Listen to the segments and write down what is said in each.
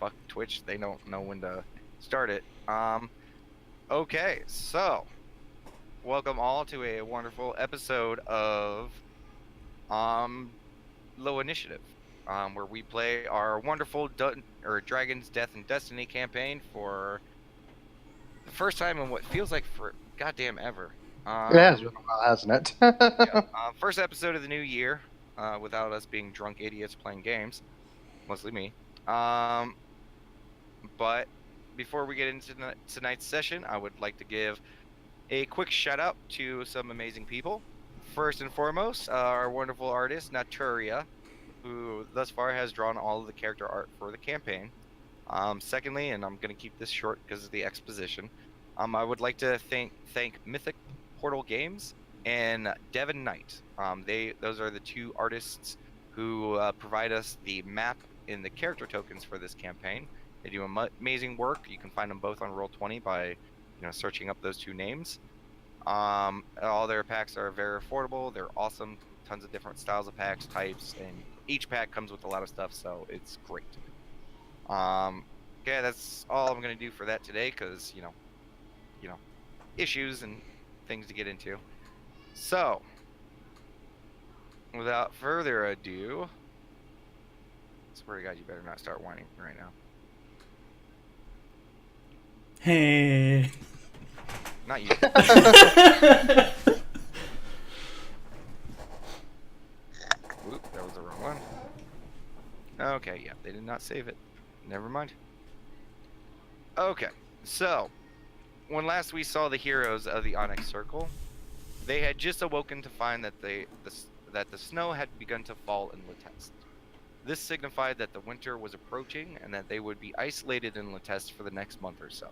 fuck Twitch. They don't know when to start it. Okay, so welcome all to a wonderful episode of Low Initiative, where we play our wonderful Dragon's Death and Destiny campaign for the first time in what feels like for goddamn ever. It has been a while, hasn't it? Yeah, first episode of the new year, without us being drunk idiots playing games, mostly me. But before we get into tonight's session, I would like to give a quick shout out to some amazing people. First and foremost, our wonderful artist Naturia, who thus far has drawn all of the character art for the campaign. Secondly, and I'm going to keep this short because of the exposition, I would like to thank Mythic Portal Games and Devon Knight. Those are the two artists who provide us the map and the character tokens for this campaign. They do amazing work. You can find them both on Roll20 by searching up those two names. All their packs are very affordable. They're awesome. Tons of different styles of packs, types, and each pack comes with a lot of stuff, so it's great. Okay, that's all I'm gonna do for that today, because you know, issues and things to get into. So, without further ado, I swear to God, you better not start whining right now. Hey. Not you. Whoop, that was the wrong one. Okay, yeah, they did not save it. Never mind. Okay, so when last we saw the heroes of the Onyx Circle, they had just awoken to find that the snow had begun to fall in Letest. This signified that the winter was approaching and that they would be isolated in Letest for the next month or so.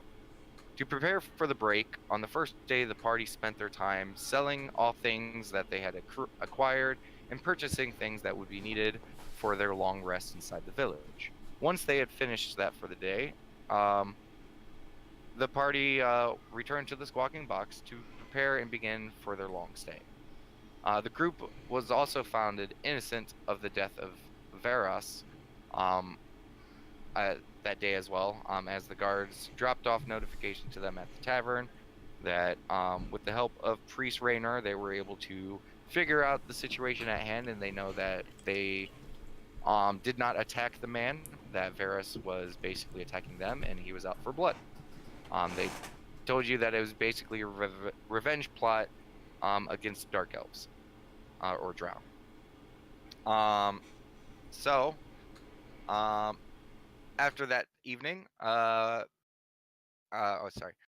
To prepare for the break, on the first day the party spent their time selling all things that they had acquired and purchasing things that would be needed for their long rest inside the village. Once they had finished that for the day, the party returned to the Squawking Box to prepare and begin for their long stay. The group was also founded innocent of the death of Veras that day as well, as the guards dropped off notification to them at the tavern that with the help of Priest Raynor, they were able to figure out the situation at hand, and they know that they did not attack the man, that Varus was basically attacking them, and he was out for blood. They told you that it was basically a revenge plot against Dark Elves, or Drow. After that evening,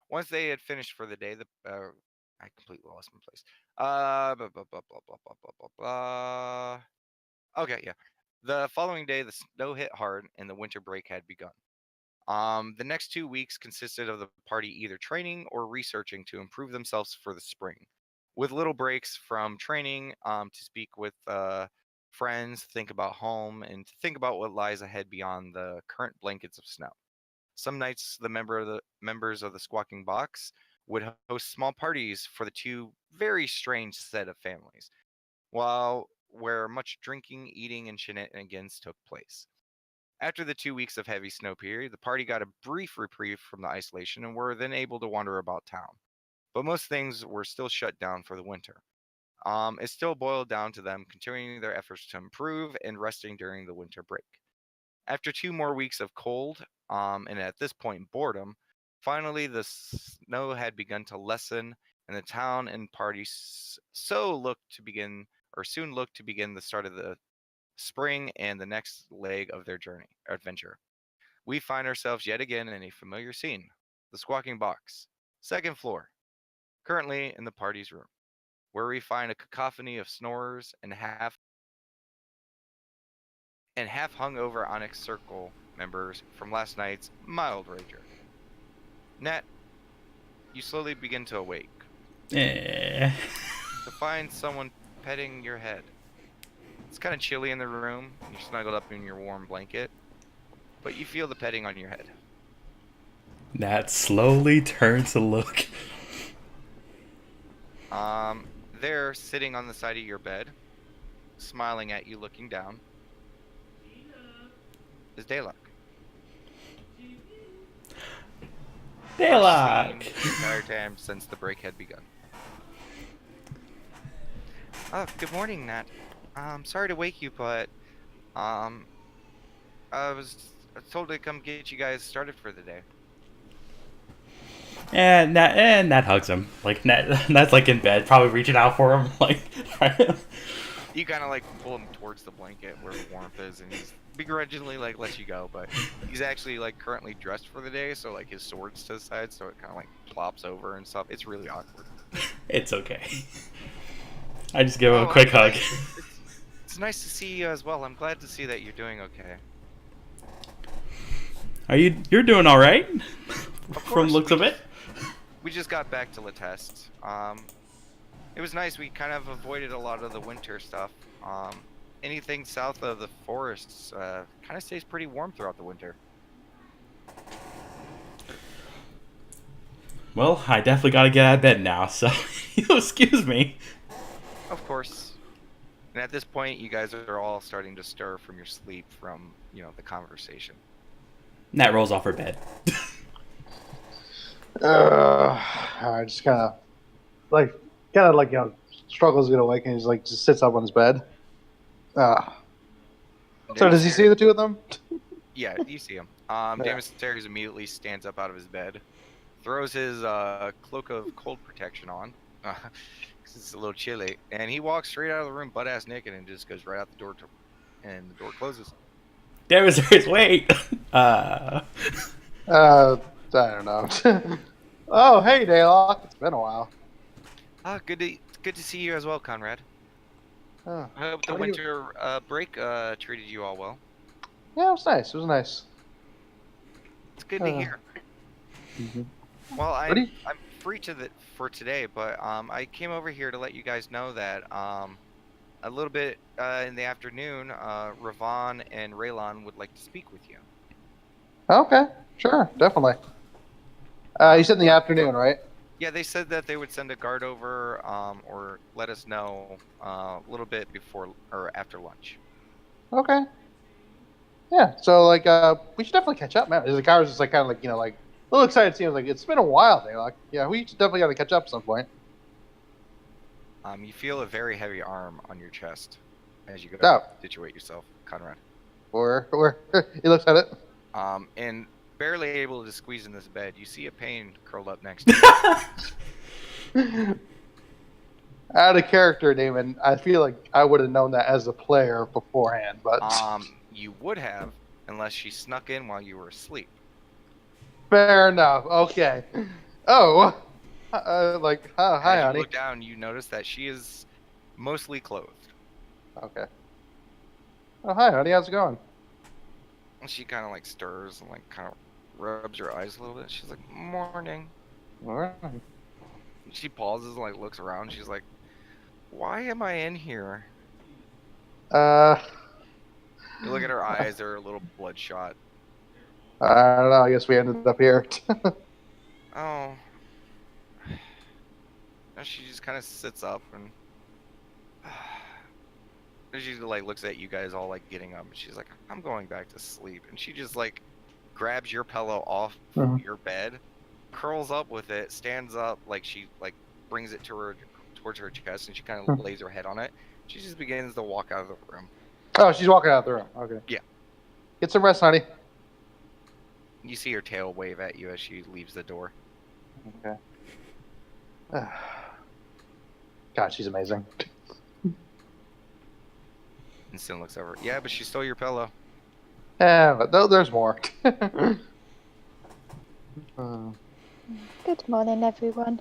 once they had finished for the day, I completely lost my place. Blah, blah, blah, blah, blah, blah, blah, blah. Okay, yeah. The following day, the snow hit hard and the winter break had begun. The next 2 weeks consisted of the party either training or researching to improve themselves for the spring, with little breaks from training to speak with friends, think about home, and to think about what lies ahead beyond the current blankets of snow. Some nights, the members of the Squawking Box would host small parties for the two very strange set of families, where much drinking, eating, and shenanigans took place. After the 2 weeks of heavy snow period, the party got a brief reprieve from the isolation and were then able to wander about town. But most things were still shut down for the winter. It still boiled down to them continuing their efforts to improve and resting during the winter break. After 2 more weeks of cold, and at this point boredom, finally the snow had begun to lessen, and the town and party soon looked to begin the start of the spring and the next leg of their adventure. We find ourselves yet again in a familiar scene, the Squawking Box, second floor, currently in the party's room, where we find a cacophony of snorers and half hung over Onyx Circle members from last night's mild rager. Nat, you slowly begin to awake. To find someone petting your head. It's kind of chilly in the room. You're snuggled up in your warm blanket, but you feel the petting on your head. Nat slowly turns to look. There, sitting on the side of your bed, smiling at you, looking down, is Daylock. Daylock. First scene the entire time since the break had begun. Oh, good morning, Nat. Sorry to wake you, but um, I was told to come get you guys started for the day. And Nat hugs him. Like Nat's like in bed, probably reaching out for him. Like, You kind of like pull him towards the blanket where the warmth is, and he's begrudgingly like lets you go, but he's actually like currently dressed for the day, so like his sword's to the side, so it kind of like plops over and stuff. It's really awkward. it's okay. I just give him Oh, a quick hug. It's nice to see you as well. I'm glad to see that you're doing okay. You're doing all right? Of From course, looks of it. We just got back to Latest. It was nice. We kind of avoided a lot of the winter stuff. Anything south of the forests kind of stays pretty warm throughout the winter. Well, I definitely gotta get out of bed now, so excuse me. Of course. And at this point, you guys are all starting to stir from your sleep from, the conversation. Nat rolls off her bed. I just kind of struggles to get awake, and he's like just sits up on his bed. So does he see the two of them? Yeah, you see him. Damus Terries immediately stands up out of his bed, throws his cloak of cold protection on, because it's a little chilly, and he walks straight out of the room butt-ass naked and just goes right out the door, and the door closes. There's wait. I don't know. Oh, hey, Daylock. It's been a while. Good to see you as well, Conrad. I hope the winter break treated you all well. Yeah, it was nice. It was nice. It's good to hear. Mm-hmm. Well, I'm free for today, but I came over here to let you guys know that a little bit in the afternoon, Ravon and Raylon would like to speak with you. Okay, sure, definitely. You said in the afternoon, right? Yeah, they said that they would send a guard over or let us know a little bit before or after lunch. Okay. Yeah, so we should definitely catch up, man. The guy was just like kind of like a little excited to see him. Like, it's been a while, Daylock. Yeah, we definitely got to catch up at some point. You feel a very heavy arm on your chest as you go to situate yourself, Conrad. Or he looks at it. And barely able to squeeze in this bed, you see a pain curled up next to you. Out of character, Damon, I feel like I would have known that as a player beforehand, but you would have, unless she snuck in while you were asleep. Fair enough. Okay. Oh, hi, As honey. you look down, you notice that she is mostly clothed. Okay. Oh, hi, honey. How's it going? And she kind of like stirs and like kind of rubs her eyes a little bit. She's like, "Morning." All right. She pauses and like looks around. She's like, "Why am I in here?" You look at her eyes; they're a little bloodshot. I don't know. I guess we ended up here. Oh. And she just kind of sits up and she like looks at you guys all like getting up, and she's like, "I'm going back to sleep." And she just like grabs your pillow off your bed, curls up with it, stands up, like she like brings it towards her chest, and she kind of lays her head on it. She just begins to walk out of the room. Oh, she's walking out of the room. Okay. Yeah. Get some rest, honey. You see her tail wave at you as she leaves the door. Okay. God, she's amazing. And Sin looks over. Yeah, but she stole your pillow. Yeah, but there's more. Good morning, everyone.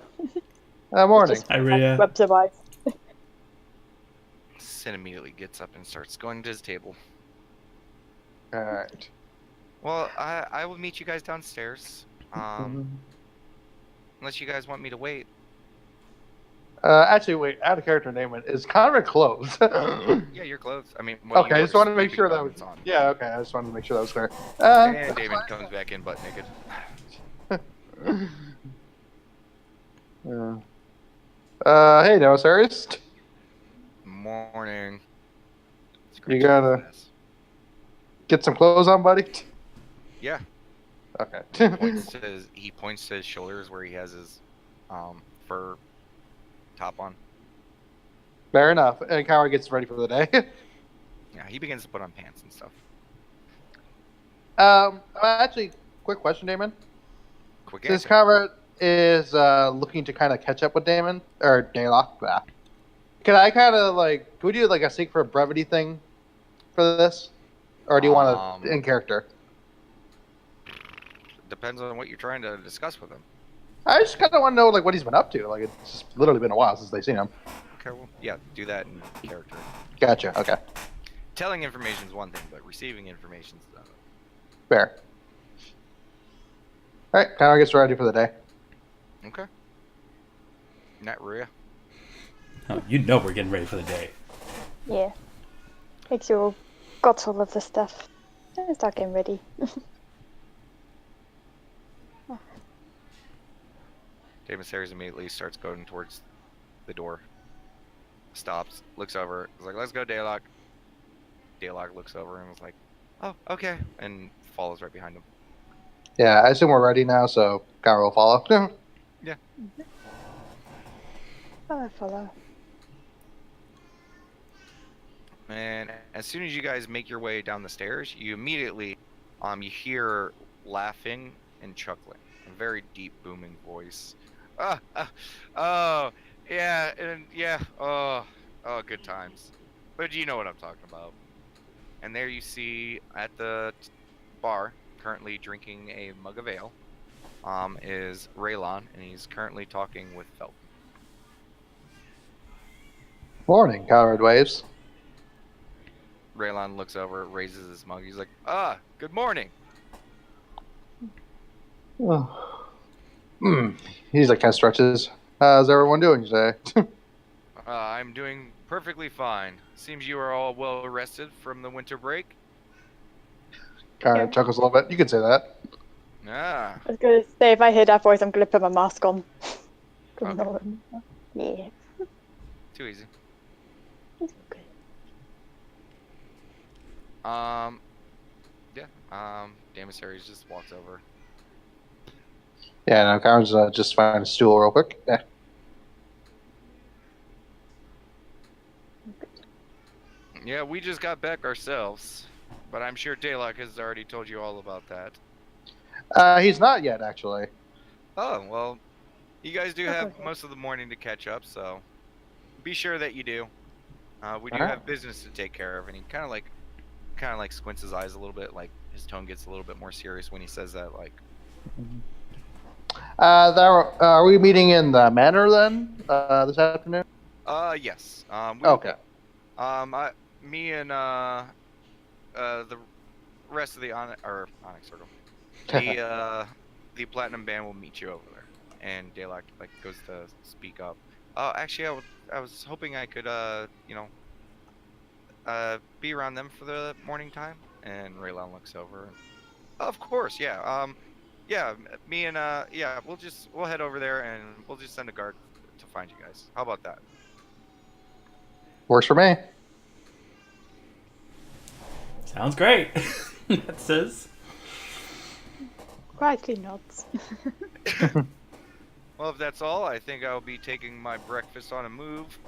Morning. Just Hi, Rhea. rubs her eyes. Sin immediately gets up and starts going to his table. All right. Well, I will meet you guys downstairs. Unless you guys want me to wait. Actually, wait. Out of character name is Conrad clothes. Yeah, you're clothed. I mean, well, okay, I just wanted to make sure that was on. Yeah, okay. I just wanted to make sure that was clear. And Damon comes back in butt naked. Hey, no, serious? Morning. You gotta get some clothes on, buddy. Yeah. Okay. He points to his shoulders where he has his fur top on. Fair enough. And Kyra gets ready for the day. Yeah, he begins to put on pants and stuff. Actually, quick question, Damon. Quick Since answer. Kyra is looking to kind of catch up with Damon or Daylock, can I kind of like, could we do like a seek for brevity thing for this, or do you want to in character? Depends on what you're trying to discuss with him. I just kind of want to know like what he's been up to. Like it's just literally been a while since they've seen him. Okay, well, yeah, do that in character. Gotcha. Okay. Telling information is one thing, but receiving information is another. Fair. All right, Kyra gets ready for the day. Okay. Not Rhea. Oh, you know we're getting ready for the day. Yeah. Makes you all got all of the stuff. Let's start getting ready. Damon Sayers immediately starts going towards the door. Stops, looks over, is like, let's go, Daylock. Daylock looks over and was like, oh, okay, and follows right behind him. Yeah, I assume we're ready now, so Kyra will follow. Yeah. Follow. And as soon as you guys make your way down the stairs, you immediately you hear laughing and chuckling. A very deep booming voice. Oh, yeah, and yeah, oh, good times. But you know what I'm talking about. And there you see at the bar, currently drinking a mug of ale, is Raylon, and he's currently talking with Felton. Morning, Kyra waves. Raylon looks over, raises his mug. He's like, good morning. He's like kind of stretches. How's everyone doing today? I'm doing perfectly fine. Seems you are all well rested from the winter break. Kyra chuckles a little bit. You could say that. Ah, I was gonna say if I hear that voice, I'm gonna put my mask on. Good Okay. Lord. Yeah. too easy. It's okay. Damon Sayers just walks over. Yeah, no, Kyra's just find a stool real quick. Yeah. Yeah, we just got back ourselves, but I'm sure Daylock has already told you all about that. He's not yet, actually. Oh, well, you guys do have Okay. most of the morning to catch up, so be sure that you do. We do Alright. have business to take care of, and he kind of like squints his eyes a little bit, like his tone gets a little bit more serious when he says that, like, Are we meeting in the manor then this afternoon? yes. We will Okay. me and the rest of the Onyx Circle, the Platinum Band will meet you over there. And Daylock like goes to speak up. Actually, I was hoping I could be around them for the morning time. And Raylon looks over. And, of course, yeah. Yeah, me and we'll head over there and we'll just send a guard to find you guys. How about that? Works for me. Sounds great. That says. Quietly nods. Well, if that's all, I think I'll be taking my breakfast on a move.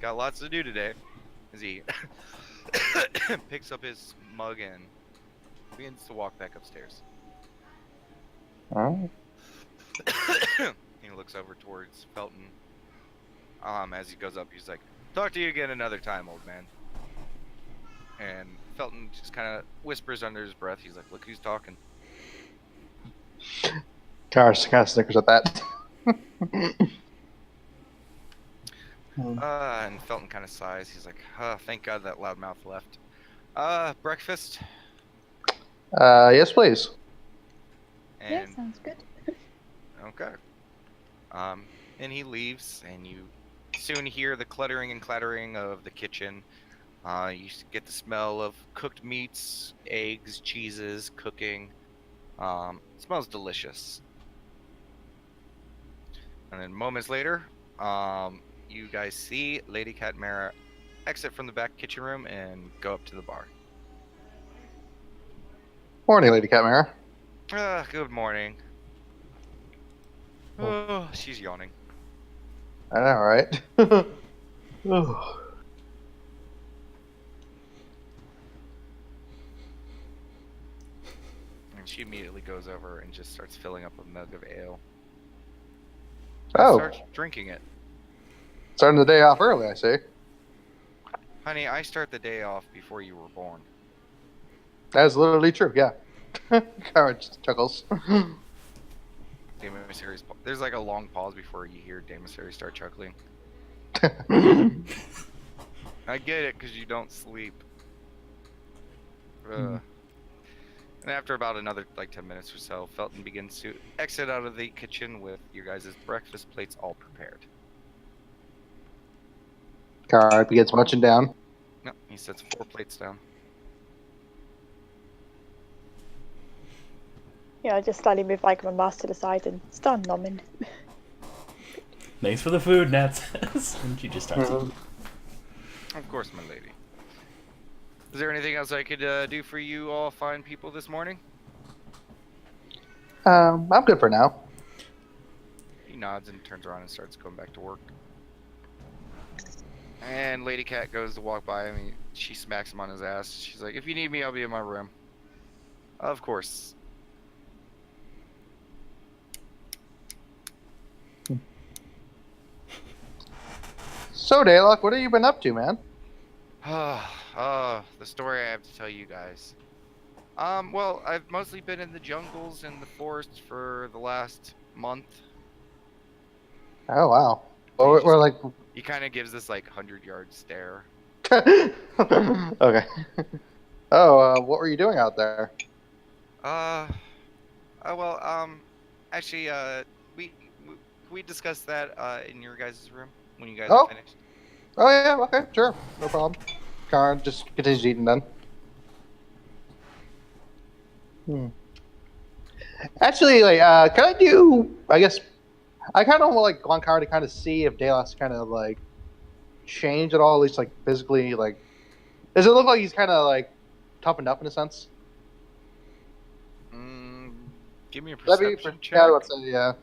Got lots to do today. As he picks up his mug and begins to walk back upstairs. Alright. He looks over towards Felton. As he goes up, he's like, "Talk to you again another time, old man." And Felton just kind of whispers under his breath. He's like, "Look who's talking." Kyra kind of snickers at that. And Felton kind of sighs. He's like, thank God that loudmouth left. Breakfast? Yes, please. And, Yeah, sounds good. okay. And he leaves, and you soon hear the cluttering and clattering of the kitchen. You get the smell of cooked meats, eggs, cheeses, cooking. It smells delicious. And then moments later, you guys see Lady Catmara exit from the back kitchen room and go up to the bar. Morning, Lady Catmara. Good morning. Oh, she's yawning. I know, right? Oh. And she immediately goes over and just starts filling up a mug of ale. Oh. Starts drinking it. Starting the day off early, I see. Honey, I start the day off before you were born. That is literally true, yeah. Kara just chuckles. Damaseries, there's like a long pause before you hear Damaseries start chuckling. I get it, because you don't sleep. And after about another, 10 minutes or so, Felton begins to exit out of the kitchen with your guys' breakfast plates all prepared. Kara begins munching down. No, he sets 4 plates down. Yeah, I just slightly move like my mask to the side and start nomming. Thanks for the food, Nat says. And she just starts eating. Of course, my lady. Is there anything else I could do for you all fine people this morning? I'm good for now. He nods and turns around and starts going back to work. And Lady Cat goes to walk by him. She smacks him on his ass. She's like, if you need me, I'll be in my room. Of course. So, Daylock, what have you been up to, man? The story I have to tell you guys. Well, I've mostly been in the jungles and the forests for the last month. Oh, wow. Well, we're like... He kind of gives this, 100-yard stare. Okay. Oh, what were you doing out there? Actually, we discussed that, in your guys' room when you guys Oh. are finished. Oh, yeah, okay, sure. No problem. Kara just continues eating then. Actually, can I do, I guess, I kind of want, want Kara to kind of see if Daylock's kind of, changed at all, at least, physically, does it look like he's kind of, toughened up in a sense? Give me a perception check. Yeah, let's say, yeah.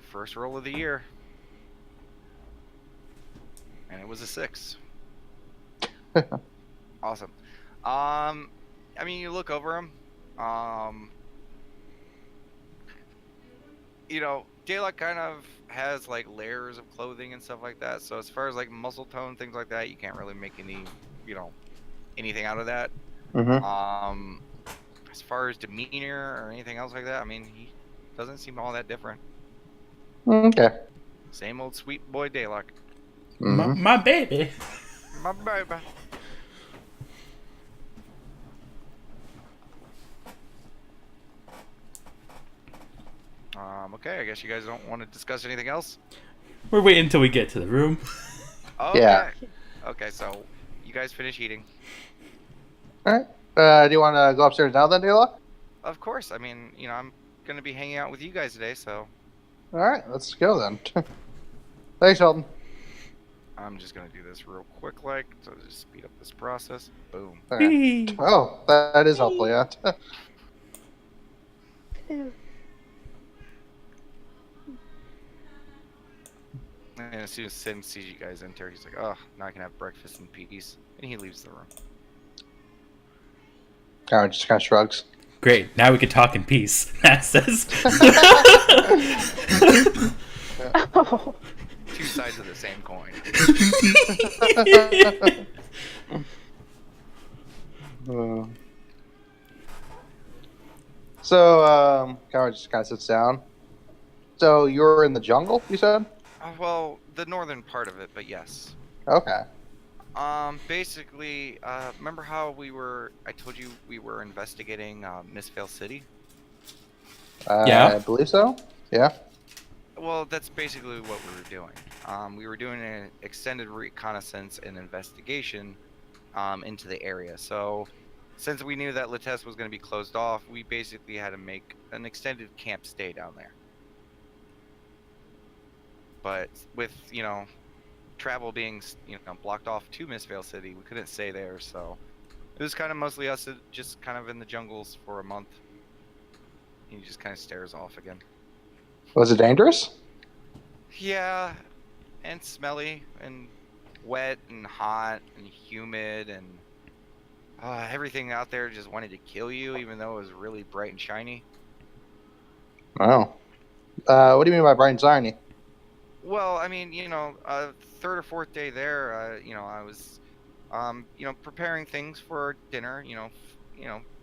First roll of the year. And it was a 6. Awesome. You look over him. Daylight kind of has layers of clothing and stuff like that. So as far as muscle tone, things like that, you can't really make any, anything out of that. Mm-hmm. As far as demeanor or anything else like that, he doesn't seem all that different. Okay. Same old sweet boy Daylock. Mm-hmm. My baby. My baby. Okay, I guess you guys don't want to discuss anything else? We're waiting until we get to the room. Okay. Yeah. Okay, so you guys finish eating. Alright. Do you want to go upstairs now then, Daylock? Of course. I'm going to be hanging out with you guys today, so... Alright, let's go then. Thanks, Sheldon. I'm just going to do this real quick, so just speed up this process. Boom. Okay. Oh, that is helpful, yeah. And as soon as Sim sees you guys enter, he's like, oh, now I can have breakfast in peace. And he leaves the room. Kara just kind of shrugs. Great, now we can talk in peace, Nat says. Oh. 2 sides of the same coin. So, Kara just kind of sits down. So, you're in the jungle, you said? Well, the northern part of it, but yes. Okay. Basically, remember how I told you we were investigating, Mistvale City? Yeah. I believe so. Yeah. Well, that's basically what we were doing. We were doing an extended reconnaissance and investigation, into the area. So, since we knew that Latesse was going to be closed off, we basically had to make an extended camp stay down there. But with, travel being, blocked off to Mistvale City, we couldn't stay there, so it was kind of mostly us just kind of in the jungles for a month. He just kind of stares off again. Was it dangerous? Yeah, and smelly and wet and hot and humid and everything out there just wanted to kill you, even though it was really bright and shiny. Oh. What do you mean by bright and shiny? Well, I mean, third or fourth day there, I was, preparing things for dinner,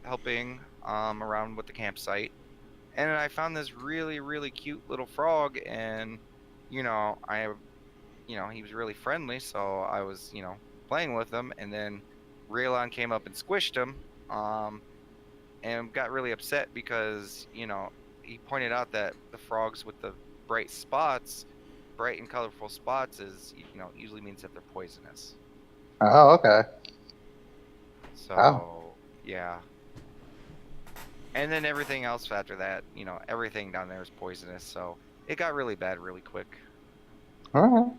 helping around with the campsite. And I found this really, really cute little frog, and, he was really friendly, so I was, playing with him, and then Raylon came up and squished him, and got really upset because, he pointed out that the frogs with the bright and colorful spots usually means that they're poisonous. Oh, okay. So, yeah. And then everything else after that, everything down there is poisonous, so it got really bad really quick. All right.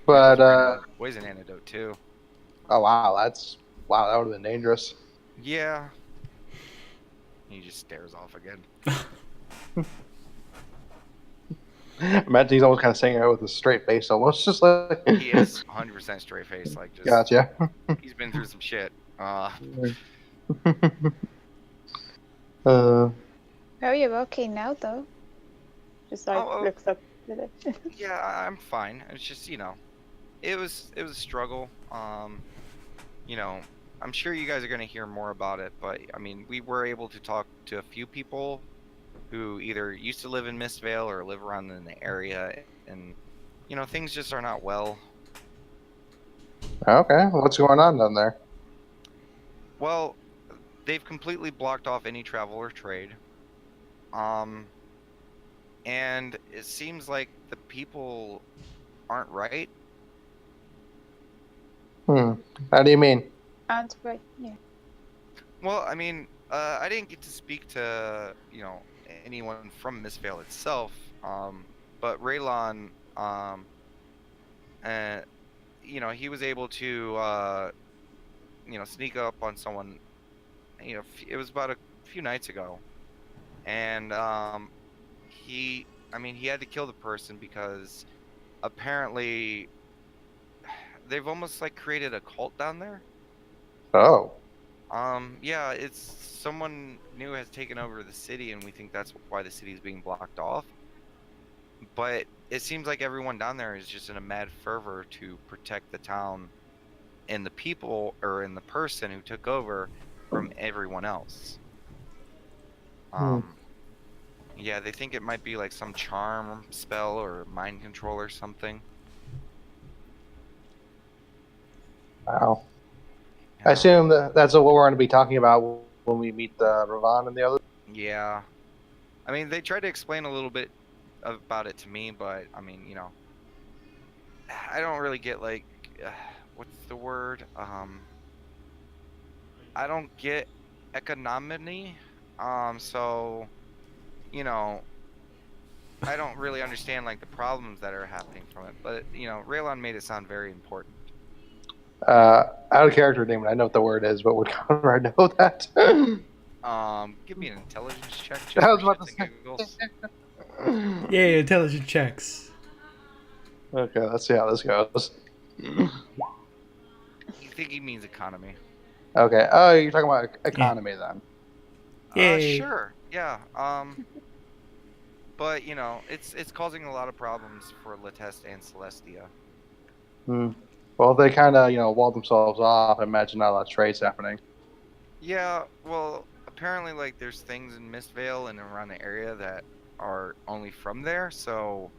But poison antidote too. Oh wow, that would have been dangerous. Yeah. He just stares off again. Imagine he's almost kind of saying it with a straight face, almost just like. He is 100% straight face, like just. Gotcha. He's been through some shit. Oh, you're okay now, though. Just looks up with it. Yeah, I'm fine. It's just it was a struggle. I'm sure you guys are gonna hear more about it, but I mean, we were able to talk to a few people who either used to live in Mistvale or live around in the area, and things just are not well. Okay, what's going on down there? Well, they've completely blocked off any travel or trade. And it seems like the people aren't right. How do you mean? Aren't right, yeah. Well, I mean, I didn't get to speak to, anyone from Mistvale itself. But Raylon, he was able to, sneak up on someone. It was about a few nights ago, and he had to kill the person because apparently they've almost like created a cult down there. Oh. Yeah, it's someone new has taken over the city, and we think that's why the city is being blocked off. But it seems like everyone down there is just in a mad fervor to protect the town and the people, or in the person who took over, from everyone else. Yeah, they think it might be like some charm spell or mind control or something. Wow. I assume that's what we're going to be talking about when we meet Ravon and the others. Yeah. I mean, they tried to explain a little bit about it to me, but I mean, I don't really get like, what's the word? I don't get economy. So, I don't really understand like the problems that are happening from it. But Raylon made it sound very important. Out of character name, I know what the word is, but would Conrad know that? Give me an intelligence check. Just I was for about to shits and giggles. Yay, intelligence checks. Okay, let's see how this goes. You think he means economy? Okay. Oh, you're talking about economy then. Yay. Sure. Yeah. But it's causing a lot of problems for Lateste and Celestia. Well, they kind of walled themselves off. I imagine not a lot of trade's happening. Yeah. Well, apparently, like there's things in Mistvale and around the area that are only from there, so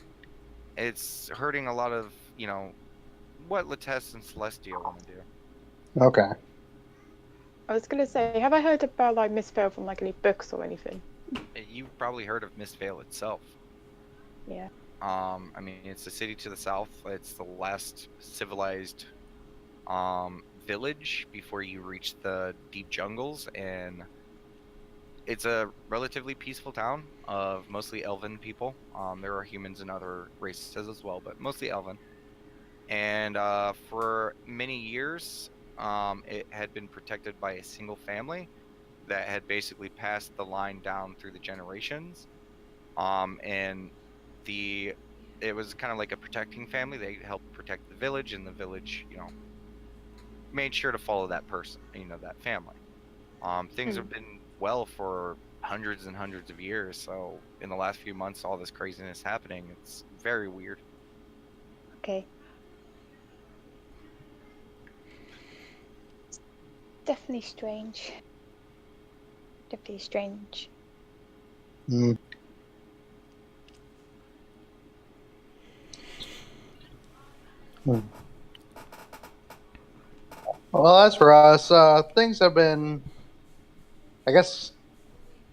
it's hurting a lot of what Lateste and Celestia want to do. Okay. I was gonna say, have I heard about like Mistvale from like any books or anything? You've probably heard of Mistvale itself. Yeah. I mean, it's the city to the south. It's the last civilized village before you reach the deep jungles, and it's a relatively peaceful town of mostly elven people. There are humans and other races as well, but mostly elven. And for many years, it had been protected by a single family that had basically passed the line down through the generations. And it was kind of like a protecting family. They helped protect the village, and the village, made sure to follow that person, that family. Things have been well for hundreds and hundreds of years. So in the last few months, all this craziness happening, it's very weird. Okay. Definitely strange. Definitely strange. Mm. Hmm. Well, as for us, things have been, I guess,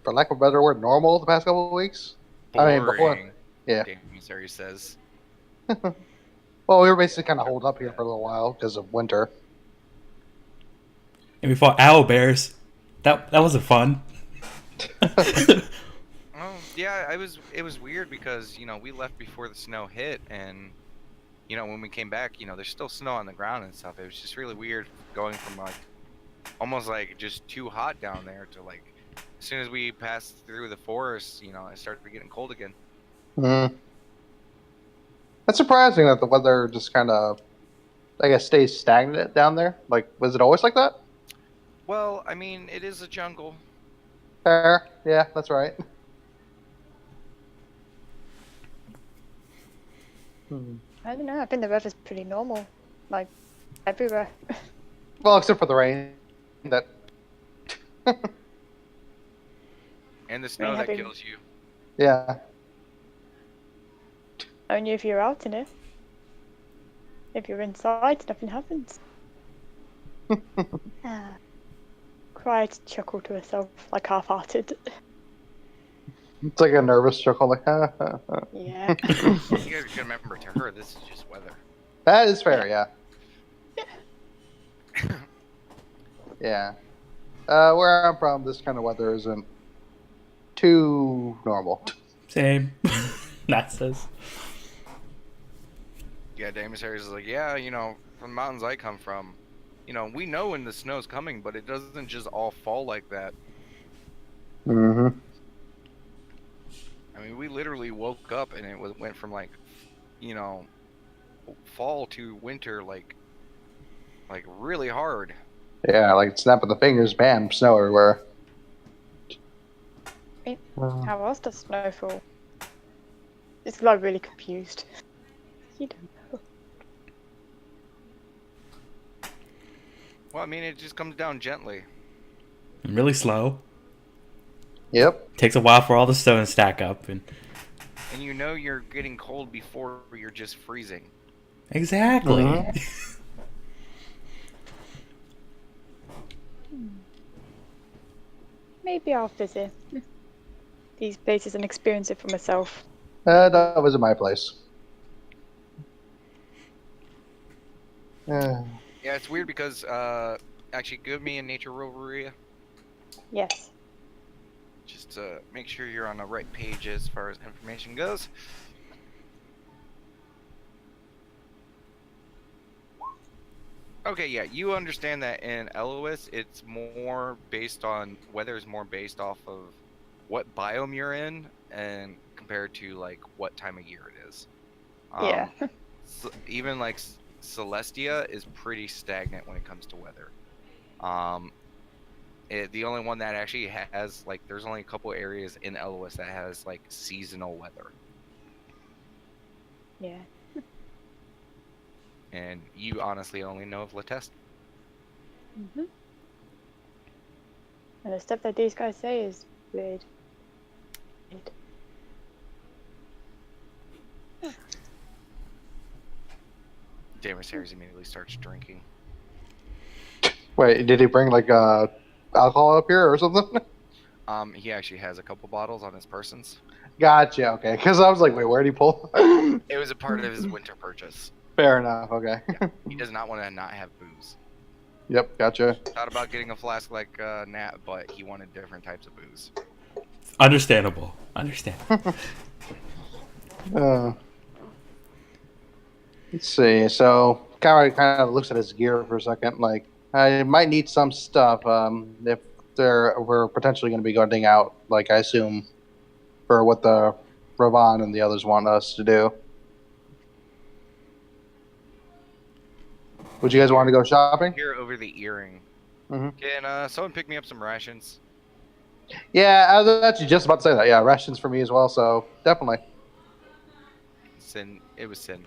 for lack of a better word, normal the past couple of weeks. Boring. I mean, before, yeah. Damien says. Well, we were basically kind of holed up here for a little while because of winter. And we fought owl bears. That wasn't fun. Oh yeah, it was weird because we left before the snow hit, and when we came back, there's still snow on the ground and stuff. It was just really weird going from like almost like just too hot down there to like as soon as we passed through the forest, it started getting cold again. Mm. That's surprising that the weather just kind of, I guess, stays stagnant down there. Like, was it always like that? Well, I mean, it is a jungle. Fair. Yeah, that's right. I don't know. I think the weather's pretty normal, like everywhere. Well, except for the rain. That. And the snow that kills you. Yeah. Only if you're out in it. If you're inside, nothing happens. Quiet chuckle to herself, like half-hearted. It's like a nervous chuckle, like, ha, ha, ha. Yeah. You guys can remember, to her, this is just weather. That is fair, yeah. Yeah. Where I'm from, this kind of weather isn't too normal. Same. That says. Yeah, Damon Harris is like, yeah, from the mountains I come from, we know when the snow's coming, but it doesn't just all fall like that. Mm-hmm. I mean, we literally woke up and it went from like, fall to winter, like really hard. Yeah, like snap of the fingers, bam, snow everywhere. How was the snowfall? It's like really confused. You don't know. Well, I mean, it just comes down gently. Really slow. Yep. Takes a while for all the stone to stack up, and you're getting cold before you're just freezing. exactly. Mm-hmm. Maybe I'll visit these places and experience it for myself. That was at my place. Yeah, it's weird because actually, give me a nature roll, Maria. Yes. Just to make sure you're on the right page as far as information goes. Okay, yeah, you understand that in Elois, it's more based on weather is more based off of what biome you're in, and compared to like what time of year it is. Yeah. So even like Celestia is pretty stagnant when it comes to weather. The only one that actually has like, there's only a couple areas in Elois that has like seasonal weather. Yeah. And you honestly only know of Latest. And the stuff that these guys say is weird. Davis Harris immediately starts drinking. Wait, did he bring like alcohol up here or something? He actually has a couple bottles on his persons. Gotcha. Okay, because I was like, wait, where did he pull? It was a part of his winter purchase. Fair enough. Okay. Yeah, he does not want to not have booze. Yep, gotcha. Thought about getting a flask like Nat, but he wanted different types of booze. Understandable. Let's see. So, Coward kind of looks at his gear for a second. Like, I might need some stuff. If we're potentially going to be going out, like I assume, for what the Ravan and the others want us to do. Would you guys want to go shopping? Here over the earring. Mhm. Can someone pick me up some rations? Yeah, I was actually just about to say that. Yeah, rations for me as well. So definitely. Sin. It was Sin.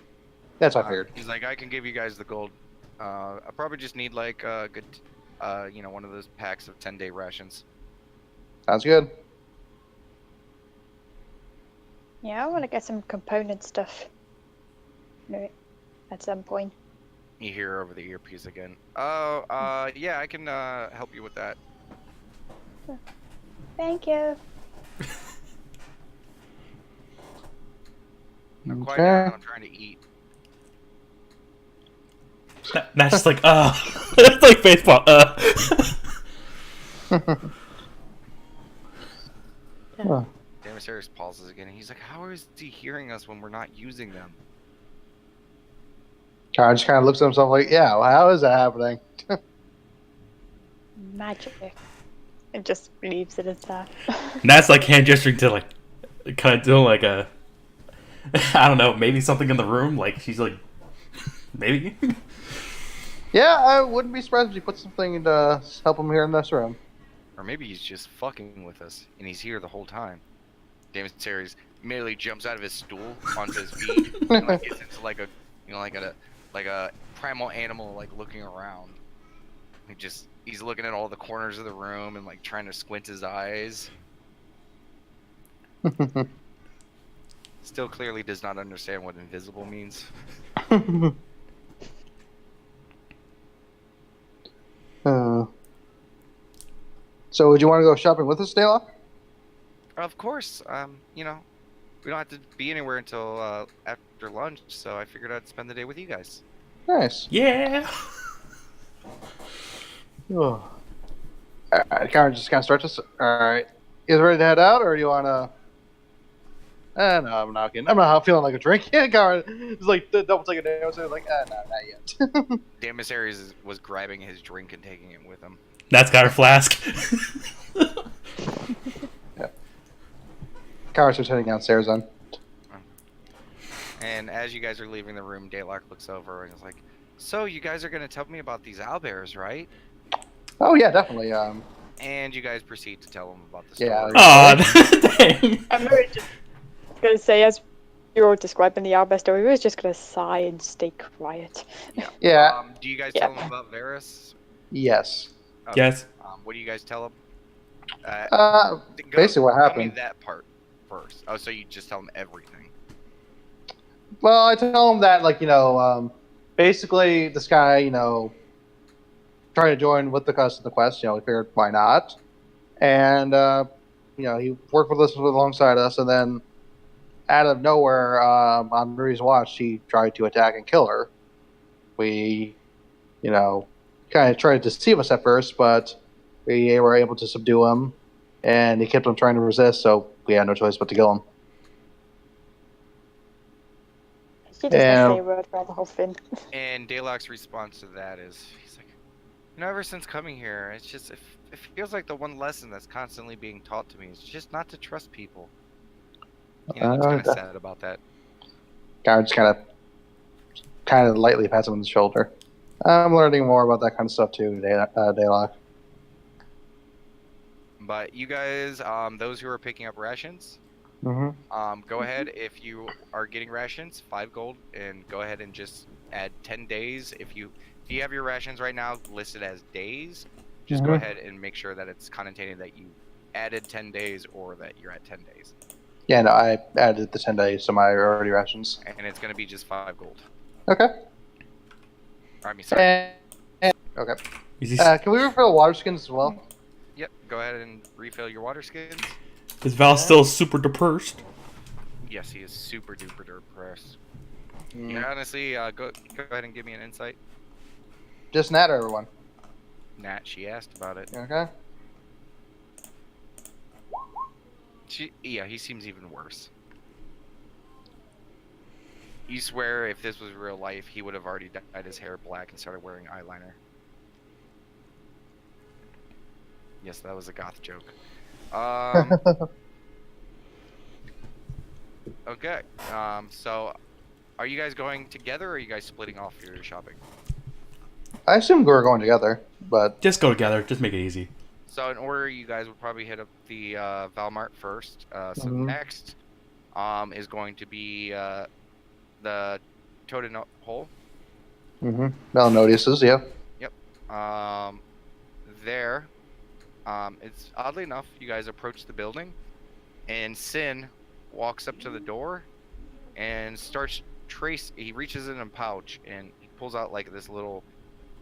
That's what I figured. He's like, I can give you guys the gold. I probably just need like a good, one of those packs of 10-day rations. Sounds good. Yeah, I want to get some component stuff. Maybe at some point. You hear over the earpiece again. Oh, yeah, I can help you with that. Thank you. I'm quiet down. I'm trying to eat. That's just like, it's like baseball, Huh. Damaris pauses again, and he's like, how is he hearing us when we're not using them? Coward just kind of looks at himself like, yeah, well, how is that happening? Magic. It just leaves it as that. And that's like hand gesturing to like, kind of doing like a, I don't know, maybe something in the room. Like she's like, maybe. Yeah, I wouldn't be surprised if he put something to help him here in this room. Or maybe he's just fucking with us, and he's here the whole time. Damaris immediately jumps out of his stool onto his feet, and like gets into like a, like a primal animal, like looking around. He's looking at all the corners of the room and like trying to squint his eyes. Still clearly does not understand what invisible means. So would you want to go shopping with us, Dayla? Of course, we don't have to be anywhere until after lunch, so I figured I'd spend the day with you guys. Nice. Yeah. Oh. Alright, Coward just kind of starts us. Alright. You guys ready to head out, or do you want to... no, I'm not kidding. I'm not feeling like a drink. Yeah, Coward is like double taking a nose. Like, no, not yet. Damaris was grabbing his drink and taking it with him. That's got her flask. Yeah. Coward starts heading downstairs then. And as you guys are leaving the room, Daylock looks over and is like, so you guys are going to tell me about these owlbears, right? Oh, yeah, definitely. And you guys proceed to tell him about the story. Yeah. Aw, dang. I'm really just gonna say, as you were describing the Albert story, we was just gonna sigh and stay quiet. Yeah. Do you guys tell him about Varys? Yes. Okay. Yes. What do you guys tell him? Basically what Tell happened. me that part first. Oh, so you just tell him everything. Well, I tell him that, like, basically this guy, tried to join with the quest. We figured why not, and he worked with us alongside us, and then out of nowhere, on Marie's watch, he tried to attack and kill her. We, kind of tried to deceive us at first, but we were able to subdue him, and he kept on trying to resist, so we had no choice but to kill him. She doesn't say a word about the whole thing. And Daylock's response to that is, he's like, ever since coming here, it's just, it feels like the one lesson that's constantly being taught to me is just not to trust people. He's kind of sad about that. Guy just kind of lightly pats him on the shoulder. I'm learning more about that kind of stuff too, Daylock. But you guys, those who are picking up rations, go ahead. If you are getting rations, 5 gold, and go ahead and just add 10 days. If you have your rations right now listed as days, just go ahead and make sure that it's connotating that you added 10 days or that you're at 10 days. Yeah, no, I added the 10 days to my already rations. And it's going to be just 5 gold. Okay. I mean, sorry. Okay. Can we refill water skins as well? Yep, go ahead and refill your water skins. Is Val still super depressed? Yes, he is super duper depressed. Yeah, honestly, go ahead and give me an insight. Just Nat or everyone? Nat, she asked about it. Okay. He seems even worse. You swear if this was real life, he would have already dyed his hair black and started wearing eyeliner. Yes, that was a goth joke. Okay. So, are you guys going together, or are you guys splitting off for your shopping? I assumed we were going together, but Just go together. Just make it easy. So in order, you guys would probably hit up the Valmart first. So Mhm. next is going to be the Toad and Hole. Mel notices. Yeah. There, it's oddly enough, you guys approach the building, and Sin walks up to the door and starts He reaches in a pouch and he pulls out like this little,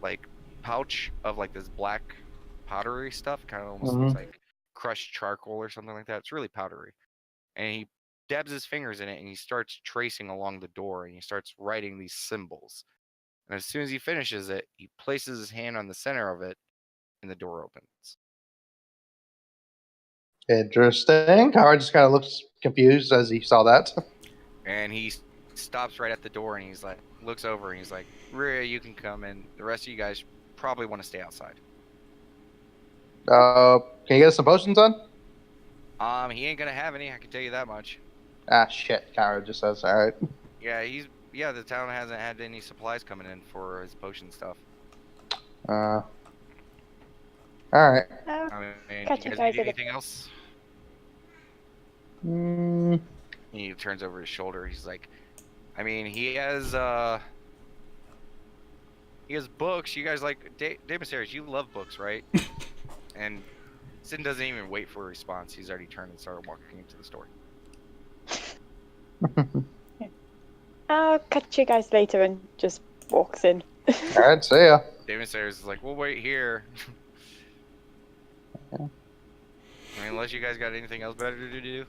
like, pouch of like this black powdery stuff. Kind of almost looks like crushed charcoal or something like that. It's really powdery, and he dabs his fingers in it and he starts tracing along the door and he starts writing these symbols. And as soon as he finishes it, he places his hand on the center of it, and the door opens. Interesting. Howard just kind of looks confused as he saw that. And he stops right at the door and he's like, looks over and he's like, Rhea, you can come in. The rest of you guys probably want to stay outside. Can you get us some potions on? He ain't gonna have any, I can tell you that much. Ah, shit. Howard just says, all right. Yeah, the town hasn't had any supplies coming in for his potion stuff. All right. I mean, do Catch you you guys guys need at the- anything else? He turns over his shoulder. He's like, I mean, he has books. You guys like Demosaries, you love books, right? And Sin doesn't even wait for a response. He's already turned and started walking into the store. I'll catch you guys later, and just walks in. All right. See ya. Demosaries is like, we'll wait here. Okay. I mean, unless you guys got anything else better to do.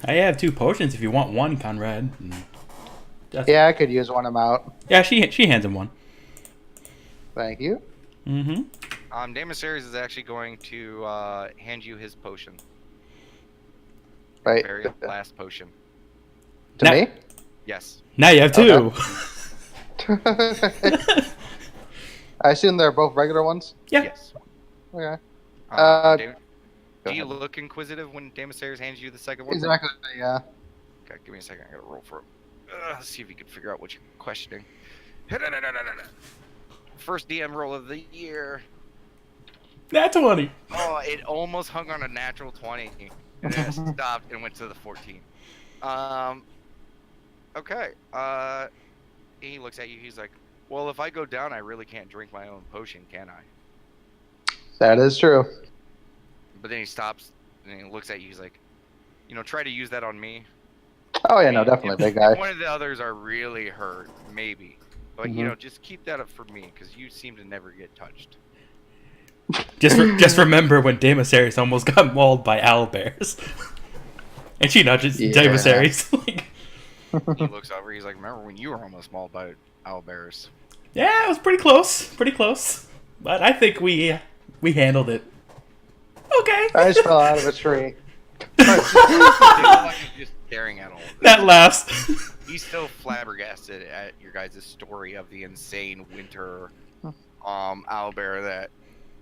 I have 2 potions if you want one, Conrad. Yeah, I could use one. I'm out. Yeah, she hands him one. Thank you. Demosaries is actually going to hand you his potion. Right. Very last potion. To Now- me? Yes. Now you have 2. I assume they're both regular ones? Yeah. Yes. Okay. Do you look inquisitive when Demosaries hands you the second one? Exactly, yeah. Okay, give me a second. I gotta roll for it. Let's see if you can figure out what you're questioning. First DM roll of the year. That's 20. Oh, it almost hung on a natural 20. And then it stopped and went to the 14. Okay. He looks at you. He's like, well, if I go down, I really can't drink my own potion, can I? That is true. But then he stops and he looks at you. He's like, try to use that on me. Oh, yeah, no, definitely, big guy. If one of the others are really hurt, maybe. But, just keep that up for me, because you seem to never get touched. Just remember when Demosaries almost got mauled by owlbears. And she nudges Demosaries. He looks over, he's like, remember when you were almost mauled by owlbears? Yeah, it was pretty close. Pretty close. But I think we handled it. Okay. I just fell out of a tree. He's just staring at all of this. That laughs. He's still flabbergasted at your guys' story of the insane winter owlbear that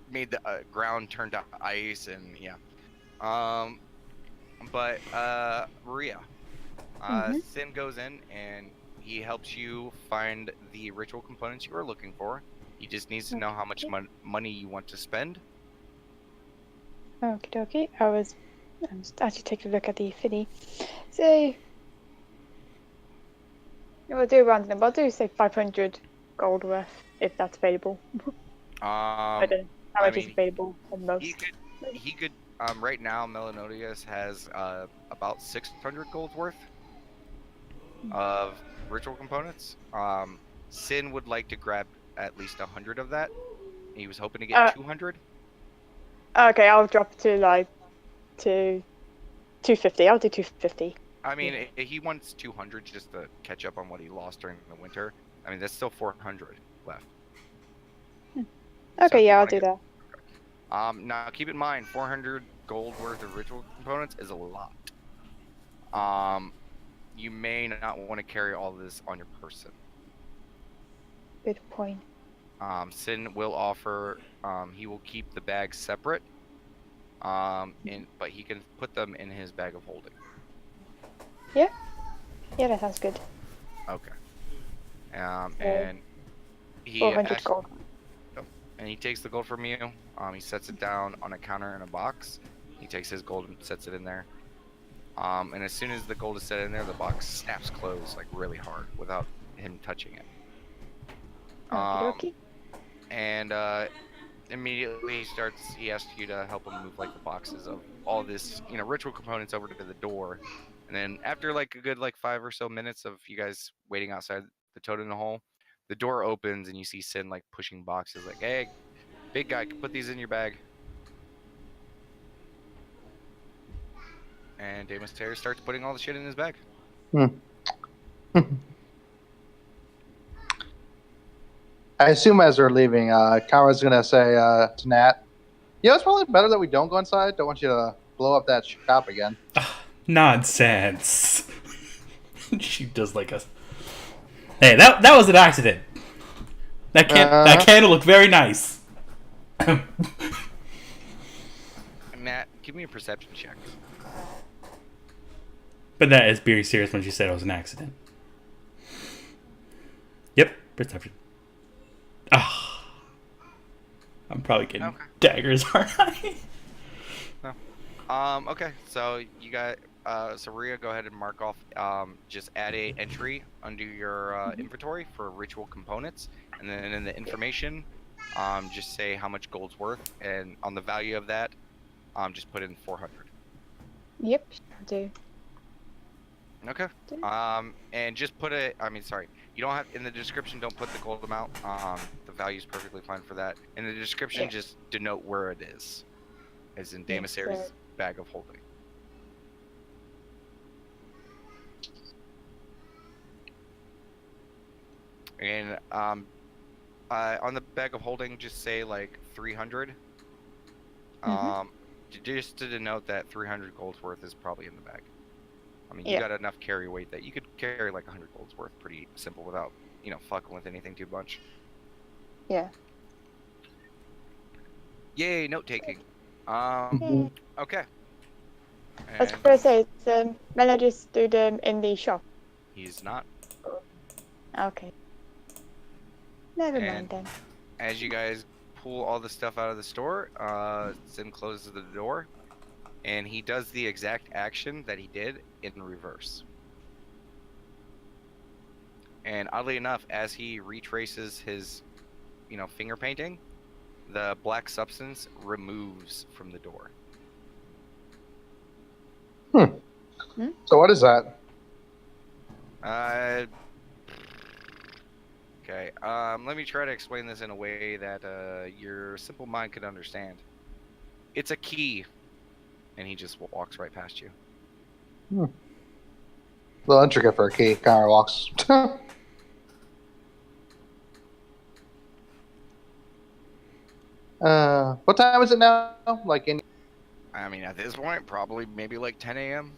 made the ground turn to ice, and yeah. But Maria, Sin goes in and he helps you find the ritual components you are looking for. He just needs to know how much money you want to spend. Okie dokie. I'm just actually taking a look at the thingy. So, we'll do around them. I'll do say 500 gold worth if that's available. I don't know how much is available on most. He could. Right now, Melanodius has about 600 gold worth of ritual components. Sin would like to grab at least 100 of that. He was hoping to get 200. Okay, I'll drop to like to 250. I'll do 250. I mean, he wants 200 just to catch up on what he lost during the winter. I mean, that's still 400. left. Okay, yeah, I'll do that. Now keep in mind, 400 gold worth of ritual components is a lot. You may not want to carry all this on your person. Good point. Sin will offer. He will keep the bags separate. But he can put them in his bag of holding. Yeah. Yeah, that sounds good. Okay. And he 400 gold. And he takes the gold from you. He sets it down on a counter in a box. He takes his gold and sets it in there. And as soon as the gold is set in there, the box snaps closed like really hard without him touching it. Okay. And immediately he asks you to help him move like the boxes of all this, ritual components over to the door. And then after like a good 5 or so minutes of you guys waiting outside the totem hole, the door opens and you see Sin like pushing boxes like, "Hey, big guy, put these in your bag." And Damus Terry starts putting all the shit in his bag. I assume as we're leaving, Kara's gonna say to Nat, it's probably better that we don't go inside. Don't want you to blow up that shop again. Nonsense. She does like a... Hey, that was an accident. That candle looked very nice. Matt, give me a perception check. But that is being serious when she said it was an accident. Yep, perception. I'm probably getting daggers, aren't I? No. Okay, so you got Ria, go ahead and mark off. Just add a entry under your inventory for ritual components, and then in the information, just say how much gold's worth, and on the value of that, just put in 400. Yep, I'll do. Okay. And just put it. You don't have in the description. Don't put the gold amount. The value is perfectly fine for that. In the description, just denote where it is, as in Damus Terry's bag of holding. And on the bag of holding, just say like 300. Just to denote that 300 gold's worth is probably in the bag. You got enough carry weight that you could carry like 100 gold's worth pretty simple without, fucking with anything too much. Yeah. Yay, note taking. Okay. I was gonna say, Melody's do them in the shop. He's not. Okay. Never mind then. As you guys pull all the stuff out of the store, Sin closes the door. And he does the exact action that he did in reverse. And oddly enough, as he retraces his, finger painting, the black substance removes from the door. So what is that? Okay. Let me try to explain this in a way that your simple mind could understand. It's a key. And he just walks right past you. A little intricate for a key. Connor walks. What time is it now? At this point, probably maybe like 10 a.m.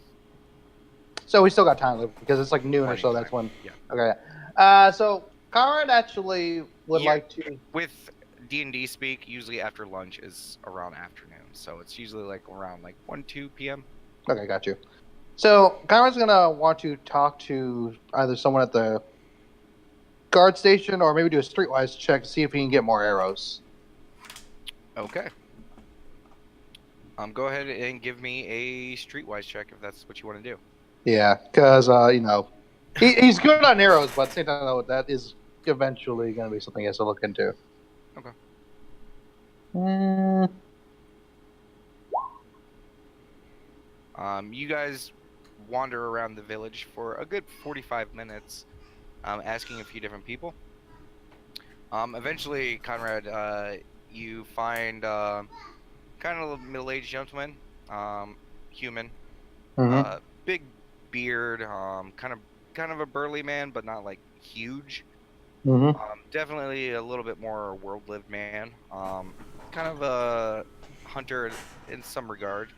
So we still got time because it's like noon or so. That's when. Yeah. Okay. So Conrad actually would like to. With D&D speak, usually after lunch is around afternoon. So it's usually like around 1-2 p.m. Okay, got you. So Conrad's gonna want to talk to either someone at the guard station or maybe do a streetwise check to see if he can get more arrows. Okay. Go ahead and give me a streetwise check if that's what you want to do. Yeah, because he's good on arrows, but at the same time, that is eventually going to be something he has to look into. Okay. You guys wander around the village for a good 45 minutes, asking a few different people. Eventually, Conrad, you find kind of a middle-aged gentleman, human, big beard, kind of a burly man, but not huge. Mm-hmm. Definitely a little bit more world-lived man. Kind of a hunter in some regard.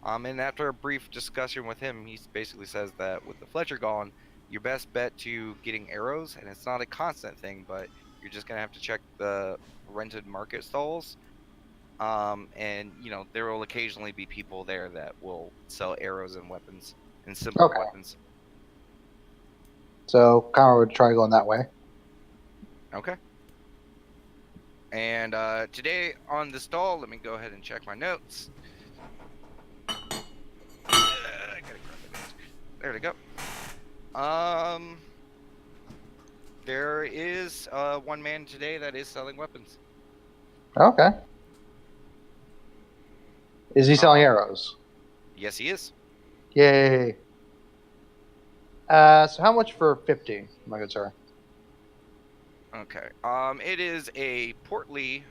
And after a brief discussion with him, he basically says that with the Fletcher gone, your best bet to getting arrows, and it's not a constant thing, but you're just gonna have to check the rented market stalls. And there will occasionally be people there that will sell arrows and weapons and similar Okay. weapons. So Conrad would try going that way. Okay. And today on the stall, let me go ahead and check my notes. I gotta grab my notes. There we go. There is one man today that is selling weapons. Okay. Is he selling arrows? Yes, he is. Yay. So how much for 50, my good sir? Okay. It is a portly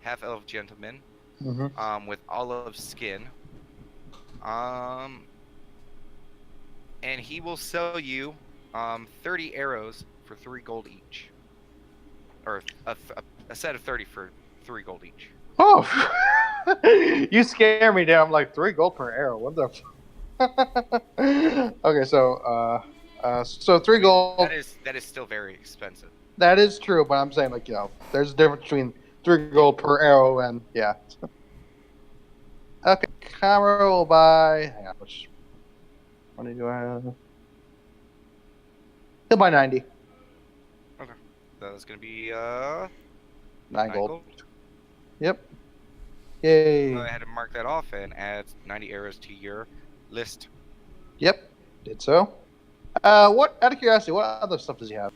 half-elf gentleman, Mm-hmm. with olive skin. And he will sell you 30 arrows for 3 gold each. Or a set of 30 for 3 gold each. Oh, you scare me now. I'm like 3 gold per arrow. What the? Okay, so 3 gold. That is still very expensive. That is true, but I'm saying there's a difference between 3 gold per arrow and yeah. Okay, Camera will buy. Hang on, which money do I have? He'll buy 90. Okay, that's gonna be 9 gold. Yep. Yay. Go ahead and mark that off and add 90 arrows to your list. Yep. Did so. What? Out of curiosity, what other stuff does he have?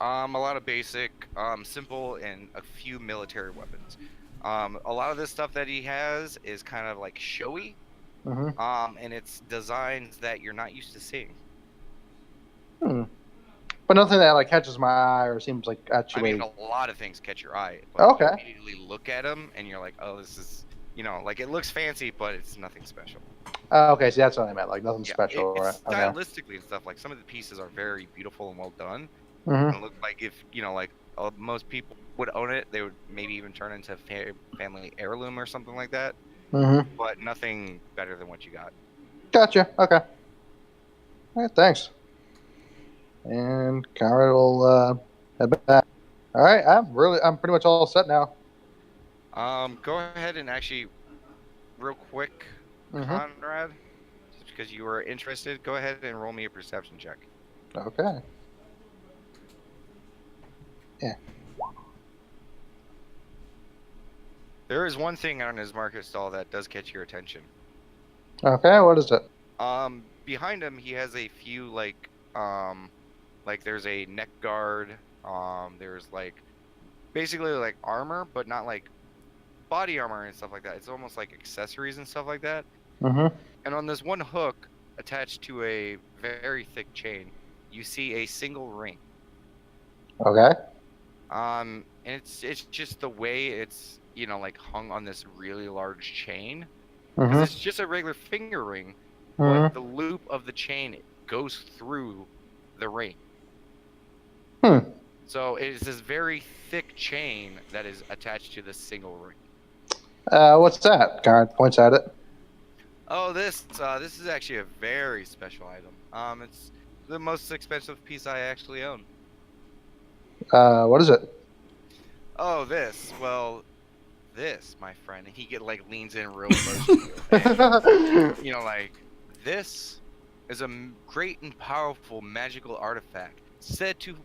A lot of basic, simple, and a few military weapons. A lot of this stuff that he has is kind of like showy, and it's designs that you're not used to seeing. But nothing that catches my eye or seems like actually. I mean, a lot of things catch your eye. But okay. You immediately look at them and you're like, oh, this is, it looks fancy, but it's nothing special. Okay, see, that's what I meant. Like nothing special, it's right? Stylistically and stuff. Like some of the pieces are very beautiful and well done. It look like if most people would own it, they would maybe even turn into family heirloom or something like that. But nothing better than what you got. Gotcha. Okay. All right. Thanks. And Conrad will head back. All right. I'm pretty much all set now. Go ahead and actually, real quick, Conrad, just because you were interested, go ahead and roll me a perception check. Okay. Yeah. There is one thing on his market stall that does catch your attention. Okay, what is it? Behind him, he has a few there's a neck guard. There's basically armor, but not body armor and stuff like that. It's almost like accessories and stuff like that. And on this one hook attached to a very thick chain, you see a single ring. Okay. And it's just the way it's hung on this really large chain. Because it's just a regular finger ring, but the loop of the chain goes through the ring. So it is this very thick chain that is attached to this single ring. What's that? Guard points at it. Oh, this is actually a very special item. It's the most expensive piece I actually own. What is it? Oh, this. Well, this, my friend. And he leans in real close to you. This is a great and powerful magical artifact said to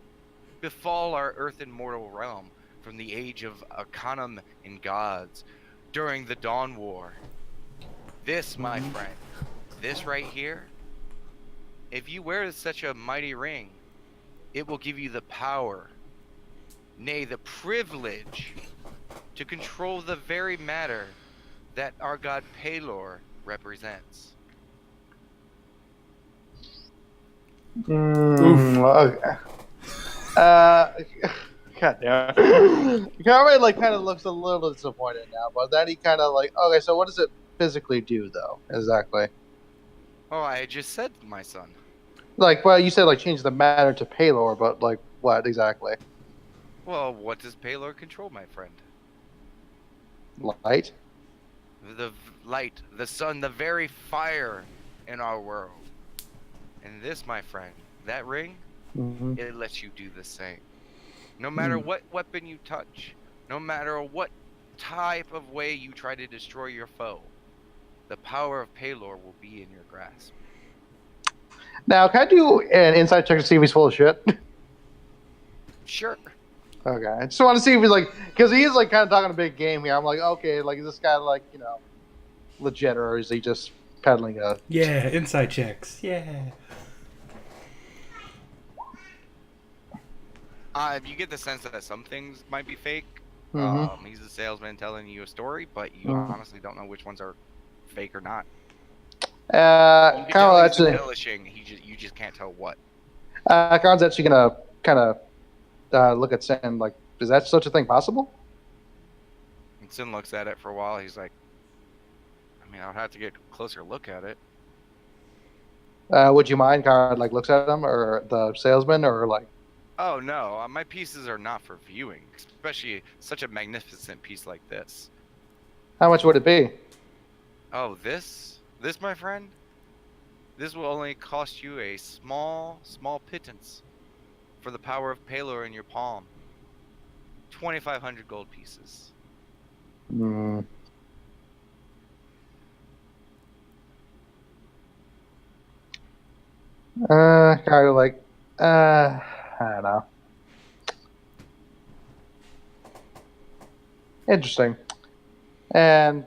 befall our earth and mortal realm from the age of Arcanum and gods during the Dawn War. This, my friend, this right here, if you wear such a mighty ring, it will give you the power, nay, the privilege, to control the very matter that our god Pelor represents. Okay. God damn. Conrad kind of looks a little disappointed now, but then he kind of okay, so what does it physically do though? Exactly. Oh, I just said, my son. Well, you said change the matter to Pelor, but what exactly? Well, what does Palor control, my friend? Light? The light, the sun, the very fire in our world. And this, my friend, that ring, it lets you do the same. No matter what weapon you touch, no matter what type of way you try to destroy your foe, the power of Palor will be in your grasp. Now, can I do an inside check to see if he's full of shit? Sure. Okay, I just want to see if he's like, because he is like kind of talking a big game here. I'm like, okay, like is this guy like legit, or is he just peddling a? Yeah, inside checks. Yeah. You get the sense that some things might be fake. Mm-hmm. He's a salesman telling you a story, but you honestly don't know which ones are fake or not. Kind of actually. Embellishing. You just can't tell what. Karen's actually gonna kind of look at Sin like, is that such a thing possible? And Sin looks at it for a while. He's like, I mean, I'll have to get a closer look at it. Would you mind? Karen like looks at him, or the salesman, or like? Oh no, my pieces are not for viewing, especially such a magnificent piece like this. How much would it be? Oh, this, my friend, this will only cost you a small pittance for the power of Palor in your palm. 2,500 gold pieces. Kind of like, I don't know. Interesting. And,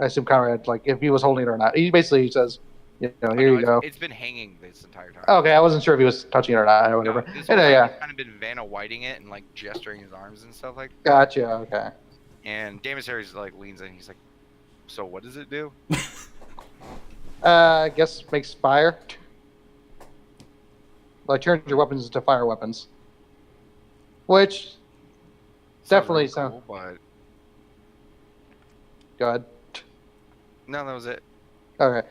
I assume Conrad, like, if he was holding it or not. He basically says, here you go. It's been hanging this entire time. Okay, I wasn't sure if he was touching it or not or whatever. No, this yeah. kind of been Vanna Whiting it and, like, gesturing his arms and stuff like that. Gotcha, okay. And Damus Harris, like, leans in. He's like, so what does it do? I guess makes fire. Like, turns your weapons into fire weapons. Which definitely sounds cool, but... Go ahead. No, that was it. Okay.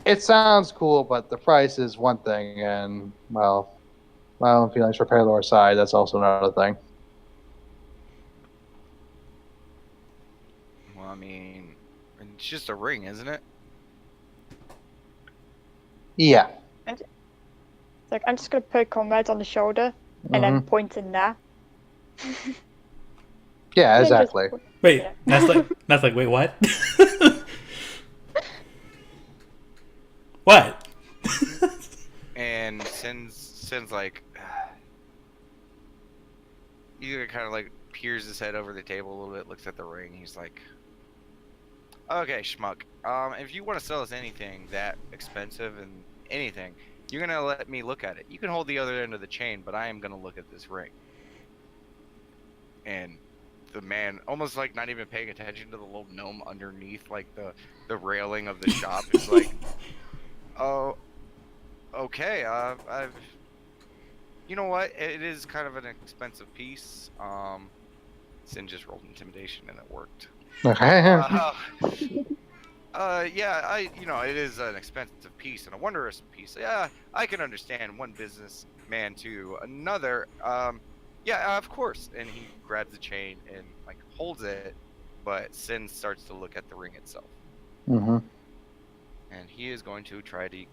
It sounds cool, but the price is one thing, and, well, my own feelings for Palor's side, that's also another thing. Well, I mean, it's just a ring, isn't it? Yeah. It's like, I'm just going to put Conrad on the shoulder and then point in there. Yeah, exactly. Wait, that's like, wait, what? What? And Sin's like, he kind of like peers his head over the table a little bit, looks at the ring. He's like, okay, schmuck. If you want to sell us anything that expensive and anything, you're gonna let me look at it. You can hold the other end of the chain, but I am gonna look at this ring. And the man, almost like not even paying attention to the little gnome underneath, like the railing of the shop, is like, oh, okay. You know what? It is kind of an expensive piece. Sin just rolled intimidation and it worked. Okay. Yeah, it is an expensive piece and a wondrous piece. Yeah, I can understand one businessman to another. Yeah, of course. And he grabs the chain and like holds it, but Sin starts to look at the ring itself. Mm-hmm. And he is going to try to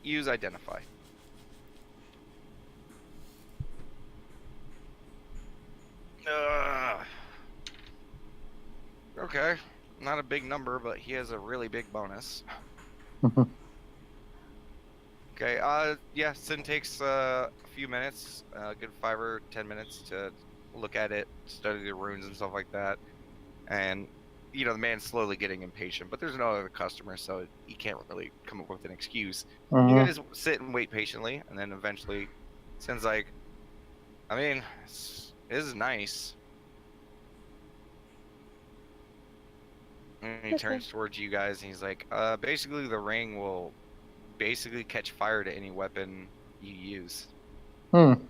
use identify. Okay, not a big number, but he has a really big bonus. Okay, yeah, Sin takes a few minutes, a good 5 or 10 minutes to look at it, study the runes and stuff like that. And, the man's slowly getting impatient, but there's no other customer, so he can't really come up with an excuse. You guys sit and wait patiently, and then eventually Sin's like, I mean, this is nice. And he turns towards you guys, and he's like, basically the ring will basically catch fire to any weapon you use. Think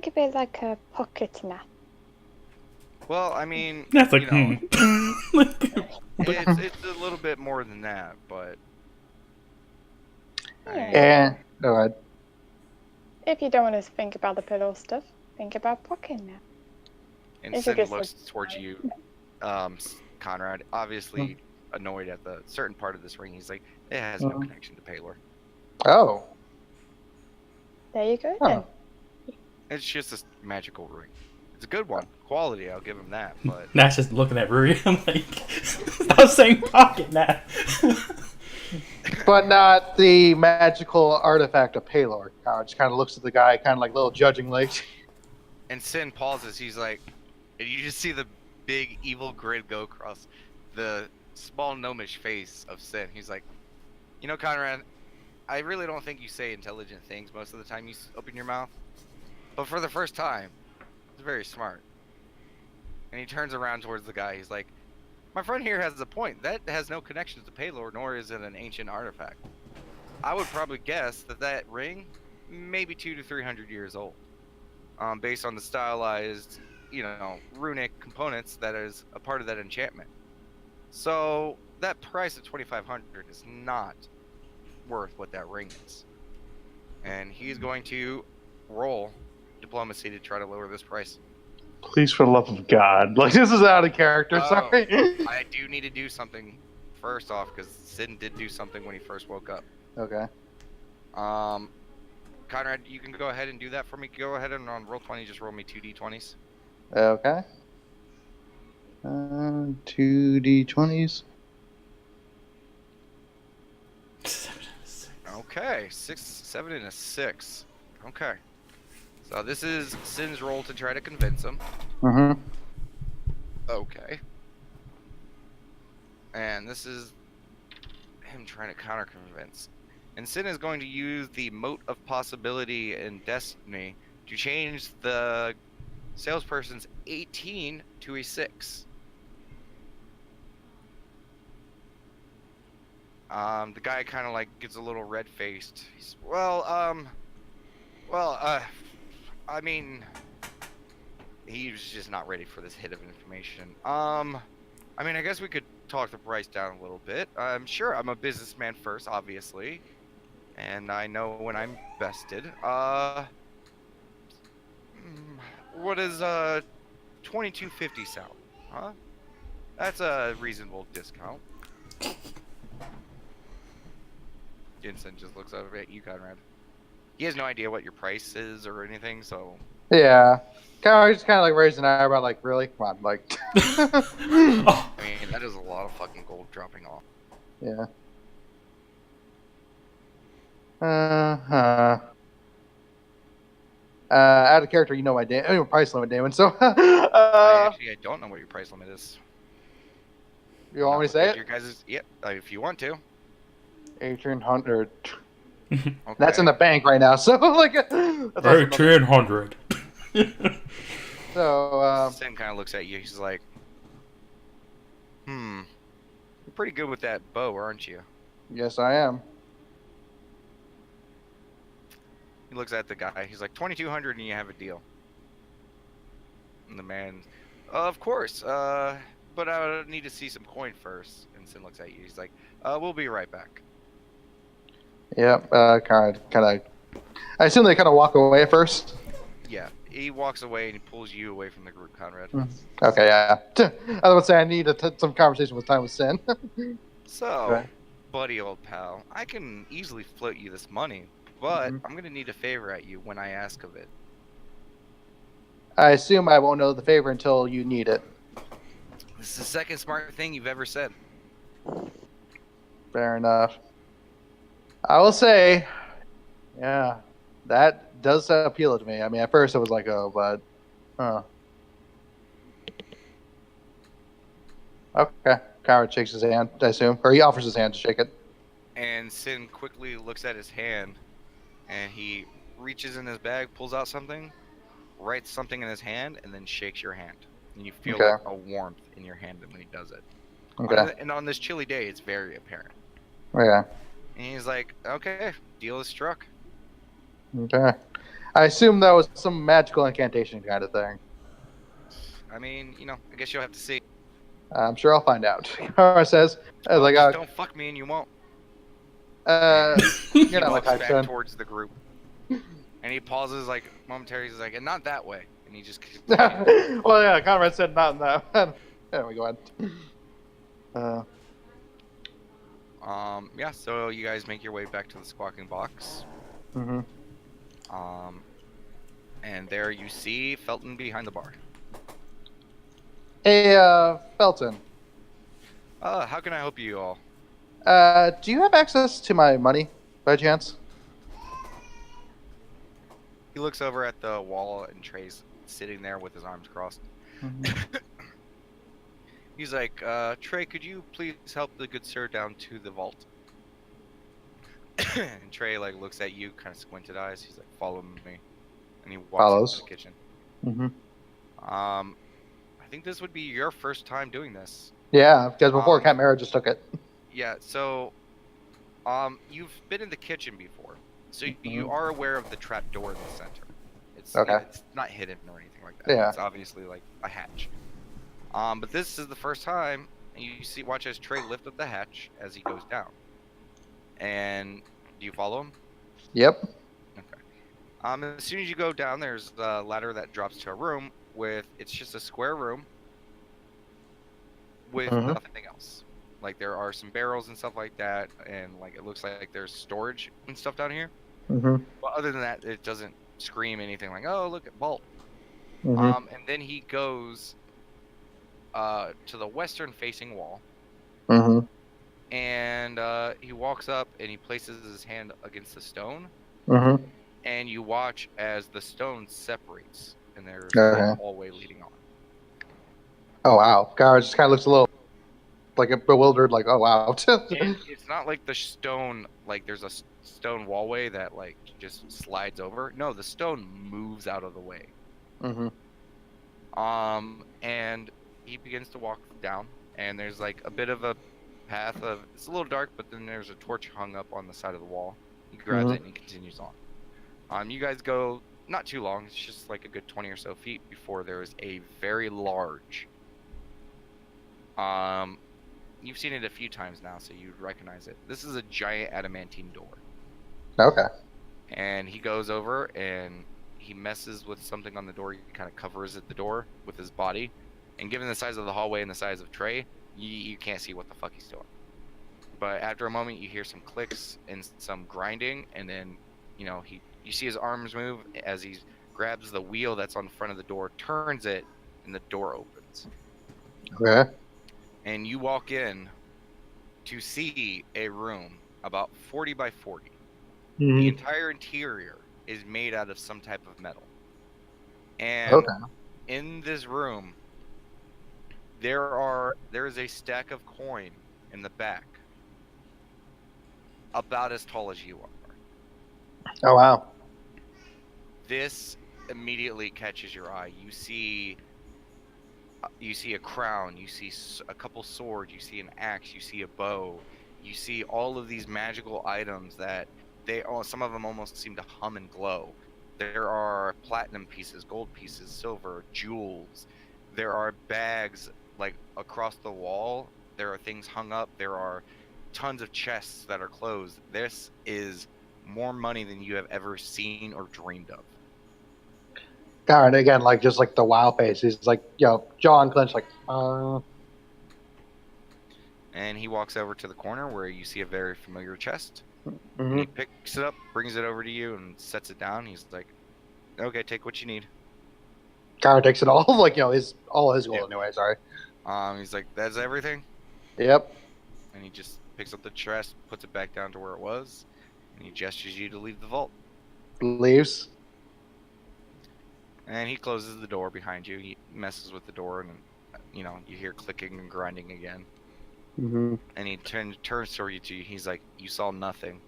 of it like a pocket knife. Well, I mean, that's like, it's a little bit more than that, but... And, go ahead. If you don't want to think about the pillow stuff, think about blocking now. And It's Sin like a looks slip. towards you, Conrad, obviously annoyed at the certain part of this ring. He's like, it has no connection to Paylor. Oh. There you go then. It's just a magical ring. It's a good one. Quality, I'll give him that. But Nat's just looking at Ruri. I'm like, stop saying pocket, Nat. But not the magical artifact of Paylor. Just kind of looks at the guy, kind of like a little judgingly. And Sin pauses. He's like, and you just see the big evil grin go across the small gnomish face of Sin. He's like, you know, Conrad, I really don't think you say intelligent things most of the time you open your mouth. But for the first time, it's very smart. And he turns around towards the guy. He's like, my friend here has a point. That has no connections to Paylor, nor is it an ancient artifact. I would probably guess that ring may be 200 to 300 years old. Based on the stylized, runic components that is a part of that enchantment. So that price of 2,500 is not worth what that ring is. And he's going to roll diplomacy to try to lower this price. Please, for the love of God. Like, this is out of character, sorry. I do need to do something first off, because Sin did do something when he first woke up. Okay. Conrad, you can go ahead and do that for me. Go ahead and on roll 20, just roll me 2d20s. Okay. 2d20s. Okay, 6, 7, and a 6. Okay. So this is Sin's roll to try to convince him. Mm-hmm. Okay. And this is him trying to counter-convince. And Sin is going to use the Mote of Possibility and Destiny to change the salesperson's 18 to a 6. The guy kind of like gets a little red-faced. He's, I mean, he was just not ready for this hit of information. I mean, I guess we could talk the price down a little bit. I'm sure I'm a businessman first, obviously. And I know when I'm bested. What is $22.50 sound? Huh? That's a reasonable discount. Jensen just looks over at you, Conrad. He has no idea what your price is or anything, so. Yeah. Just kind of like raised an eyebrow, like, really? Come on, like. I mean, that is a lot of fucking gold dropping off. Yeah. Out of character, you know my price limit, Damon. So. I don't know what your price limit is. You want me to say it? Your guys' if you want to. 1,800. Okay. That's in the bank right now, so like. 1,800. So. Sin kind of looks at you. He's like, you're pretty good with that bow, aren't you? Yes, I am. He looks at the guy. He's like, 2,200 and you have a deal. And the man, of course, but I would need to see some coin first. And Sin looks at you. He's like, we'll be right back. Yep, kind of. I assume they kind of walk away at first. Yeah, he walks away and he pulls you away from the group, Conrad. Okay, yeah. I would say I need some conversation with time with Sin. So, okay. Buddy, old pal, I can easily float you this money, but I'm going to need a favor at you when I ask of it. I assume I won't know the favor until you need it. This is the second smart thing you've ever said. Fair enough. I will say, yeah, that does appeal to me. I mean, at first it was like, oh, but, Okay. Coward shakes his hand, I assume. Or he offers his hand to shake it. And Sin quickly looks at his hand, and he reaches in his bag, pulls out something, writes something in his hand, and then shakes your hand. And you feel like a warmth in your hand when he does it. Okay. And on this chilly day, it's very apparent. Okay. And he's like, okay, deal is struck. Okay. I assume that was some magical incantation kind of thing. I mean, I guess you'll have to see. I'm sure I'll find out. Kara says, like, don't fuck me and you won't. You're not my type, back son. towards the group. And he pauses like momentarily. He's like, and not that way. And he just. Well, yeah, Conrad said not in that. Yeah, we go ahead. Yeah. So you guys make your way back to the squawking box. Mm-hmm. And there you see Felton behind the bar. Hey, Felton. How can I help you all? Do you have access to my money, by chance? He looks over at the wall and Trey's sitting there with his arms crossed. Mm-hmm. He's like, Trey, could you please help the good sir down to the vault? And Trey like looks at you, kind of squinted eyes. He's like, follow me. And he walks into the kitchen. Mm-hmm. I think this would be your first time doing this. Yeah, because before Cat Mara just took it. Yeah, so you've been in the kitchen before. So you Mm-hmm. are aware of the trap door in the center. It's Okay. It's not hidden or anything like that. Yeah. It's obviously like a hatch. But this is the first time and you watch as Trey lift up the hatch as he goes down. And do you follow him? Yep. Okay. As soon as you go down, there's a ladder that drops to a room it's just a square room with Mhm. nothing else. Like there are some barrels and stuff like that, and like it looks like there's storage and stuff down here. Mm-hmm. But other than that, it doesn't scream anything like, "Oh, look at vault." Mm-hmm. And then he goes to the western-facing wall, Mm-hmm. and he walks up and he places his hand against the stone, Mm-hmm. and you watch as the stone separates, and there's Okay. a hallway leading on. Oh wow. Garrett just kind of looks a little like bewildered, like, oh wow. And it's not like the stone, like there's a stone wallway that like just slides over. No, the stone moves out of the way. Mm-hmm. And he begins to walk down, and there's like a bit of a path of, it's a little dark, but then there's a torch hung up on the side of the wall. He grabs it and he continues on. You guys go not too long, it's just like a good 20 or so feet before there is a very large, you've seen it a few times now, so you'd recognize it. This is a giant adamantine door. Okay. And he goes over and he messes with something on the door. He kind of covers at the door with his body. And given the size of the hallway and the size of Trey, you can't see what the fuck he's doing. But after a moment, you hear some clicks and some grinding, and then, you see his arms move as he grabs the wheel that's on the front of the door, turns it, and the door opens. Okay. And you walk in to see a room about 40 by 40. Mm-hmm. The entire interior is made out of some type of metal. And Okay. in this room, there is a stack of coin in the back, about as tall as you are. Oh wow. This immediately catches your eye. You see a crown, you see a couple swords, you see an axe, you see a bow, you see all of these magical items that some of them almost seem to hum and glow. There are platinum pieces, gold pieces, silver, jewels. There are bags like across the wall. There are things hung up. There are tons of chests that are closed. This is more money than you have ever seen or dreamed of. Garrett again, like just like the wow face. He's like, jaw unclenched, like, And he walks over to the corner where you see a very familiar chest. Mm-hmm. And he picks it up, brings it over to you, and sets it down. He's like, "Okay, take what you need." Garrett takes it all, like, all his gold anyway. Sorry. He's like, "That's everything." Yep. And he just picks up the chest, puts it back down to where it was, and he gestures you to leave the vault. Leaves. And he closes the door behind you. He messes with the door, and you hear clicking and grinding again. Mm-hmm. And he turns toward you. He's like, "You saw nothing."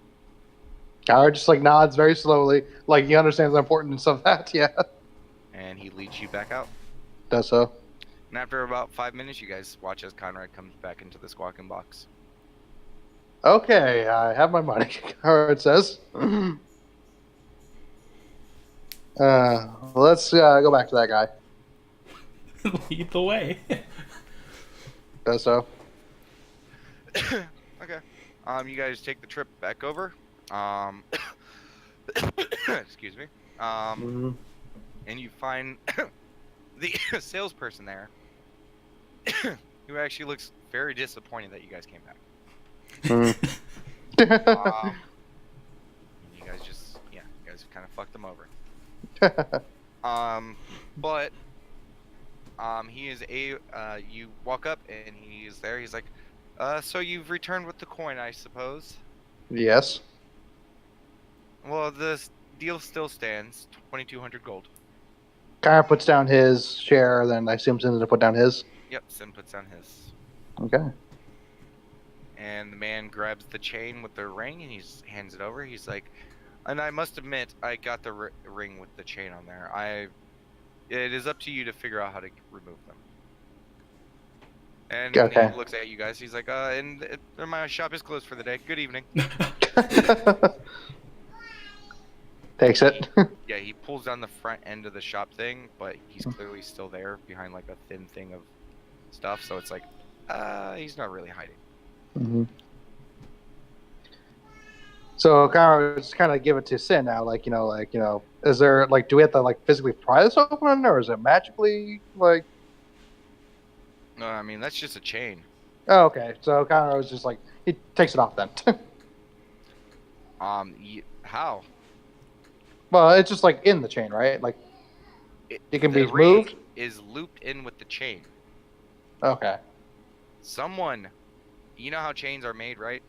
Garrett just like nods very slowly, like he understands the importance of that. Yeah. And he leads you back out. Does so. And after about 5 minutes, you guys watch as Conrad comes back into the squawking box. Okay, I have my money. Garrett says. Let's go back to that guy. Lead the way. Does so. Okay. You guys take the trip back over. Excuse me. And you find the salesperson there, who actually looks very disappointed that you guys came back. And you guys just, you guys kind of fucked him over. But he is you walk up and he's there. He's like, so you've returned with the coin, I suppose? Yes. Well, this deal still stands. 2,200 gold. Kyra puts down his share, then I assume Sin to put down his. Yep, Sin puts down his. Okay. And the man grabs the chain with the ring and he hands it over. He's like, and I must admit, I got the ring with the chain on there. It is up to you to figure out how to remove them. And okay. He looks at you guys. He's like, my shop is closed for the day. Good evening. Takes it. Yeah, he pulls down the front end of the shop thing, but he's clearly still there behind like a thin thing of stuff. So it's like, he's not really hiding. Mm-hmm. So Kyra just kind of give it to Sin now, is there do we have to physically pry this open, or is it magically No, I mean that's just a chain. Oh, okay. So Kyra was just he takes it off then. How? Well, it's just in the chain, right? It can be moved. Is looped in with the chain. Okay. Someone, you know how chains are made, right?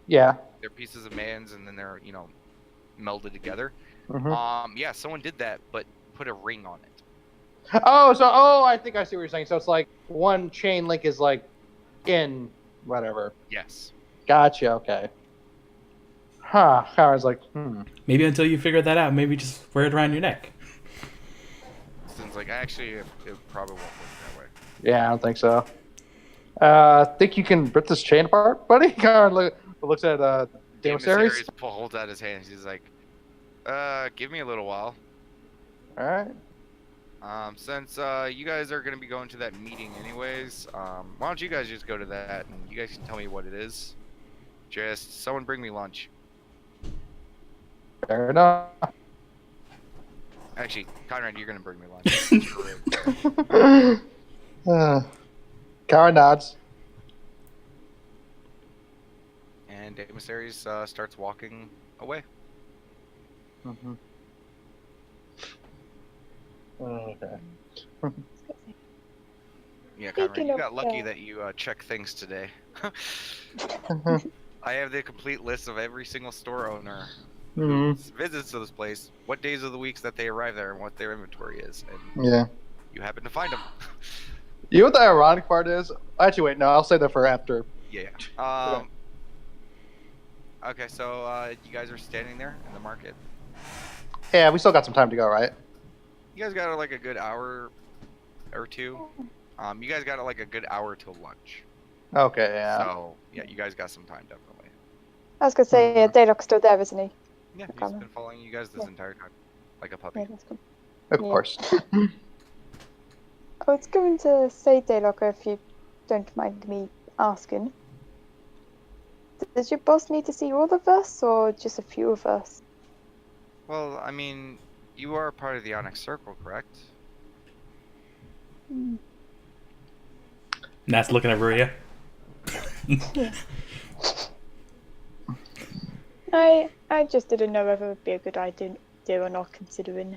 Yeah. They're pieces of bands and then they're melded together. Mm-hmm. Yeah, someone did that, but put a ring on it. Oh, I think I see what you're saying. So it's one chain link is in whatever. Yes. Gotcha. Okay. Huh. Kyra's Maybe until you figure that out, maybe just wear it around your neck. Since actually it probably won't work that way. Yeah, I don't think so. Think you can rip this chain apart, buddy? Kyra looks at Demosaries. Holds out his hands. He's like, give me a little while. All right. Since you guys are gonna be going to that meeting anyways, why don't you guys just go to that and you guys can tell me what it is. Just someone bring me lunch. Fair enough. Actually, Conrad, you're gonna bring me lunch. Kyra nods. And Demosaries starts walking away. Mm-hmm. Okay. Yeah, Conrad, you got lucky that you checked things today. I have the complete list of every single store owner who visits to this place, what days of the weeks that they arrive there, and what their inventory is. And you happen to find them. You know what the ironic part is? Actually, wait, no, I'll say that for after. Yeah. Okay, so you guys are standing there in the market. Yeah, we still got some time to go, right? You guys got a good hour or two. You guys got a good hour till lunch. Okay, yeah. So yeah, you guys got some time definitely. I was gonna say, Daylock's still there, isn't he? Yeah, he's been following you guys this entire time, like a puppy. Yeah, that's cool. Of course. I was going to say, Daylock, if you don't mind me asking, does your boss need to see all of us, or just a few of us? Well, I mean, you are part of the Onyx Circle, correct? Nat's looking at Maria. Yeah. I just didn't know whether it would be a good idea or not, considering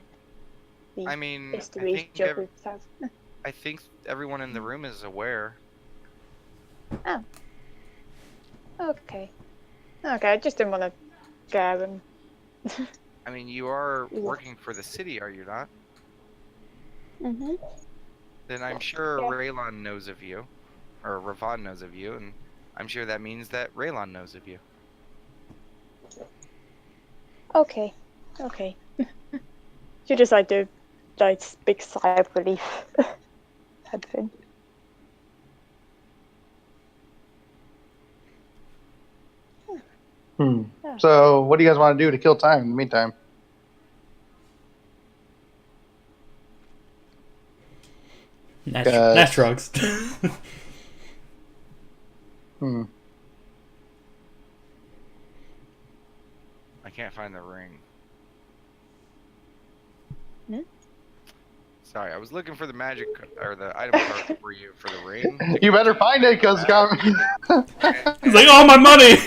the history job we've had. I think everyone in the room is aware. Oh. Okay. Okay, I just didn't want to scare them. I mean, you are working for the city, are you not? Mm-hmm. Then I'm sure Raylon knows of you. Or Ravon knows of you, and I'm sure that means that Raylon knows of you. Okay. Okay. You just do big sigh of relief. Type thing. Yeah. So, what do you guys want to do to kill time in the meantime? Nat shrugs. I can't find the ring. Sorry, I was looking for the magic or the item card for you for the ring. You better find it, because He's like, oh, my money!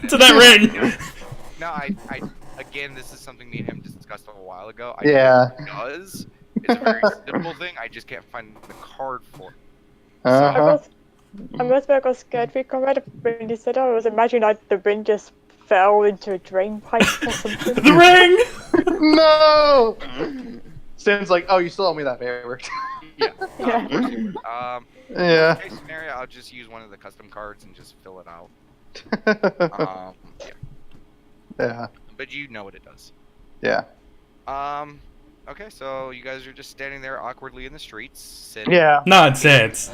To that ring! No, I again, this is something me and him discussed a while ago. I Yeah. know what it does. It's a very simple thing. I just can't find the card for it. Uh-huh. I must have got scared for Conrad when he said, I was imagining like the ring just fell into a drain pipe or something. The ring! No! Stan's like, oh, you still owe me that favor. Yeah. Yeah. Yeah. Worst case scenario, I'll just use one of the custom cards and just fill it out. Yeah. Yeah. But you know what it does. Yeah. Okay, so you guys are just standing there awkwardly in the streets. Sitting. Yeah. Nonsense.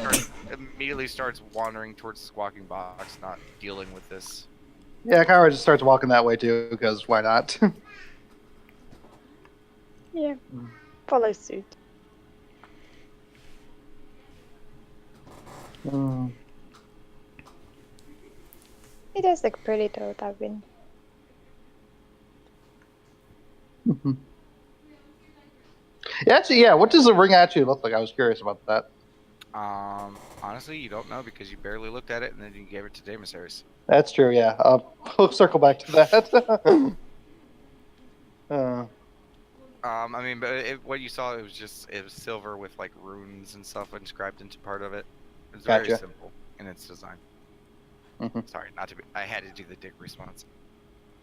Immediately starts wandering towards the squawking box, not dealing with this. Yeah, Kyra just starts walking that way too, because why not? Yeah. Follow suit. It does look pretty though, that ring. Yeah, actually, yeah. What does the ring actually look like? I was curious about that. Honestly, you don't know because you barely looked at it and then you gave it to Demissaries. That's true. Yeah, we'll circle back to that. I mean, but what you saw, it was silver with like runes and stuff inscribed into part of it. It was very Gotcha. simple in its design. Mhm. Sorry, not to be. I had to do the dick response.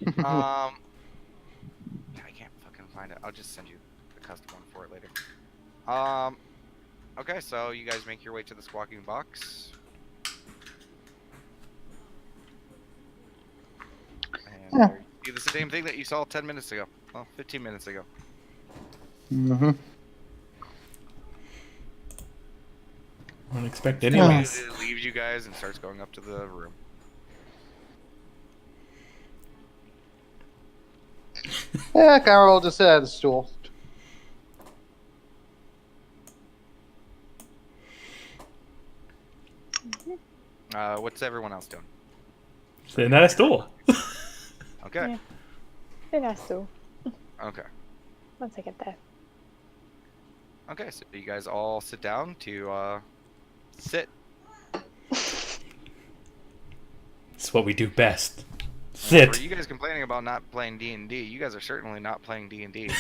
I can't fucking find it. I'll just send you the custom one for it later. Okay, so you guys make your way to the squawking box. And Yeah. there you see the same thing that you saw 10 minutes ago. Well, 15 minutes ago. Mm-hmm. I don't expect It any less. leaves you guys and starts going up to the room. Yeah, Kyra will just sit at a stool. What's everyone else doing? Sitting at a stool. Okay. Yeah. Very nice though. Okay. Once I get there. Okay, so you guys all sit down to sit. It's what we do best. For Sit. you guys complaining about not playing D&D, you guys are certainly not playing D&D.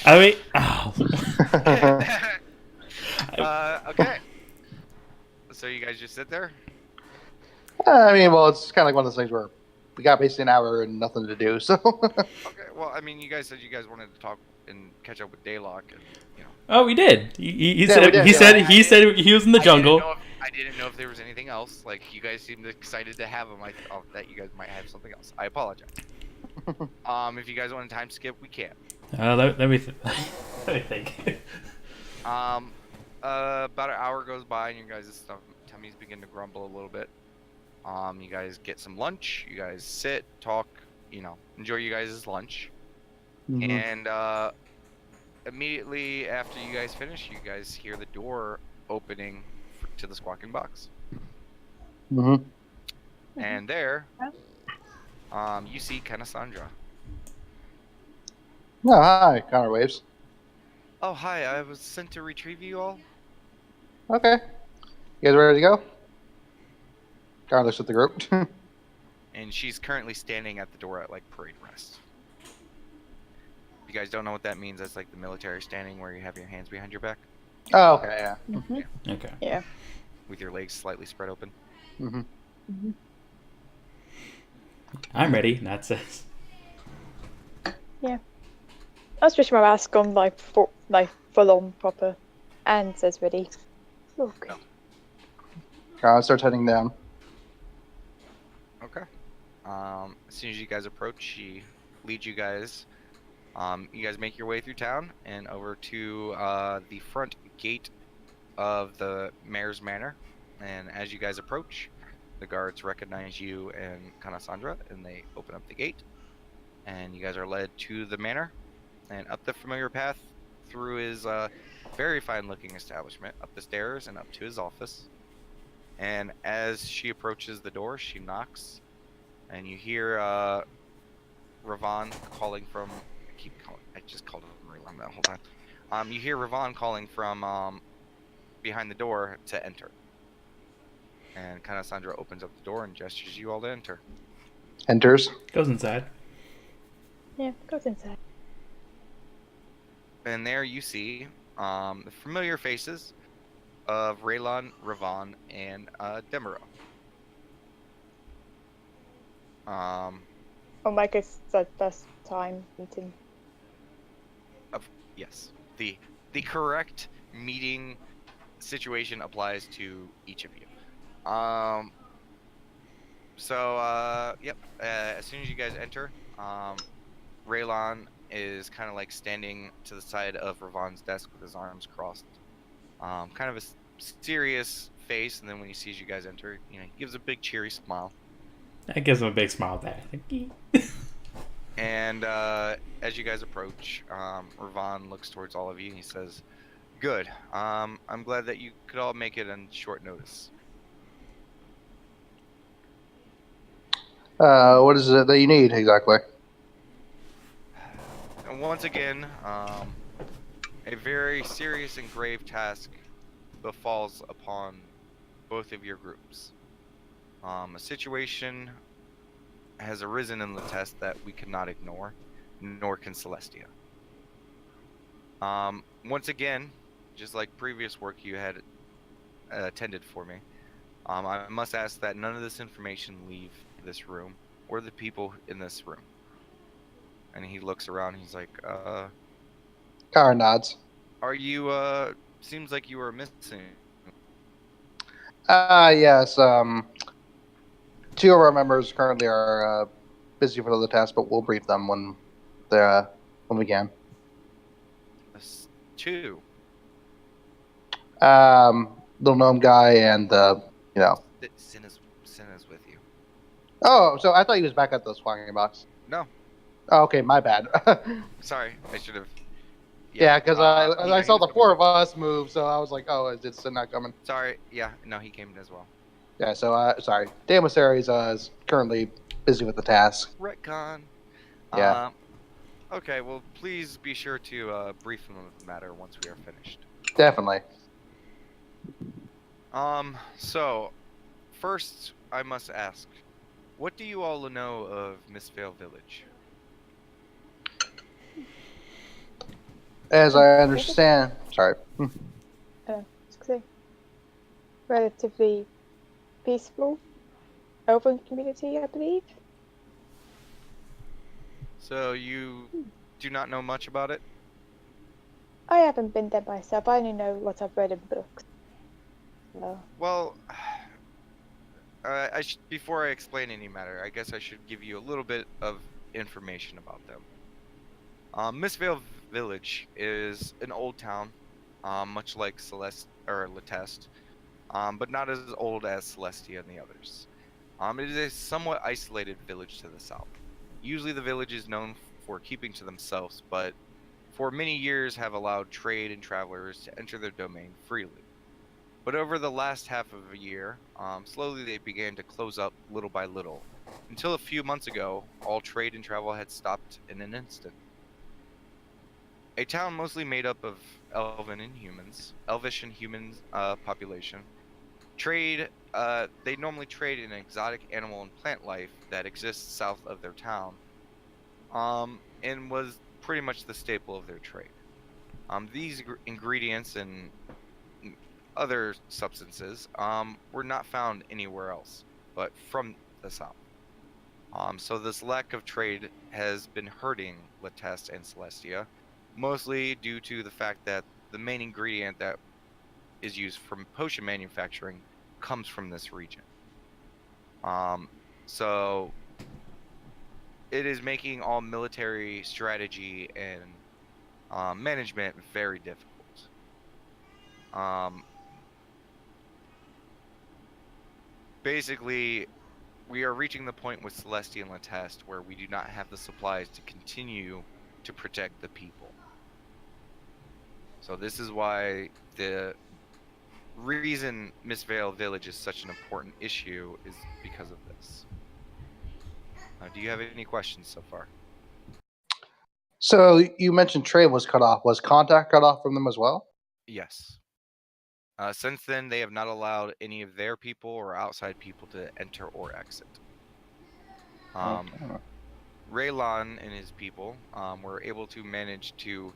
I mean, oh. Okay. So you guys just sit there? I mean, well, it's kind of like one of those things where we got basically an hour and nothing to do, so. Okay. Well, I mean, you guys said you guys wanted to talk and catch up with Daylock, and you know. Oh, we did. He Yeah, said we did, he yeah. said he was in the jungle. I didn't know if there was anything else. Like you guys seemed excited to have him. I thought that you guys might have something else. I apologize. If you guys want a time skip, we can. Let me let me think. About an hour goes by, and you guys' tummies begin to grumble a little bit. You guys get some lunch. You guys sit, talk. You know, enjoy you guys' lunch. Mhm. And immediately after you guys finish, you guys hear the door opening to the squawking box. Mhm. And there, you see Cassandra. Oh, hi, Connor waves. Oh, hi. I was sent to retrieve you all. Okay. You guys ready to go? Connor looks at the group. And she's currently standing at the door at, like, parade rest. You guys don't know what that means. That's like the military standing where you have your hands behind your back Oh, okay, yeah. Mm-hmm. Okay. Yeah. with your legs slightly spread open. Mm-hmm. Mm-hmm. I'm ready. That says. I was just my mask on full on proper, and says ready. Okay. Connor starts heading down. Okay. As soon as you guys approach, she leads you guys. You guys make your way through town and over to the front gate of the mayor's manor. And as you guys approach, the guards recognize you and Cassandra, and they open up the gate. And you guys are led to the manor and up the familiar path through his very fine-looking establishment, up the stairs and up to his office. And as she approaches the door, she knocks, and you hear Ravon calling from. I just called him Ravon that whole time. You hear Ravon calling from behind the door to enter. And Cassandra opens up the door and gestures you all to enter. Enters. Goes inside. Yeah, goes inside. And there you see the familiar faces of Raylon, Ravon, and Demero. Oh, my guess that first time meeting. Yes, the correct meeting situation applies to each of you. Yep. As soon as you guys enter, Raylon is kind of like standing to the side of Ravon's desk with his arms crossed. Kind of a serious face, and then when he sees you guys enter, he gives a big cheery smile. That gives him a big smile back. And as you guys approach, Ravon looks towards all of you and he says, "Good. I'm glad that you could all make it on short notice." What is it that you need exactly? And once again, a very serious and grave task befalls upon both of your groups. A situation has arisen in the test that we cannot ignore, nor can Celestia. Once again, just like previous work you had attended for me, I must ask that none of this information leave this room or the people in this room. And he looks around. He's like, Kara nods. "Are you? Seems like you were missing." Yes. Two of our members currently are busy for the task, but we'll brief them when we can. Two. Little gnome guy and Sin is with you. Oh, so I thought he was back at the swaggering box. No. Oh, okay, my bad. Sorry, I should have. Yeah, because I saw the four of us move, so I was like, oh, is Sin not coming? Sorry, yeah, no, he came as well. Yeah, so sorry. Damasaries is currently busy with the task. Retcon. Yeah. Okay, well, please be sure to brief him of the matter once we are finished. Definitely. So, first, I must ask, what do you all know of Mistvale Village? As I understand... Sorry. Relatively peaceful elven community, I believe. So, you do not know much about it? I haven't been there myself. I only know what I've read in books. So. Well, before I explain any matter, I guess I should give you a little bit of information about them. Mistvale Village is an old town, much like Lateste, but not as old as Celestia and the others. It is a somewhat isolated village to the south. Usually the village is known for keeping to themselves, but for many years have allowed trade and travelers to enter their domain freely. But over the last half of a year, slowly they began to close up little by little, until a few months ago, all trade and travel had stopped in an instant. A town mostly made up of elvish and human population. Trade, they normally trade in exotic animal and plant life that exists south of their town, and was pretty much the staple of their trade. These ingredients and other substances were not found anywhere else, but from the south. So this lack of trade has been hurting Lateste and Celestia, mostly due to the fact that the main ingredient that is used from potion manufacturing comes from this region. So it is making all military strategy and management very difficult. Basically, we are reaching the point with Celestia and Lateste where we do not have the supplies to continue to protect the people. So this is why the reason Mistvale Village is such an important issue is because of this. Do you have any questions so far? So you mentioned trade was cut off. Was contact cut off from them as well? Yes. Since then, they have not allowed any of their people or outside people to enter or exit. Okay. Raylon and his people were able to manage to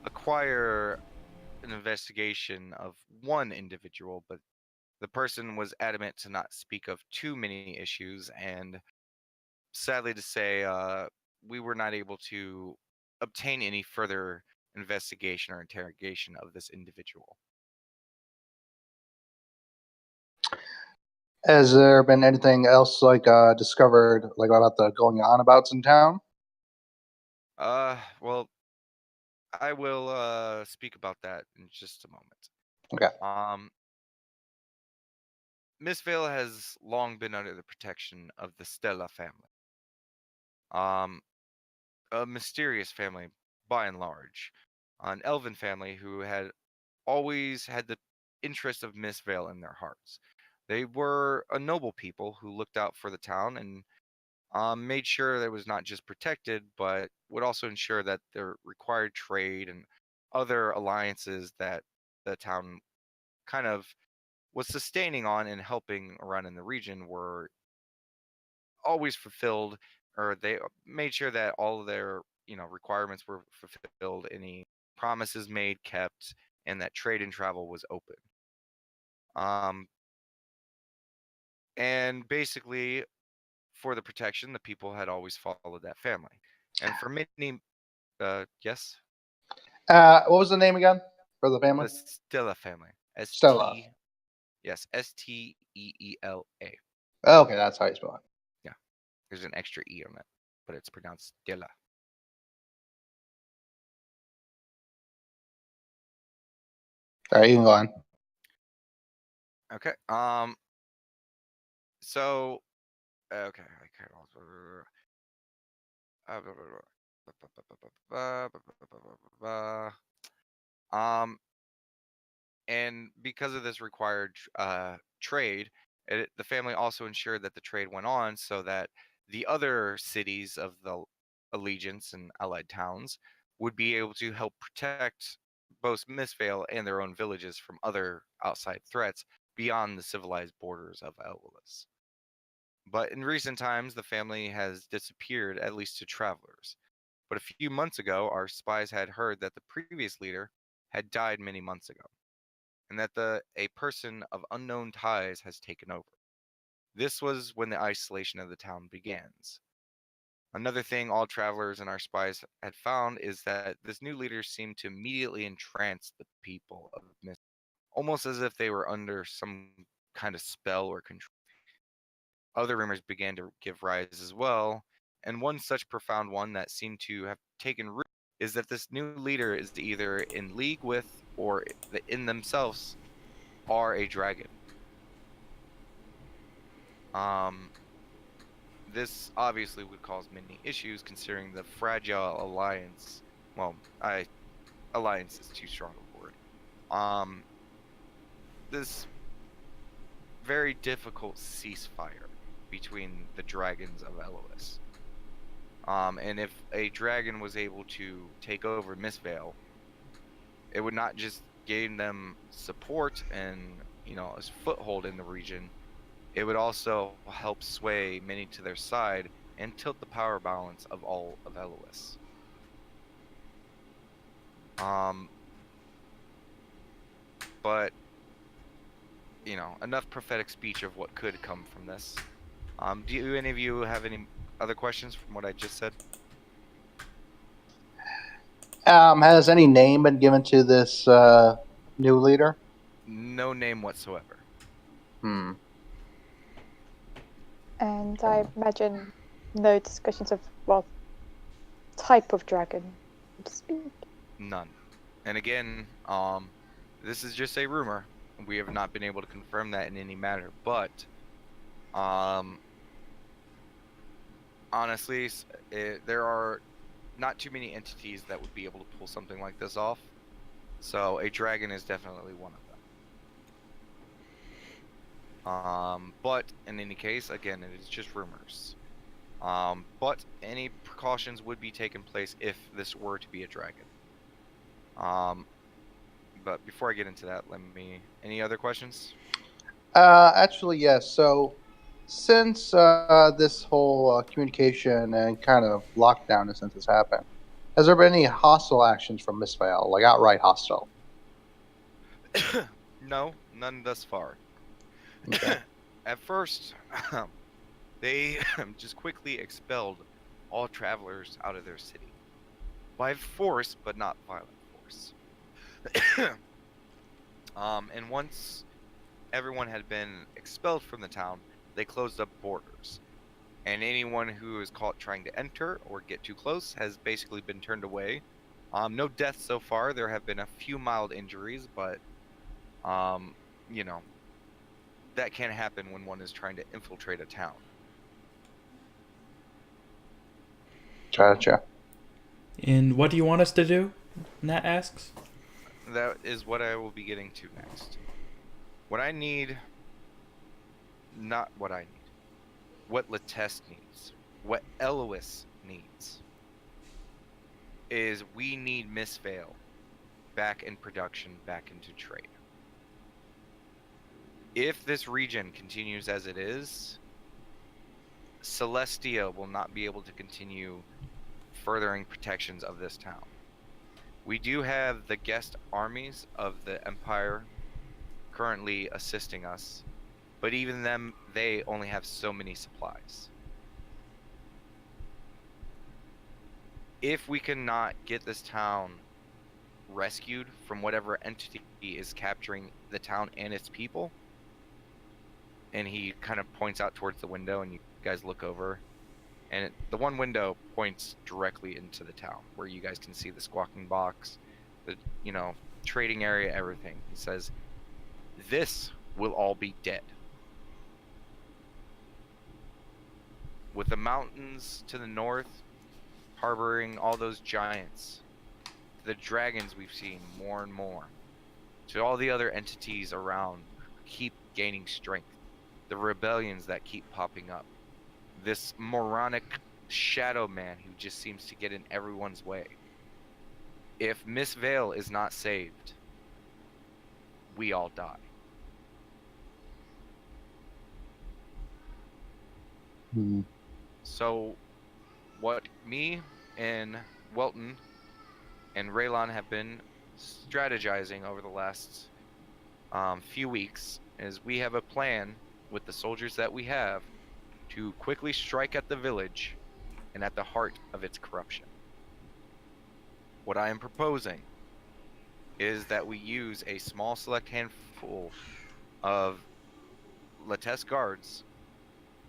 acquire an investigation of one individual, but the person was adamant to not speak of too many issues, and sadly to say, we were not able to obtain any further investigation or interrogation of this individual. Has there been anything else like discovered like about the going on abouts in town? Well, I will speak about that in just a moment. Okay. Miss Vale has long been under the protection of the Stella family. Um, a mysterious family by and large, an elven family who had always had the interest of Miss Vale in their hearts. They were a noble people who looked out for the town and made sure that it was not just protected, but would also ensure that the required trade and other alliances that the town kind of was sustaining on and helping run in the region were always fulfilled, or they made sure that all of their requirements were fulfilled, any promises made kept, and that trade and travel was open. Um, and basically, for the protection, the people had always followed that family. And for many, yes, What was the name again for the family? the Stella family, Stella. yes, Steela. Oh, okay, that's how you spell it. Yeah, there's an extra e on it, but it's pronounced Stella. All right, you can go on. Okay. So, okay, and because of this required trade, the family also ensured that the trade went on so that the other cities of the allegiance and allied towns would be able to help protect both Mistveil and their own villages from other outside threats beyond the civilized borders of Elwillis. But in recent times, the family has disappeared, at least to travelers. But a few months ago, our spies had heard that the previous leader had died many months ago, and that a person of unknown ties has taken over. This was when the isolation of the town begins. Another thing all travelers and our spies had found is that this new leader seemed to immediately entrance the people of Mist, almost as if they were under some kind of spell or control. Other rumors began to give rise as well, and one such profound one that seemed to have taken root is that this new leader is either in league with or in themselves are a dragon. This obviously would cause many issues considering the fragile alliance. Well, alliance is too strong a word. This very difficult ceasefire between the dragons of Elois. And if a dragon was able to take over Mistveil, it would not just gain them support and a foothold in the region. It would also help sway many to their side and tilt the power balance of all of Elois. But enough prophetic speech of what could come from this. Do any of you have any other questions from what I just said? Has any name been given to this new leader? No name whatsoever. Hmm. And I imagine no discussions of, well, type of dragon, so to speak. None. And again, this is just a rumor. We have not been able to confirm that in any matter, but honestly, there are not too many entities that would be able to pull something like this off. So a dragon is definitely one of them. But in any case, again, it is just rumors. But any precautions would be taken place if this were to be a dragon. But before I get into that, any other questions? Actually, yes. So, since this whole communication and kind of lockdown in a sense has happened, has there been any hostile actions from Miss Vale, like outright hostile? No, none thus far. Okay. At first, they just quickly expelled all travelers out of their city. By force, but not violent force. And once everyone had been expelled from the town, they closed up borders. And anyone who is caught trying to enter or get too close has basically been turned away. No deaths so far. There have been a few mild injuries, but you know, that can happen when one is trying to infiltrate a town. Gotcha. And what do you want us to do? Nat asks. That is what I will be getting to next. What I need, not what I need, what Latest needs, what Elois needs, is we need Miss Vale back in production, back into trade. If this region continues as it is, Celestia will not be able to continue furthering protections of this town. We do have the guest armies of the Empire currently assisting us, but even them, they only have so many supplies. If we cannot get this town rescued from whatever entity is capturing the town and its people, and he kind of points out towards the window, and you guys look over, and the one window points directly into the town, where you guys can see the squawking box, the trading area, everything. He says, "This will all be dead. With the mountains to the north harboring all those giants, the dragons we've seen more and more, to all the other entities around keep gaining strength, the rebellions that keep popping up, this moronic shadow man who just seems to get in everyone's way. If Miss Vale is not saved, we all die." Hmm. So, what me and Welton and Raylon have been strategizing over the last few weeks is we have a plan with the soldiers that we have to quickly strike at the village and at the heart of its corruption. What I am proposing is that we use a small select handful of Latest guards,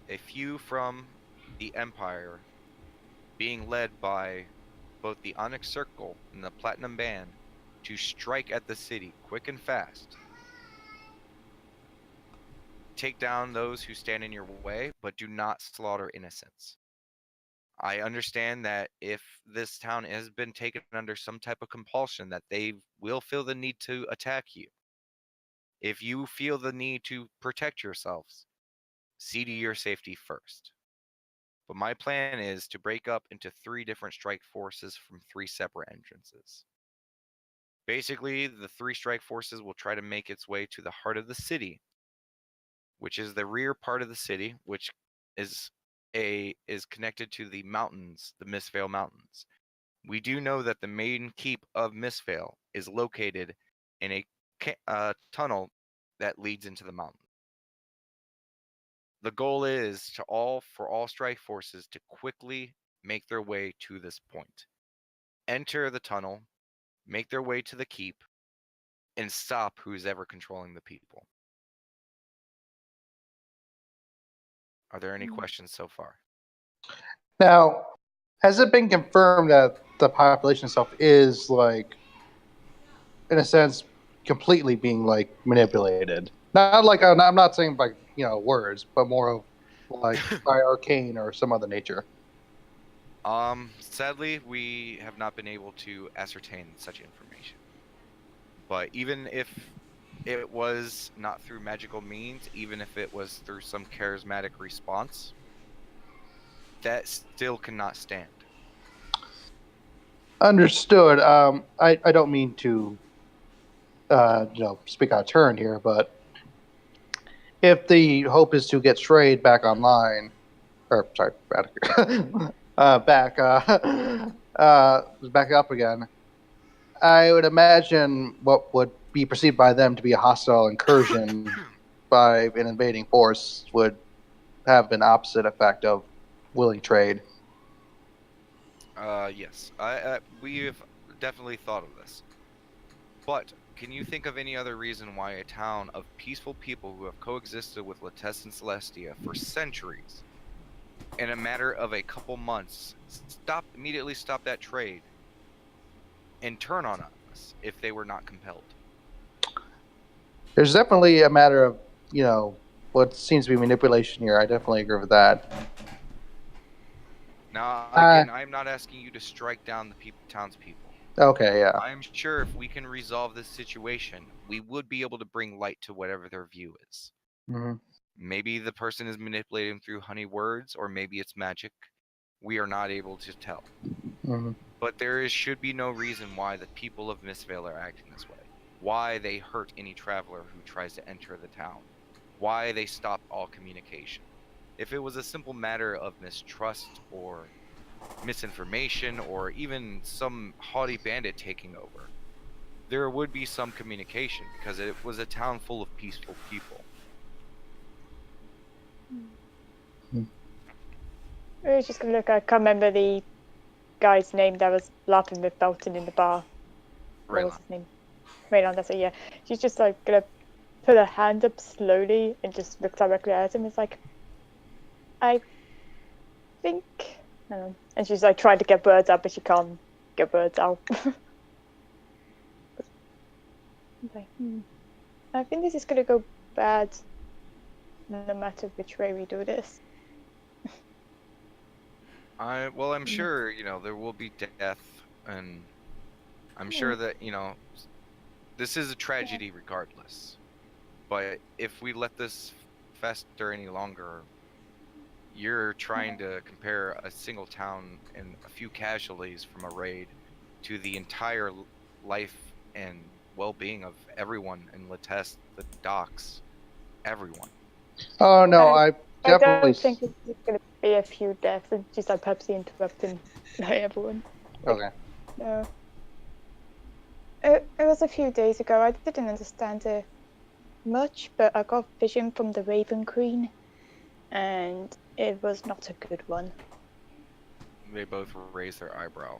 a few from the Empire, being led by both the Onyx Circle and the Platinum Band, to strike at the city quick and fast. Take down those who stand in your way, but do not slaughter innocents. I understand that if this town has been taken under some type of compulsion, that they will feel the need to attack you. If you feel the need to protect yourselves, see to your safety first. But my plan is to break up into 3 different strike forces from 3 separate entrances. Basically, the 3 strike forces will try to make its way to the heart of the city, which is the rear part of the city, which is connected to the mountains, the Mistvale Mountains. We do know that the main keep of Mistvale is located in a tunnel that leads into the mountain. The goal is for all strike forces to quickly make their way to this point, enter the tunnel, make their way to the keep, and stop who's ever controlling the people. Are there any questions so far? Now, has it been confirmed that the population itself is, like, in a sense, completely being, like, manipulated? Not like, I'm not saying by, words, but more of, like, by arcane or some other nature. Sadly, we have not been able to ascertain such information. But even if it was not through magical means, even if it was through some charismatic response, that still cannot stand. Understood. I don't mean to, speak out of turn here, but if the hope is to get Strayed back online, or sorry, back, back up again, I would imagine what would be perceived by them to be a hostile incursion by an invading force would have an opposite effect of willing trade. Yes, we've definitely thought of this. But can you think of any other reason why a town of peaceful people who have coexisted with Lattes and Celestia for centuries, in a matter of a couple months, immediately stop that trade and turn on us if they were not compelled? There's definitely a matter of, what seems to be manipulation here. I definitely agree with that. Now, again, I'm not asking you to strike down the townspeople. Okay, yeah. I'm sure if we can resolve this situation, we would be able to bring light to whatever their view is. Mm-hmm. Maybe the person is manipulating through honey words, or maybe it's magic. We are not able to tell. Mm-hmm. But should be no reason why the people of Mistvale are acting this way. Why they hurt any traveler who tries to enter the town. Why they stop all communication. If it was a simple matter of mistrust or misinformation or even some haughty bandit taking over, there would be some communication because it was a town full of peaceful people. I was just gonna look. I can't remember the guy's name that was laughing with Belton in the bar. What was his name? Raylan, that's it, yeah. She's just like gonna put her hand up slowly and just look directly at him. It's like, I think, and she's like trying to get words out, but she can't get words out. Like, I think this is gonna go bad no matter which way we do this. I'm sure, there will be death, and I'm sure that, this is a tragedy regardless. But if we let this fester any longer, you're trying to compare a single town and a few casualties from a raid to the entire life and well-being of everyone in Lattes, the docks, everyone. Oh no, I definitely. I don't think it's going to be a few deaths. It's just like Pepsi interrupting everyone. Okay. No. It was a few days ago. I didn't understand it much, but I got vision from the Raven Queen, and it was not a good one. They both raise their eyebrow.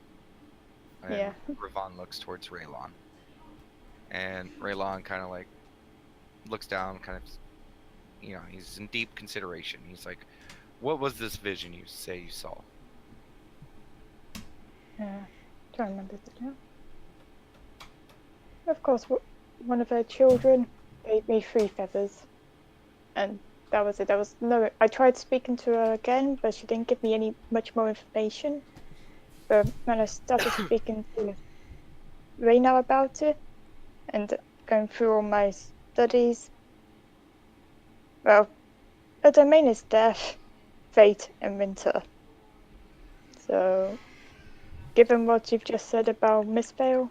And yeah. Ravon looks towards Raylon. And Raylon kind of like looks down, kind of, he's in deep consideration. He's like, what was this vision you say you saw? Trying to remember it now. Of course, one of her children gave me 3 feathers, and that was it. There was no. I tried speaking to her again, but she didn't give me much more information. But when I started speaking to Reyna about it, and going through all my studies, well, her domain is death, fate, and winter. So, given what you've just said about Mistvale,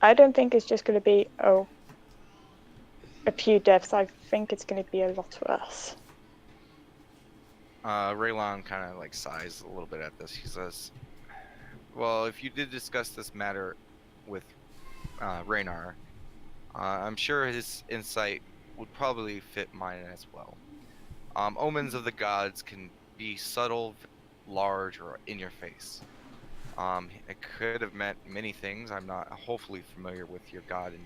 I don't think it's just going to be, a few deaths. I think it's going to be a lot for us. Raylon kind of like sighs a little bit at this. He says, well, if you did discuss this matter with Raynar, I'm sure his insight would probably fit mine as well. Omens of the gods can be subtle, large, or in your face. It could have meant many things. I'm not hopefully familiar with your god and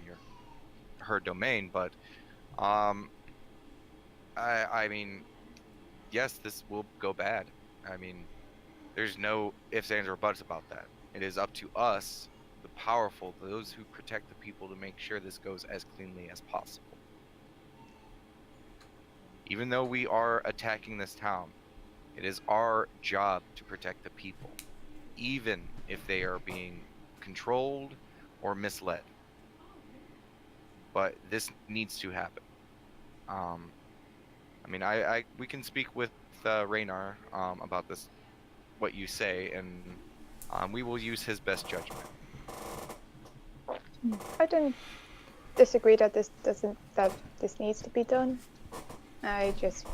her domain, but I mean, yes, this will go bad. I mean, there's no ifs, ands, or buts about that. It is up to us, the powerful, those who protect the people, to make sure this goes as cleanly as possible. Even though we are attacking this town, it is our job to protect the people, even if they are being controlled or misled. But this needs to happen. I'm I mean, we can speak with Raynar about this, what you say, and we will use his best judgment. I don't disagree that this needs to be done. I just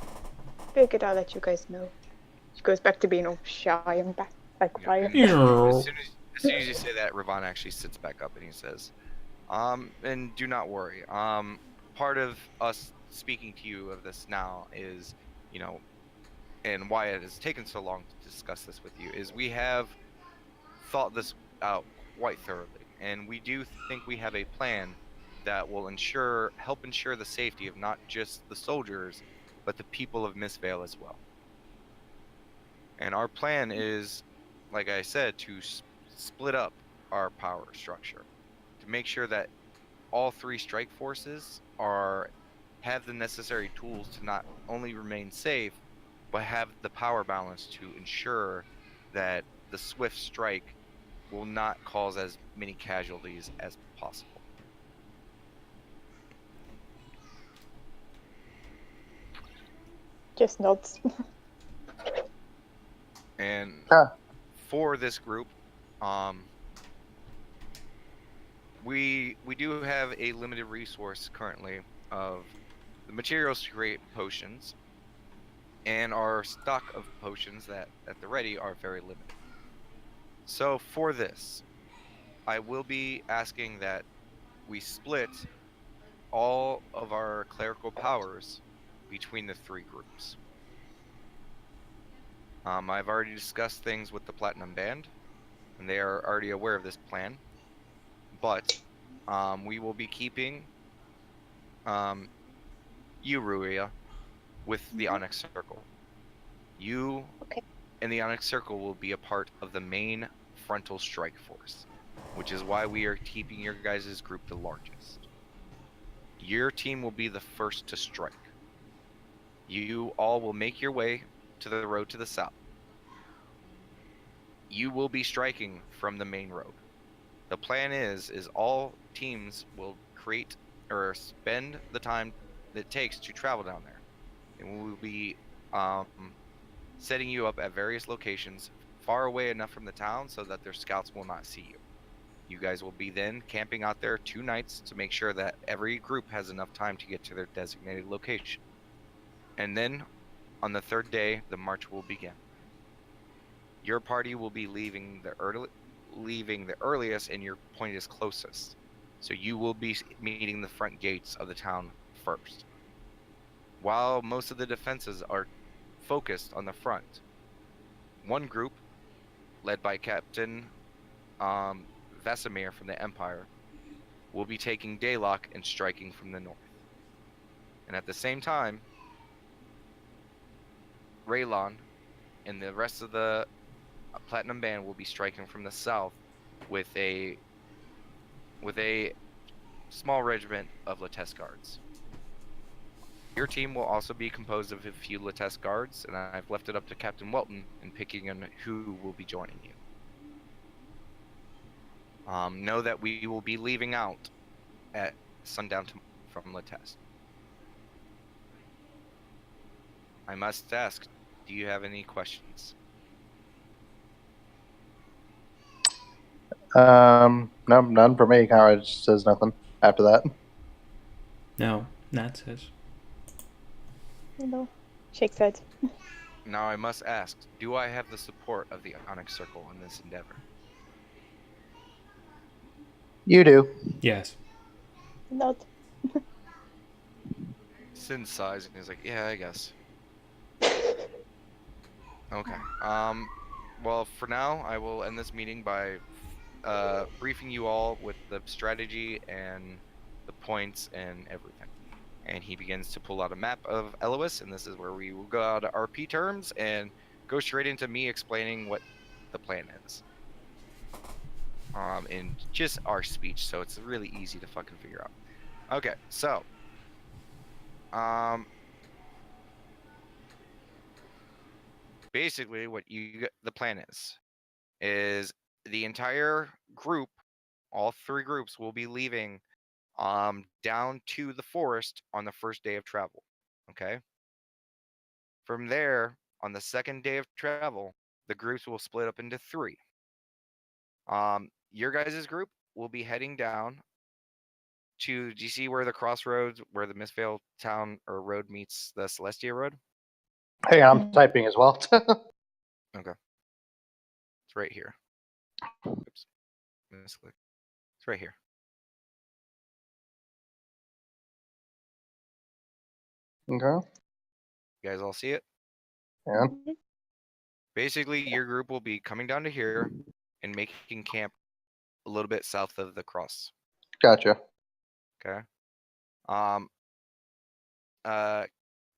figured I'll let you guys know. She goes back to being all shy and back quiet. As soon as you say that, Ravon actually sits back up and he says, and do not worry. Part of us speaking to you of this now is, and why it has taken so long to discuss this with you is we have thought this out quite thoroughly, and we do think we have a plan that will help ensure the safety of not just the soldiers, but the people of Mist Vale as well. And our plan is, like I said, to split up our power structure to make sure that all three strike forces have the necessary tools to not only remain safe, but have the power balance to ensure that the swift strike will not cause as many casualties as possible. Just nods. And for this group, we do have a limited resource currently of the materials to create potions, and our stock of potions that at the ready are very limited. So for this, I will be asking that we split all of our clerical powers between the three groups. I've already discussed things with the Platinum Band, and they are already aware of this plan. But we will be keeping you, Ruia, with the Onyx Circle. You and the Onyx Circle will be a part of the main frontal strike force, which is why we are keeping your guys' group the largest. Your team will be the first to strike. You all will make your way to the road to the south. You will be striking from the main road. The plan is all teams will create or spend the time that it takes to travel down there. And we will be setting you up at various locations far away enough from the town so that their scouts will not see you. You guys will be then camping out there 2 nights to make sure that every group has enough time to get to their designated location. And then on the 3rd day, the march will begin. Your party will be leaving the earliest, and your point is closest. So you will be meeting the front gates of the town first. While most of the defenses are focused on the front, one group, led by Captain Vesemir from the Empire, will be taking Daylock and striking from the north. And at the same time, Raylon and the rest of the Platinum Band will be striking from the south with a small regiment of Latesse guards. Your team will also be composed of a few Latesse guards, and I've left it up to Captain Welton in picking on who will be joining you. Know that we will be leaving out at sundown from Latesse. I must ask, do you have any questions? No, none for me. Conrad just says nothing after that. No, Nat says. No. Shakes head. Now I must ask, do I have the support of the Onyx Circle in this endeavor? You do. Yes. Nod. Sin sighs and he's like, yeah, I guess. Okay. Well, for now, I will end this meeting by briefing you all with the strategy and the points and everything. And he begins to pull out a map of Elois, and this is where we will go out of RP terms and go straight into me explaining what the plan is. In just our speech, so it's really easy to fucking figure out. Okay, so basically what the plan is the entire group, all 3 groups will be leaving down to the forest on the first day of travel. Okay? From there, on the second day of travel, the groups will split up into 3. Your guys' group will be heading down to. Do you see where the crossroads, where the Mistvale town or road meets the Celestia road? Hey, I'm typing as well. Okay. It's right here. Oops. Misclick. It's right here. Okay. You guys all see it? Yeah. Basically, your group will be coming down to here and making camp a little bit south of the cross. Gotcha. Okay.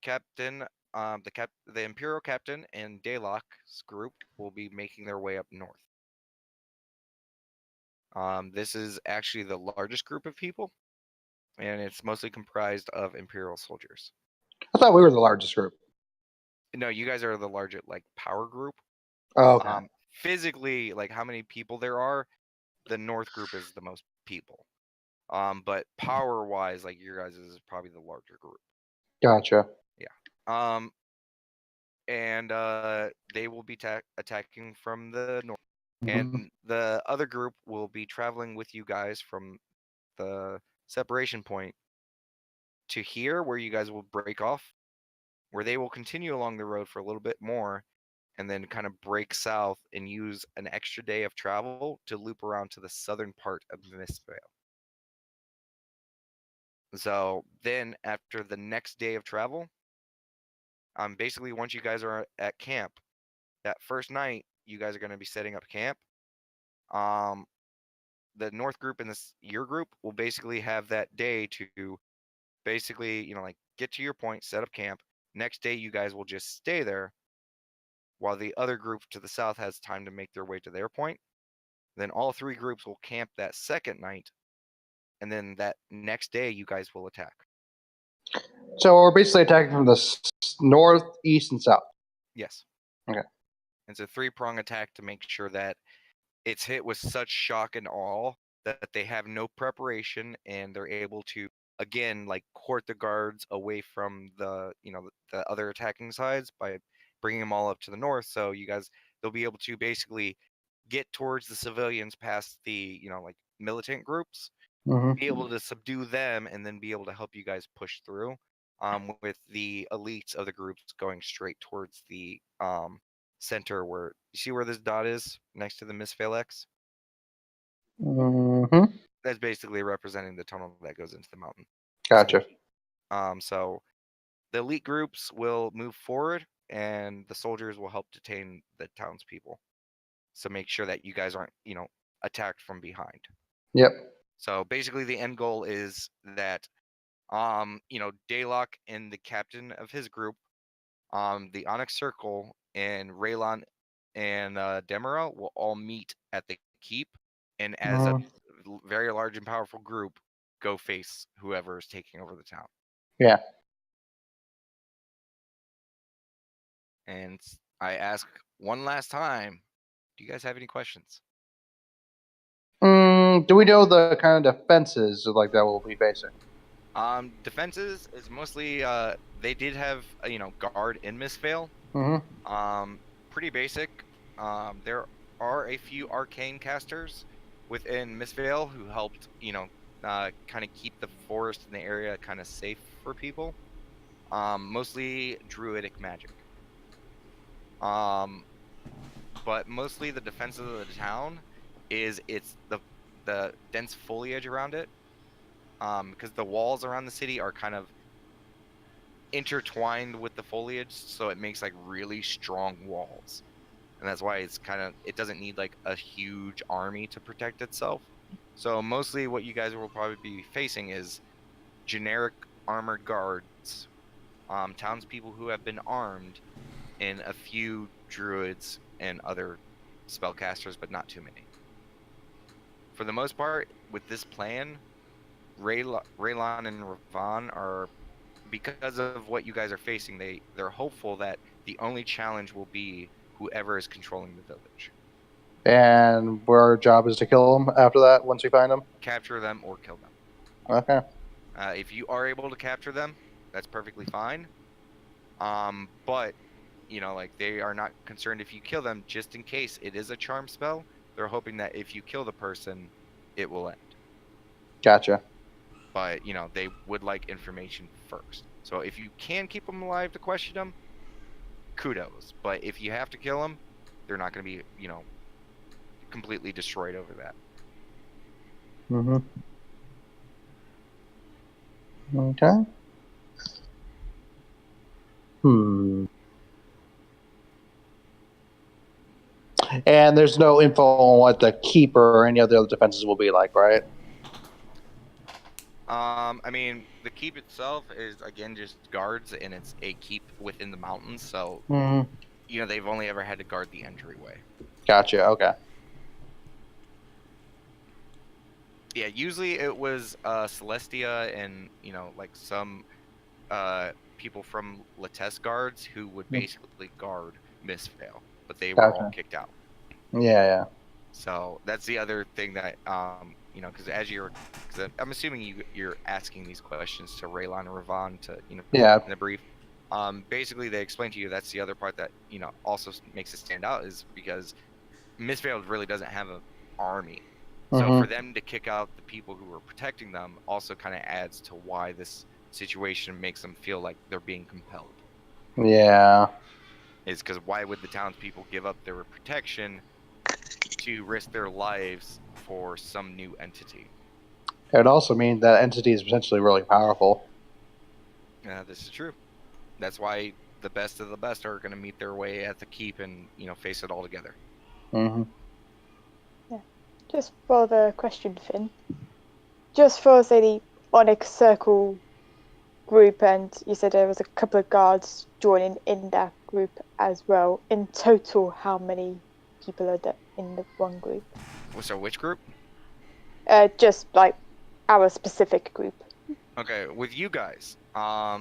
Captain, the Imperial Captain and Daylock's group will be making their way up north. This is actually the largest group of people, and it's mostly comprised of Imperial soldiers. I thought we were the largest group. No, you guys are the largest, like, power group. Oh, okay. Physically, like, how many people there are, the North group is the most people. But power-wise, like, your guys is probably the larger group. Gotcha. Yeah. And they will be attacking from the north. And the other group will be traveling with you guys from the separation point to here, where you guys will break off, where they will continue along the road for a little bit more, and then kind of break south and use an extra day of travel to loop around to the southern part of Mistvale. So then, after the next day of travel, basically once you guys are at camp, that first night you guys are going to be setting up camp. The North group and your group will basically have that day to basically, like, get to your point, set up camp. Next day you guys will just stay there while the other group to the south has time to make their way to their point. Then all 3 groups will camp that second night, and then that next day you guys will attack. So we're basically attacking from the north, east, and south. Yes. Okay. It's a 3-prong attack to make sure that it's hit with such shock and awe that they have no preparation, and they're able to, again, like, court the guards away from the other attacking sides by bringing them all up to the north. So you guys, they'll be able to basically get towards the civilians past the like militant groups, be able to subdue them, and then be able to help you guys push through, with the elites of the groups going straight towards the center, where you see where this dot is next to the Mistvale X. That's basically representing the tunnel that goes into the mountain. Gotcha. So the elite groups will move forward, and the soldiers will help detain the townspeople. So make sure that you guys aren't, attacked from behind. Yep. So basically, the end goal is that, Daylock and the captain of his group, the Onyx Circle, and Raylon and Demera will all meet at the keep, and as a very large and powerful group, go face whoever is taking over the town. Yeah. And I ask one last time, do you guys have any questions? Do we know the kind of defenses like that we'll be facing? Defenses is mostly they did have guard in Mistvale. Pretty basic. There are a few arcane casters within Mistvale who helped kind of keep the forest in the area kind of safe for people. Mostly druidic magic. But mostly the defense of the town is the dense foliage around it. Because the walls around the city are kind of intertwined with the foliage, so it makes like really strong walls, and that's why it doesn't need like a huge army to protect itself. So mostly what you guys will probably be facing is generic armored guards, townspeople who have been armed, and a few druids and other spellcasters, but not too many. For the most part, with this plan, Raylon and Ravan are, because of what you guys are facing, they're hopeful that the only challenge will be whoever is controlling the village. And our job is to kill them after that, once we find them? Capture them or kill them. Okay. If you are able to capture them, that's perfectly fine. But like they are not concerned if you kill them, just in case it is a charm spell. They're hoping that if you kill the person, it will end. Gotcha. But they would like information first. So if you can keep them alive to question them, kudos. But if you have to kill them, they're not going to be completely destroyed over that. Mm-hmm. Okay. And there's no info on what the keeper or any other defenses will be like, right? I mean, the keep itself is again just guards, and it's a keep within the mountains. So they've only ever had to guard the entryway. Gotcha. Okay. Yeah, usually it was Celestia and like some people from Latesse guards who would basically guard Misfail, but they were all kicked out. Yeah. So that's the other thing that because I'm assuming you're asking these questions to Raylon and Ravon to in the brief. Basically they explain to you that's the other part that also makes it stand out is because Misfail really doesn't have an army. So for them to kick out the people who were protecting them also kind of adds to why this situation makes them feel like they're being compelled. Yeah. Is because why would the townspeople give up their protection to risk their lives for some new entity? It would also mean that entity is potentially really powerful. This is true. That's why the best of the best are going to meet their way at the keep and face it all together. Mm-hmm. Yeah. Just for the question, Finn. Just for say the Onyx Circle group, and you said there was a couple of guards joining in that group as well. In total, how many people are there in the one group? So which group? Just like our specific group. Okay, with you guys. Yeah.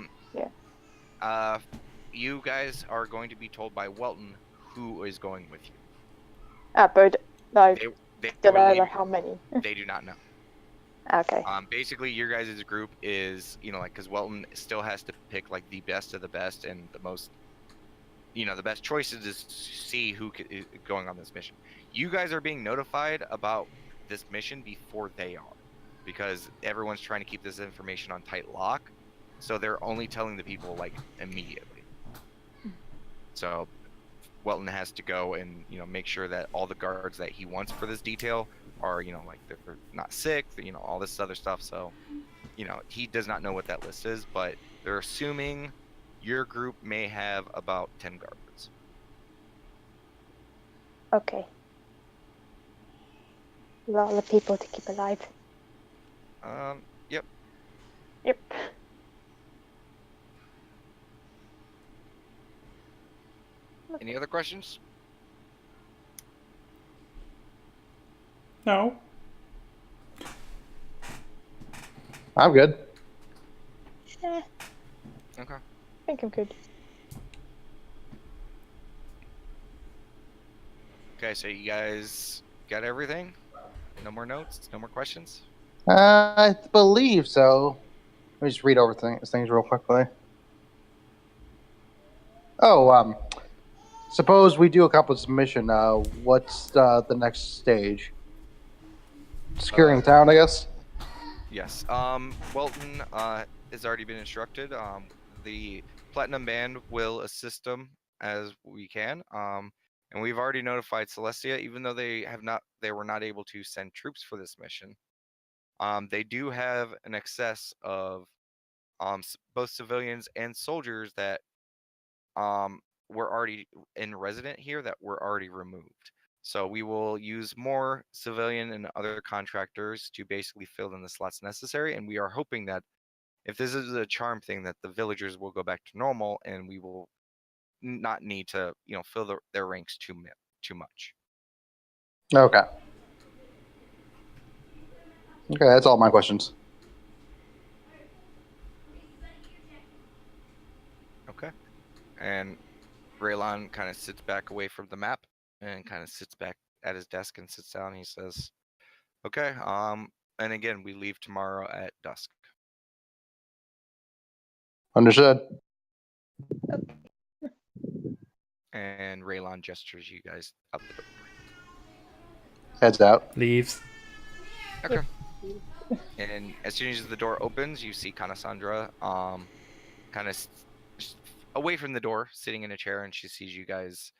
You guys are going to be told by Welton who is going with you. But like, they don't know like how many. They do not know. Okay. Basically, your guys' group is, because Welton still has to pick like the best of the best and the most, the best choices to see who is going on this mission. You guys are being notified about this mission before they are, because everyone's trying to keep this information on tight lock, so they're only telling the people like immediately. So Welton has to go and make sure that all the guards that he wants for this detail are like they're not sick, all this other stuff. So he does not know what that list is, but they're assuming your group may have about 10 guards. Okay. A lot of people to keep alive. Yep. Yep. Any other questions? No. I'm good. Okay. I think I'm good. Okay, so you guys got everything? No more notes? No more questions? I believe so. Let me just read over things real quickly. Oh, suppose we do accomplish this mission. What's the next stage? Securing town, I guess. Yes. Welton has already been instructed. The Platinum Band will assist them as we can. And we've already notified Celestia, even though they were not able to send troops for this mission. They do have an excess of both civilians and soldiers that were already resident here that were already removed. So we will use more civilian and other contractors to basically fill in the slots necessary. And we are hoping that if this is a charm thing, that the villagers will go back to normal and we will not need to, fill their ranks too much. Okay. Okay, that's all my questions. Okay. And Raylon kind of sits back away from the map and kind of sits back at his desk and sits down. And he says, "Okay. And again, we leave tomorrow at dusk." Understood. And Raylon gestures you guys out the door. Heads out. Leaves. Okay. And as soon as the door opens, you see Kanasandra, kind of away from the door, sitting in a chair, and she sees you guys,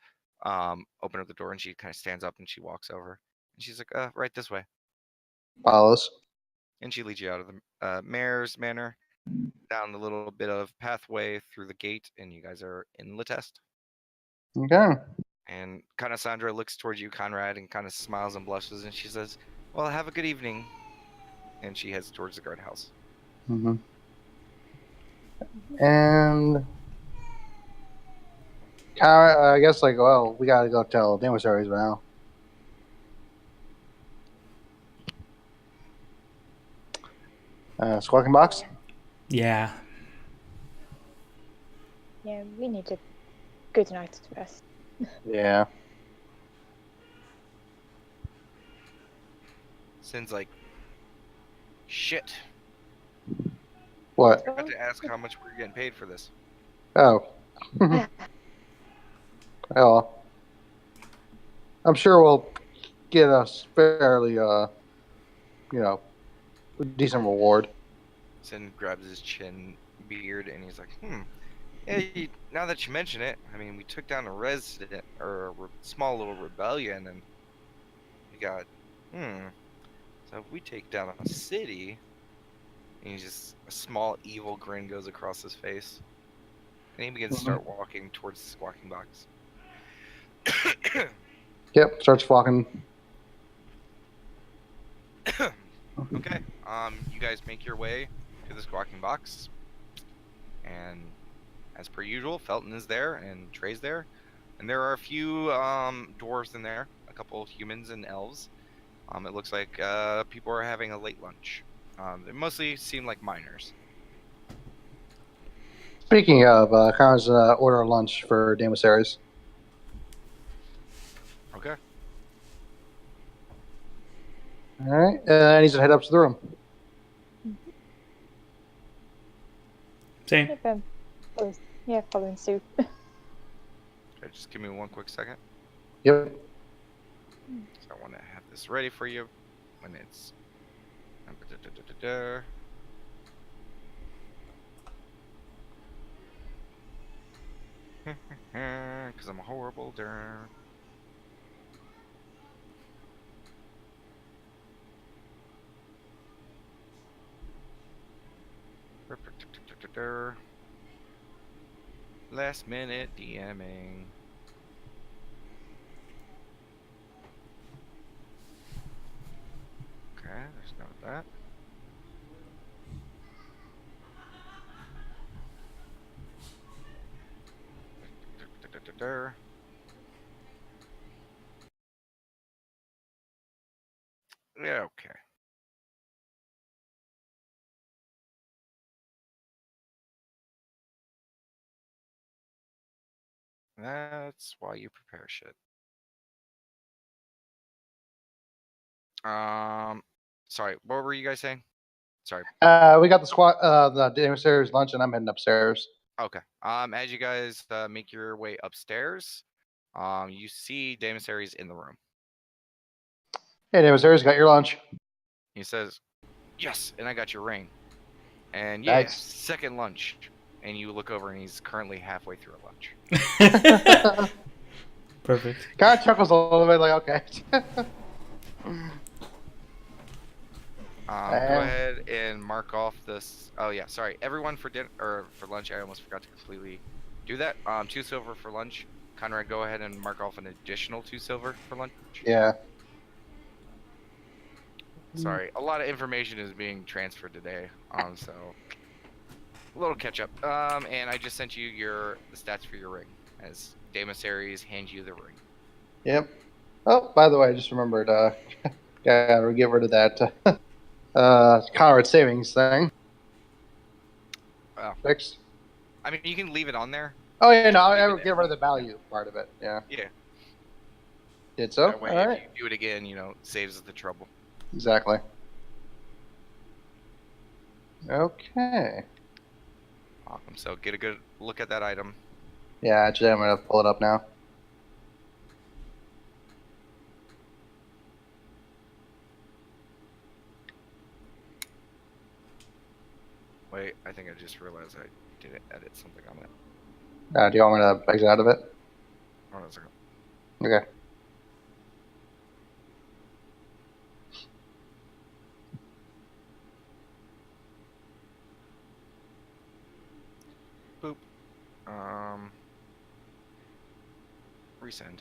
open up the door, and she kind of stands up and she walks over, and she's like, right this way, Follows. and she leads you out of the mayor's manor, down the little bit of pathway through the gate, and you guys are in Letest. Okay. And Kanasandra looks towards you, Conrad, and kind of smiles and blushes, and she says, "Well, have a good evening." And she heads towards the guardhouse. Mm-hmm. And I guess well, we gotta go tell Demo stories now. Squawking box. Yeah. Yeah, we need a good night's rest. Yeah. Sin's like, shit. What? I forgot to ask how much we're getting paid for this. Oh. Well, I'm sure we'll get a fairly, decent reward. Sin grabs his chin beard and he's like, Hey, now that you mention it, I mean, we took down a resident, or a small little rebellion, and we got, so if we take down a city, and he's just, a small evil grin goes across his face, and he begins to start walking towards the squawking box. Yep, starts walking. Okay, you guys make your way to the squawking box, and as per usual, Felton is there, and Trey's there, and there are a few dwarves in there, a couple humans and elves. It looks like people are having a late lunch. They mostly seem like miners. Speaking of, Connor's order lunch for Damasaries. Okay. Alright, and he's gonna head up to the room. Same. Following suit. Okay, just give me one quick second. Yep. So I want to have this ready for you when it's. Because I'm a horrible der. Last minute DMing. Okay, there's none of that. Yeah, okay. That's why you prepare shit. Sorry, what were you guys saying? Sorry. We got the Damasaries lunch, and I'm heading upstairs. Okay. As you guys make your way upstairs, you see Damasaries in the room. Hey, Damasaries, got your lunch. He says, "Yes, and I got your ring." And yeah, Nice. second lunch. And you look over, and he's currently halfway through a lunch. Perfect. Kind of chuckles a little bit, like, okay. Go ahead and mark off this. Oh yeah, sorry, everyone for dinner or for lunch. I almost forgot to completely do that. 2 silver for lunch. Conrad, go ahead and mark off an additional 2 silver for lunch. Yeah. Sorry, a lot of information is being transferred today. So a little catch up. And I just sent you the stats for your ring as Damasaries hand you the ring. Yep. Oh, by the way, I just remembered. Gotta get rid of that. Conrad savings thing. Oh. Fixed. I mean, you can leave it on there. Oh yeah, no, I would get rid of the value part of it. Yeah. Yeah. Did so. That way, All right. if you do it again, saves the trouble. Exactly. Okay. Awesome. So get a good look at that item. Yeah, actually, I'm gonna pull it up now. Wait, I think I just realized I didn't edit something on it. Do you want me to exit out of it? Hold on a second. Okay. Boop. Resend.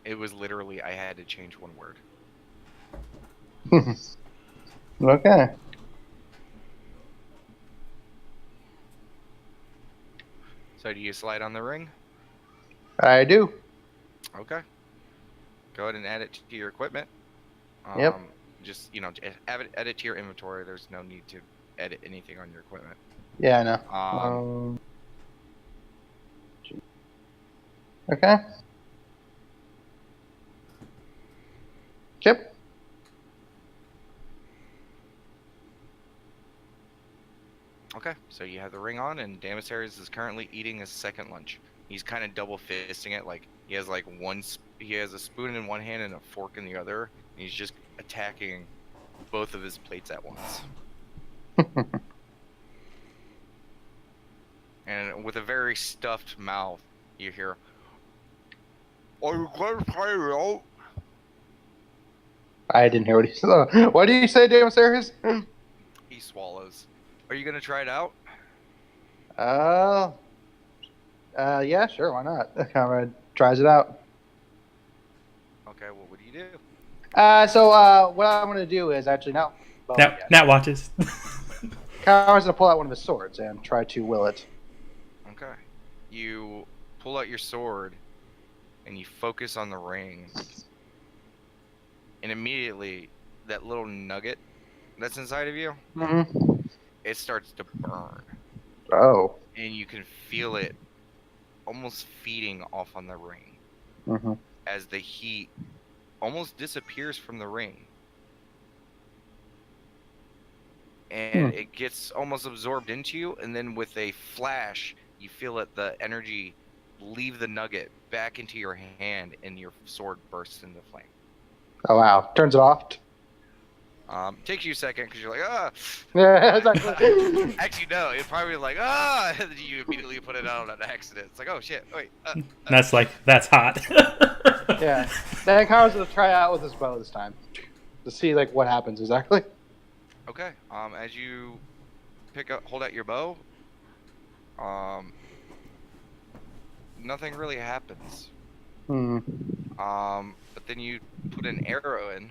It was literally, I had to change one word. Okay. So do you slide on the ring? I do. Okay. Go ahead and add it to your equipment. Yep. Just, add it to your inventory. There's no need to edit anything on your equipment. Yeah, I know. Okay. Chip. Okay, so you have the ring on, and Damasaris is currently eating his second lunch. He's kind of double fisting it, like he has he has a spoon in one hand and a fork in the other, and he's just attacking both of his plates at once. And with a very stuffed mouth, you hear, "Are you going to try it out?" I didn't hear what he said. What did you say, Damasaris? He swallows. Are you gonna try it out? Yeah, sure, why not? Comrade tries it out. Okay, well, what do you do? So what I'm gonna do is actually now. Nat watches. Comrade's gonna pull out one of his swords and try to will it. Okay. You pull out your sword, and you focus on the ring. And immediately, that little nugget that's inside of you, it starts to burn. Oh. And you can feel it almost feeding off on the ring as the heat almost disappears from the ring. And it gets almost absorbed into you, and then with a flash, you feel the energy leave the nugget back into your hand, and your sword bursts into flame. Oh wow! Turns it off. Takes you a second because you're like, ah. Yeah, exactly. Actually, no. It probably like, ah. And then you immediately put it out on accident. It's like, oh shit, wait. That's hot. Yeah. Then Conrad's gonna try out with his bow this time to see like what happens exactly. Okay. As you hold out your bow, nothing really happens. But then you put an arrow in,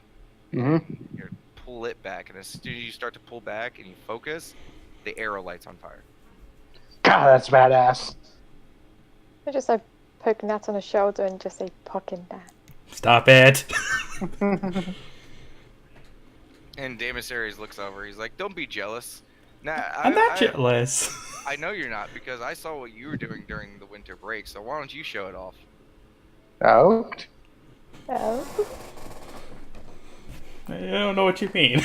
and you pull it back, and as soon as you start to pull back and you focus, the arrow lights on fire. God, that's badass. I just poke Nat on the shoulder and just say, "Fucking Nat." Stop it. And Damasaris looks over. He's like, "Don't be jealous." Nah, I'm not jealous. I know you're not, because I saw what you were doing during the winter break. So why don't you show it off? Oh. Oh. I don't know what you mean.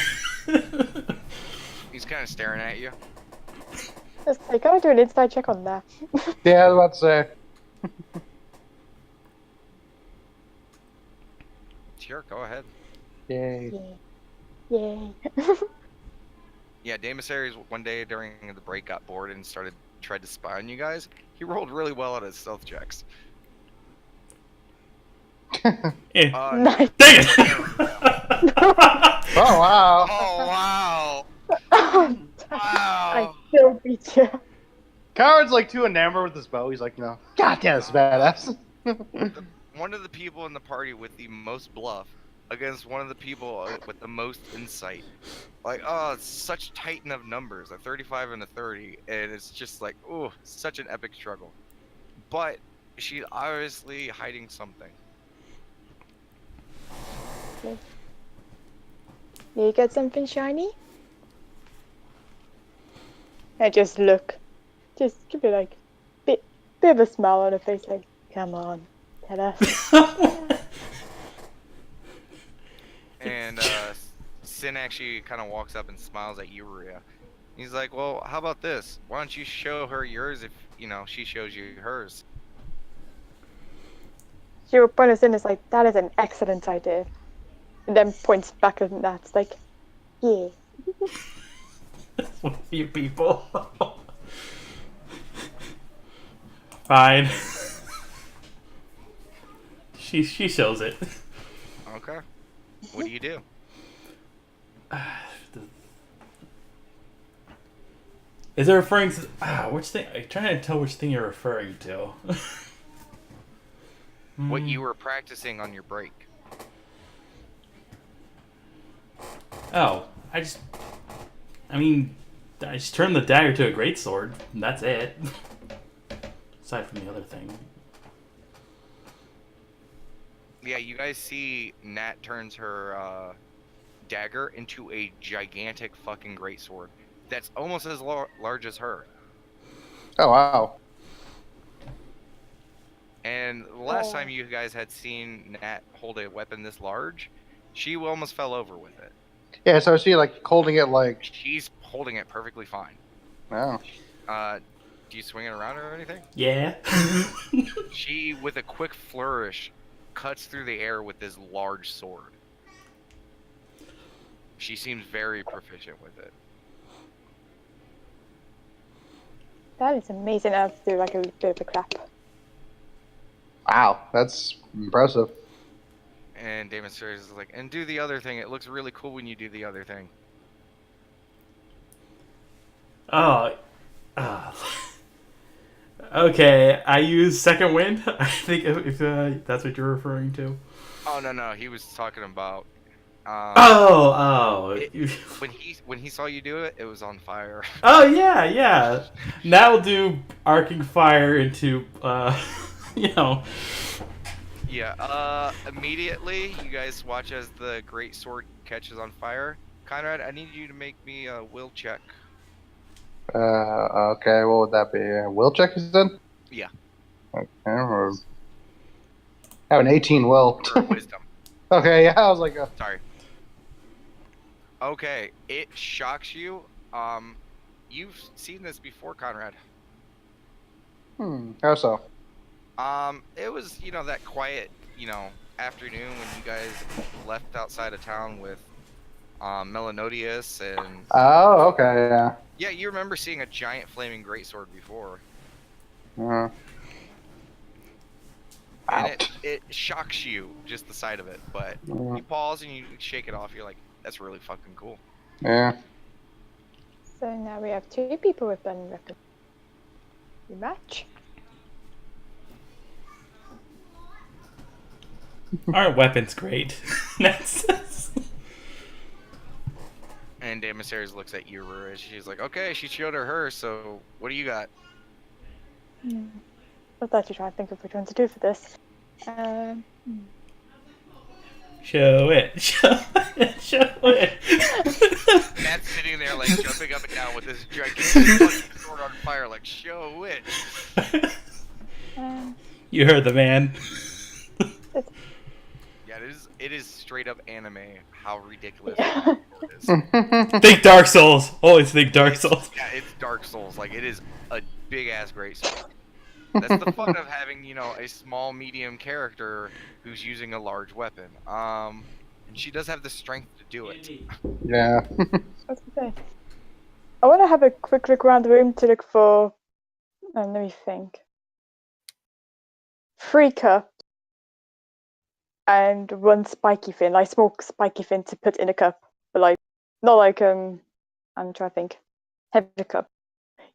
He's kind of staring at you. Just like, gotta do an inside check on that. Yeah, I was about to say. Sure, go ahead. Yay. Yay. Yeah, Damasaris one day during the break got bored and tried to spy on you guys. He rolled really well on his stealth checks. Nice. Nice. Dang it! Oh wow. Oh wow! Wow. I still beat you. Conrad's like too enamored with his bow. He's like, God damn, it's badass. One of the people in the party with the most bluff against one of the people with the most insight. Like, oh, it's such titan of numbers, a 35 and a 30, and it's just like, oh, such an epic struggle. But she's obviously hiding something. You get something shiny? I just look. Just give it like bit of a smile on her face, like, come on, tell us. And Sin actually kind of walks up and smiles at you, Rhea. He's like, well, how about this? Why don't you show her yours if, she shows you hers? She will point us in, it's like, that is an excellent idea. And then points back at that, it's like, yeah. With a few people. Fine. She shows it. Okay. What do you do? Is it referring to which thing? I'm trying to tell which thing you're referring to. What you were practicing on your break. Oh, I just turned the dagger to a greatsword, and that's it. Aside from the other thing. Yeah, you guys see Nat turns her dagger into a gigantic fucking greatsword that's almost as large as her. Oh wow. And the last time you guys had seen Nat hold a weapon this large, she almost fell over with it. Yeah, so is she like holding it like? She's holding it perfectly fine. Oh. Do you swing it around or anything? Yeah. She, with a quick flourish, cuts through the air with this large sword. She seems very proficient with it. That is amazing. I have to do like a bit of a clap. Wow, that's impressive. And Damon Series is like, and do the other thing. It looks really cool when you do the other thing. Oh. Okay, I use second wind. I think if that's what you're referring to. Oh no, he was talking about. When he saw you do it, it was on fire. Oh yeah. Now we'll do arcing fire into you know. Yeah. Immediately, you guys watch as the great sword catches on fire. Conrad, I need you to make me a will check. Okay, what would that be? A will check, you said? Yeah. Okay, I have an 18 will. Or wisdom. Okay, yeah, I was like, Sorry. Okay, it shocks you. You've seen this before, Conrad. how so? It was, that quiet, afternoon when you guys left outside of town with, Melanodius and... Oh, okay, yeah. Yeah, you remember seeing a giant flaming greatsword before. And it shocks you, just the sight of it, but you pause and you shake it off, you're like, that's really fucking cool. Yeah. So now we have 2 people with burning weapons. You match? Aren't weapons great? And Damasaries looks at you, and she's like, okay, she showed her, so what do you got? I thought you trying to think of which one to do for this. Show it. Matt's sitting there, like, jumping up and down with this gigantic sword on fire, like, show it. You heard the man. Yeah, it is straight up anime, how ridiculous Yeah. it is. Think Dark Souls. Always think Dark Souls. Yeah, it's Dark Souls. Like, it is a big-ass greatsword. That's the fun of having, a small, medium character who's using a large weapon. And she does have the strength to do it. Yeah. What's to say? I want to have a quick look around the room to look for... let me think. 3 cups. And 1 spiky fin, like small spiky fin to put in a cup. But like, not like, I'm trying to think. Heavy cup.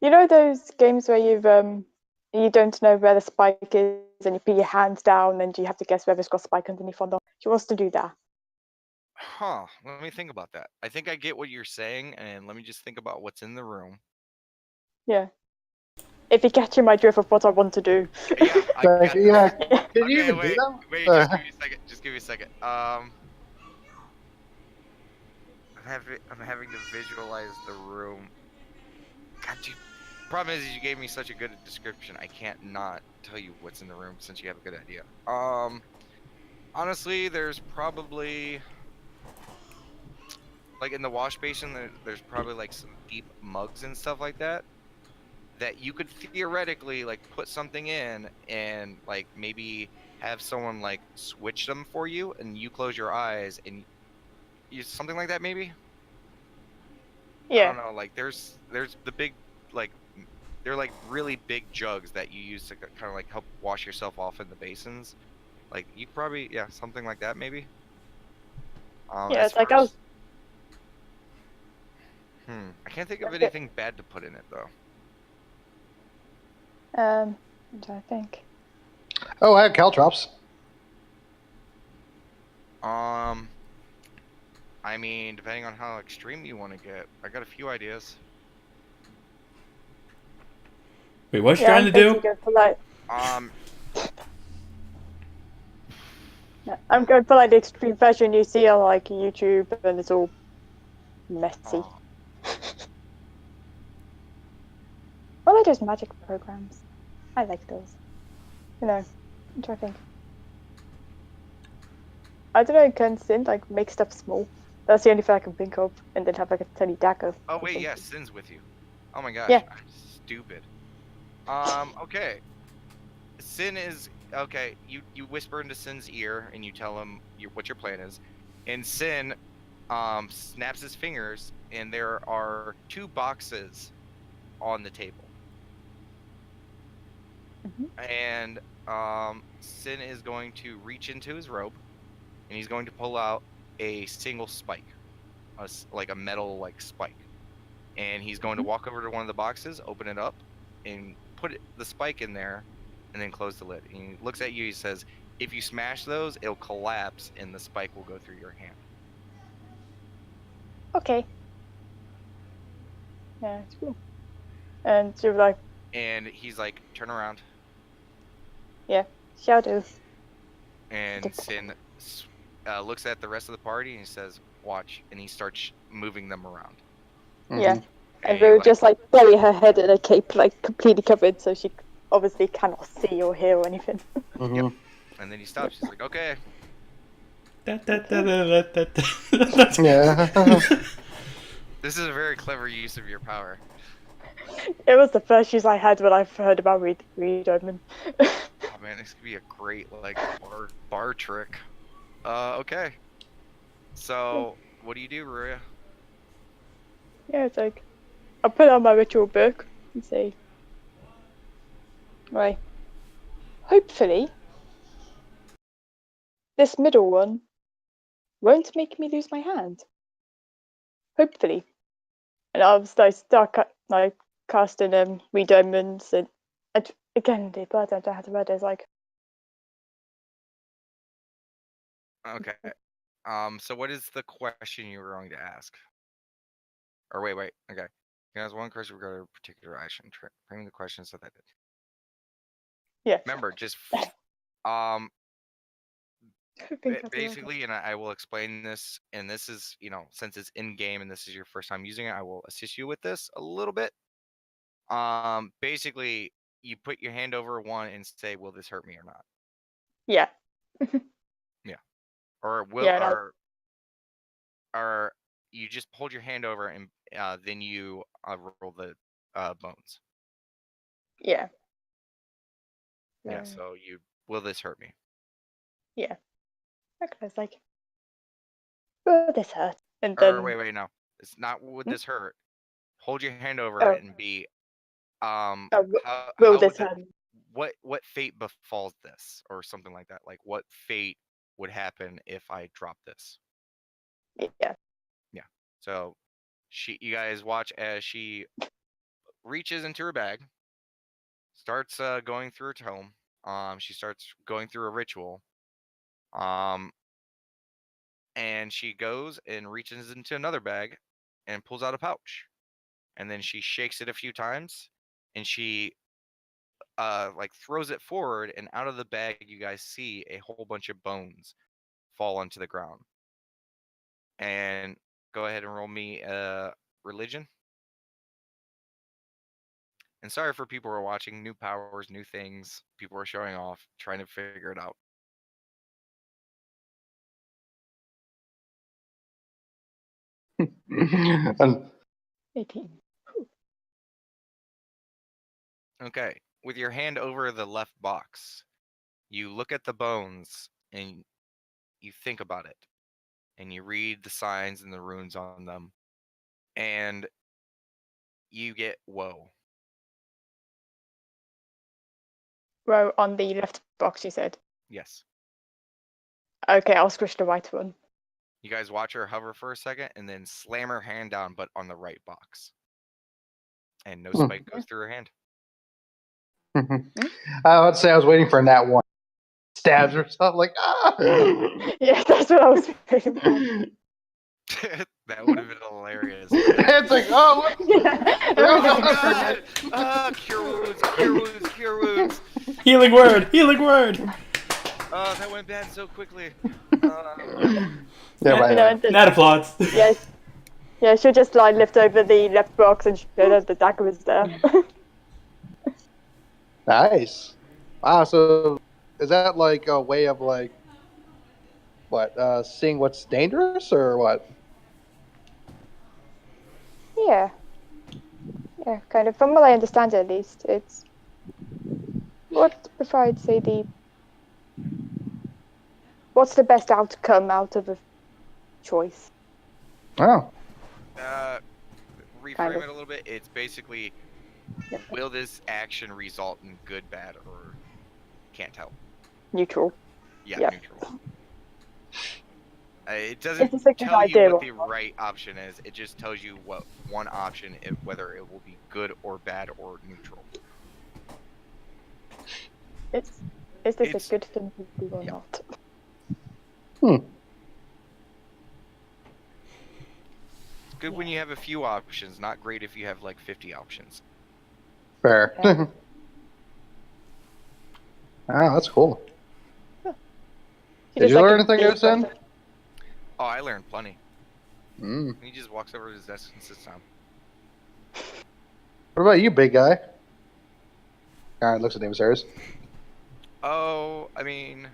You know those games where you don't know where the spike is and you put your hands down and you have to guess whether it's got a spike underneath or not? She wants to do that. Huh, let me think about that. I think I get what you're saying, and let me just think about what's in the room. Yeah. If you're catching my drift of what I want to do. Yeah, I got Can you okay, even wait, do that? wait, just give me a second. I'm having to visualize the room. God, problem is you gave me such a good description. I can't not tell you what's in the room since you have a good idea. Honestly, there's probably like in the wash basin. There's probably like some deep mugs and stuff like that you could theoretically like put something in and like maybe have someone like switch them for you, and you close your eyes and use something like that maybe. I Yeah. don't know, like there's the big like they're like really big jugs that you use to kind of like help wash yourself off in the basins. Like you probably something like that maybe. Yeah, As it's like far I as was. I can't think of Okay. anything bad to put in it though. What do I think? Oh, I had caltrops. I mean, depending on how extreme you want to get, I got a few ideas. Wait, what's you Yeah, trying I'm to do? basically going for like. Um, Yeah, I'm going for like the extreme version you see on like YouTube, and it's all messy. oh, Well, they're just magic programs. I like those. You know, I'm trying to think. I don't know, can Sin like make stuff small? That's the only thing I can think of, and then have like a tiny dagger. oh or wait, yeah, something. Sin's with you. Oh my gosh, Yeah. I'm stupid. Okay. Sin is okay. You whisper into Sin's ear and you tell him what your plan is, and Sin snaps his fingers, and there are 2 boxes on the table. And Sin is going to reach into his robe, and he's going to pull out a single spike, like a metal like spike, and he's going to walk over to one of the boxes, open it up, and put the spike in there, and then close the lid. And he looks at you. He says, "If you smash those, it'll collapse, and the spike will go through your hand." Okay. Yeah, it's cool. And you're like, And he's like, "Turn around." shall do. And Sin looks at the rest of the party and he says, "Watch," and he starts moving them around. Yeah. Mhm. And he, we'll just like bury her head in a cape, like completely covered, so she obviously cannot see or hear or anything. Mhm. And then he stops. He's like, "Okay." Da, da, da, da, da, da. Yeah. This is a very clever use of your power. It was the first use I had when I heard about Reed Omen. Oh man, this could be a great like bar trick. Okay. So what do you do, Ruria? Yeah, it's like I'll put on my ritual book and say, right. Hopefully, this middle one won't make me lose my hand. Hopefully, and I'll start like casting Reed Omens and again the bird I don't know how to read it. It's like Okay. So what is the question you were going to ask? Or wait. Okay. You ask one question regarding a particular action. Frame the question so that yeah. remember, just basically, and I will explain this. And this is, since it's in game and this is your first time using it, I will assist you with this a little bit. Basically, you put your hand over one and say, "Will this hurt me or not?" Yeah. Yeah. Or will Yeah, no. or you just hold your hand over and then you roll the bones. Yeah. Yeah. So will this hurt me? Yeah. Okay, it's like, will this hurt? And Or then wait, no. It's not would this hurt. Hold your hand over oh, it and be how will would this that hurt? what fate befalls this or something like that. Like what fate would happen if I drop this? Yeah. Yeah. So you guys watch as she reaches into her bag, starts going through her tome. She starts going through a ritual. And she goes and reaches into another bag and pulls out a pouch. And then she shakes it a few times and she like throws it forward, and out of the bag you guys see a whole bunch of bones fall onto the ground. And go ahead and roll me religion. And sorry for people who are watching, new powers, new things. People are showing off, trying to figure it out. And 18. Okay, with your hand over the left box, you look at the bones and you think about it, and you read the signs and the runes on them, and you get whoa. Row on the left box, you said. Yes. Okay, I'll squish the right one. You guys watch her hover for a second and then slam her hand down, but on the right box. And no spike goes through her hand. I would say I was waiting for a nat 1. Stabs herself like, ah! Yeah, that's what I was thinking. That would have been hilarious. It's like, oh, what? Yeah. Oh god! Cure wounds, cure wounds, cure wounds. Healing word, healing word. Oh, that went bad so quickly. Yeah, right. Not applauds. Yes. Yeah, she'll just like lift over the left box and show that the dagger was there. Nice. Wow, so is that like a way of like, what, seeing what's dangerous or what? Yeah. Yeah, kind of. From what I understand at least, it's what if I'd say what's the best outcome out of a choice? Oh. Reframe Kind of. it a little bit. It's basically, will this action result in good, bad, or can't tell? Neutral. Yeah, Yep. neutral. It doesn't It's a good tell you idea, what the but- right option is. It just tells you what one option, whether it will be good or bad or neutral. Is this It's- a good thing to do or yeah. not? It's good when you have a few options. Not great if you have like 50 options. Fair. Yeah. Oh, that's cool. She Did just, you like, learn a anything big new, Sin? person. Oh, I learned plenty. Mm. He just walks over to his desk and sits down. What about you, big guy? Alright, looks at him, sirs. Oh, I mean,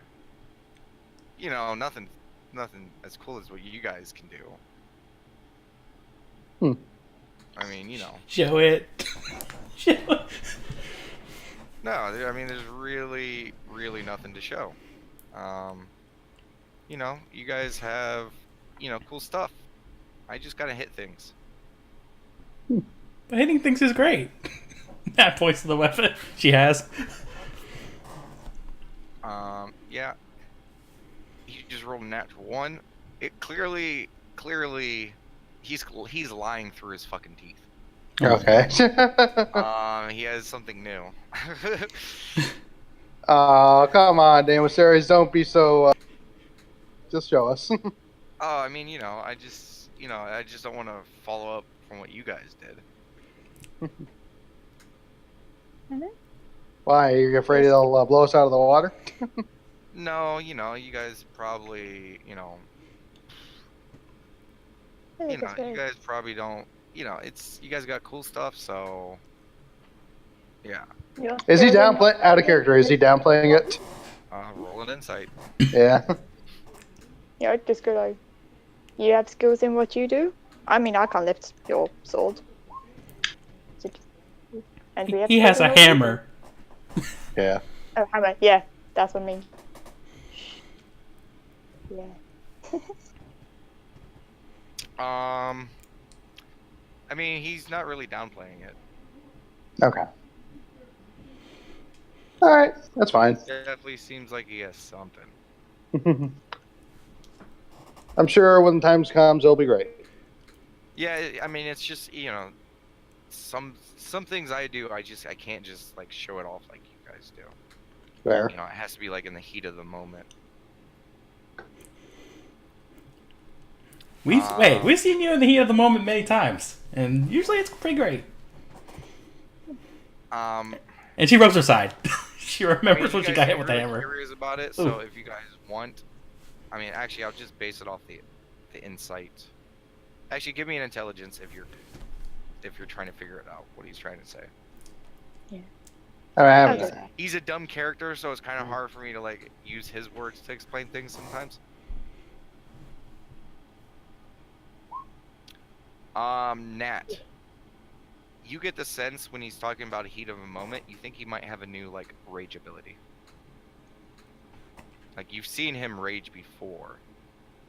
you know, nothing as cool as what you guys can do. I mean, you know. Show it. Show it. No, I mean, there's really, really nothing to show. You know, you guys have, you know, cool stuff. I just gotta hit things. But hitting things is great. That points to the weapon she has. Yeah. He just rolled a natural 1. It clearly, he's lying through his fucking teeth. Okay. He has something new. Oh, come on, Dan Series, don't be so. Just show us. Oh, I mean, you know, I just don't want to follow up from what you guys did. Why? You're afraid it'll blow us out of the water? No, you know, you guys probably, you guys probably don't, you know, you guys got cool stuff, so yeah. Is he downplaying? Out of character, is he downplaying it? Roll an insight. Yeah. Yeah, just go like, you have skills in what you do? I mean, I can't lift your sword. And we have He has skills a in what you hammer. Yeah. do. Oh, hammer. Yeah, that's what I mean. Yeah. I mean, he's not really downplaying it. Okay. All right, that's fine. It definitely seems like he has something. I'm sure when times comes, it'll be great. Yeah, I mean, it's just, you know, some things I do, I can't just like show it off like you guys do. Fair. You know, it has to be like in the heat of the moment. We've seen you in the heat of the moment many times, and usually it's pretty great. And she rubs her side. She remembers when she got hit with the really hammer. Curious about it, so if you guys want, I mean, actually, I'll just base it off the insight. Actually, give me an intelligence if you're trying to figure it out. What he's trying to say. I have He's a dumb character, so it's kind of hard for me to like use his words to explain things sometimes. Nat. You get the sense when he's talking about heat of a moment, you think he might have a new like rage ability. Like you've seen him rage before,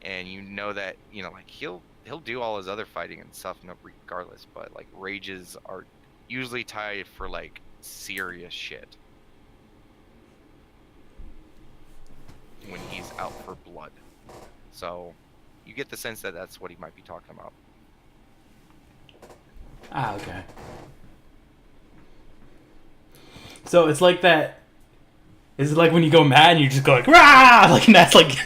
and you know that like he'll do all his other fighting and stuff, regardless. But like rages are usually tied for like serious shit when he's out for blood. So you get the sense that that's what he might be talking about. Ah, okay. So it's like that. Is it like when you go mad and you just go like rah, like, and that's like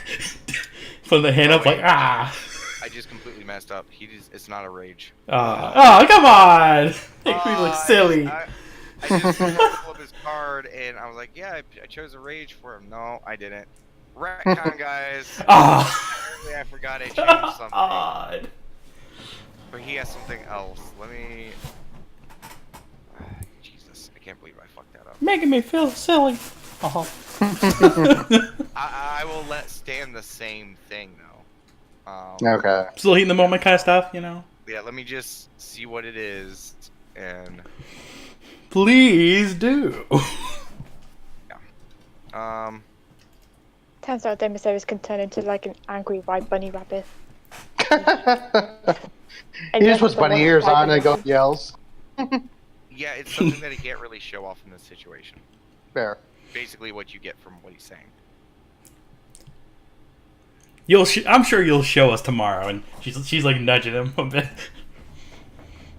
put the hand up like ah. I just completely messed up. It's not a rage. Oh, come on! Make me look silly. I just tried to pull up his card and I was like, yeah, I chose a rage for him. No, I didn't. Retcon, guys. Apparently I forgot I changed something. God. But he has something else. Let me... Jesus, I can't believe I fucked that up. Making me feel silly. I will let stand the same thing, though. Okay. Still heat in the moment kind of stuff, Yeah, let me just see what it is, and... Please do. Yeah. Turns out Demosaurus can turn into like an angry white bunny rabbit. He just puts bunny ears on and goes yells. Yeah, it's something that he can't really show off in this situation. Fair. Basically what you get from what he's saying. I'm sure you'll show us tomorrow, and she's like nudging him a bit.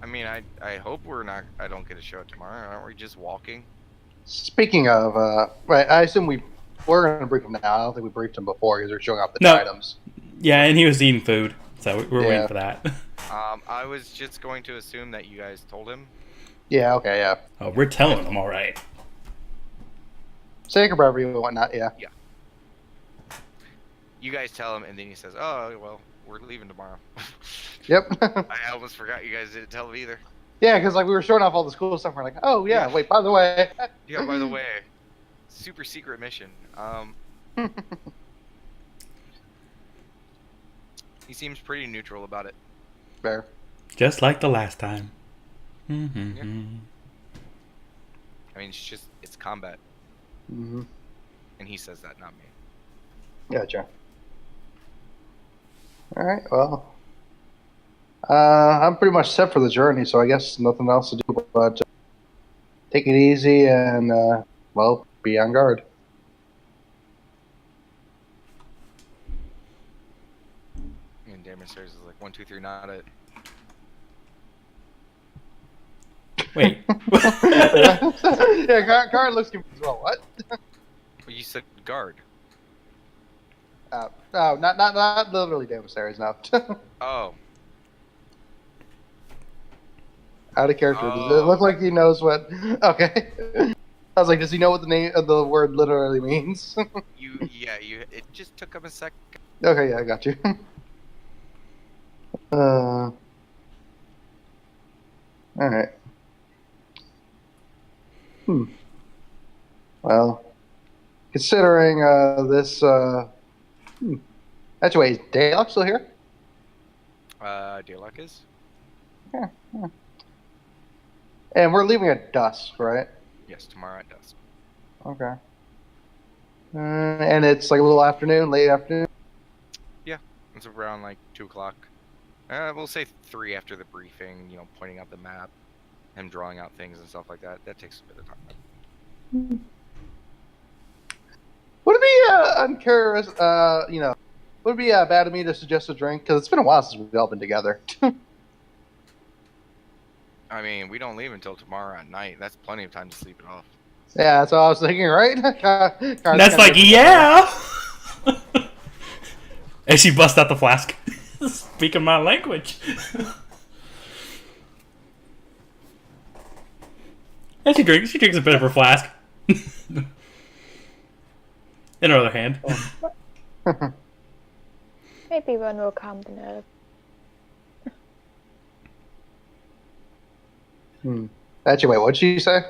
I mean, I hope I don't get to show it tomorrow. Aren't we just walking? Speaking of, right, I assume we're going to brief him now. I don't think we briefed him before because they're showing off the items. Yeah, and he was eating food, so we're waiting for that. I was just going to assume that you guys told him. Yeah, okay, yeah. Oh, we're telling him, all right. Sacred brevity and whatnot, yeah. Yeah. You guys tell him, and then he says, oh, well, we're leaving tomorrow. Yep. I almost forgot you guys didn't tell him either. Yeah, because like we were showing off all the school stuff. We're like, oh yeah, wait, by the way. Yeah, by the way, super secret mission. He seems pretty neutral about it. Fair. Just like the last time. Mm-hmm. Yeah. I mean, it's combat. Mm-hmm. And he says that, not me. Gotcha. All right, well, I'm pretty much set for the journey, so I guess nothing else to do but take it easy and, well, be on guard. And Damon Stairs is like, 1, 2, 3, not it. Wait. Yeah, guard looks confused. Well, what? Well, you said guard. No, not literally Damon Stairs, no. Oh. Out of character. Does it look like he knows what? Okay. I was like, does he know what the name of the word literally means? It just took him a sec. Okay, yeah, I got you. Alright. Well, considering this, Actually, wait, is Daylock still here? Daylock is? Yeah. And we're leaving at dusk, right? Yes, tomorrow at dusk. Okay. And it's like a little afternoon, late afternoon? Yeah, it's around like 2 o'clock. We'll say 3 after the briefing, pointing out the map, him drawing out things and stuff like that. That takes a bit of time. Would it be, I'm curious, would it be bad of me to suggest a drink? Because it's been a while since we've all been together. I mean, we don't leave until tomorrow at night. That's plenty of time to sleep it off. Yeah, that's what I was thinking, right? That's like, yeah! And she busts out the flask. Speaking my language. And she drinks a bit of her flask. In her other hand. Maybe one will calm the nerve. Actually, wait, what'd she say?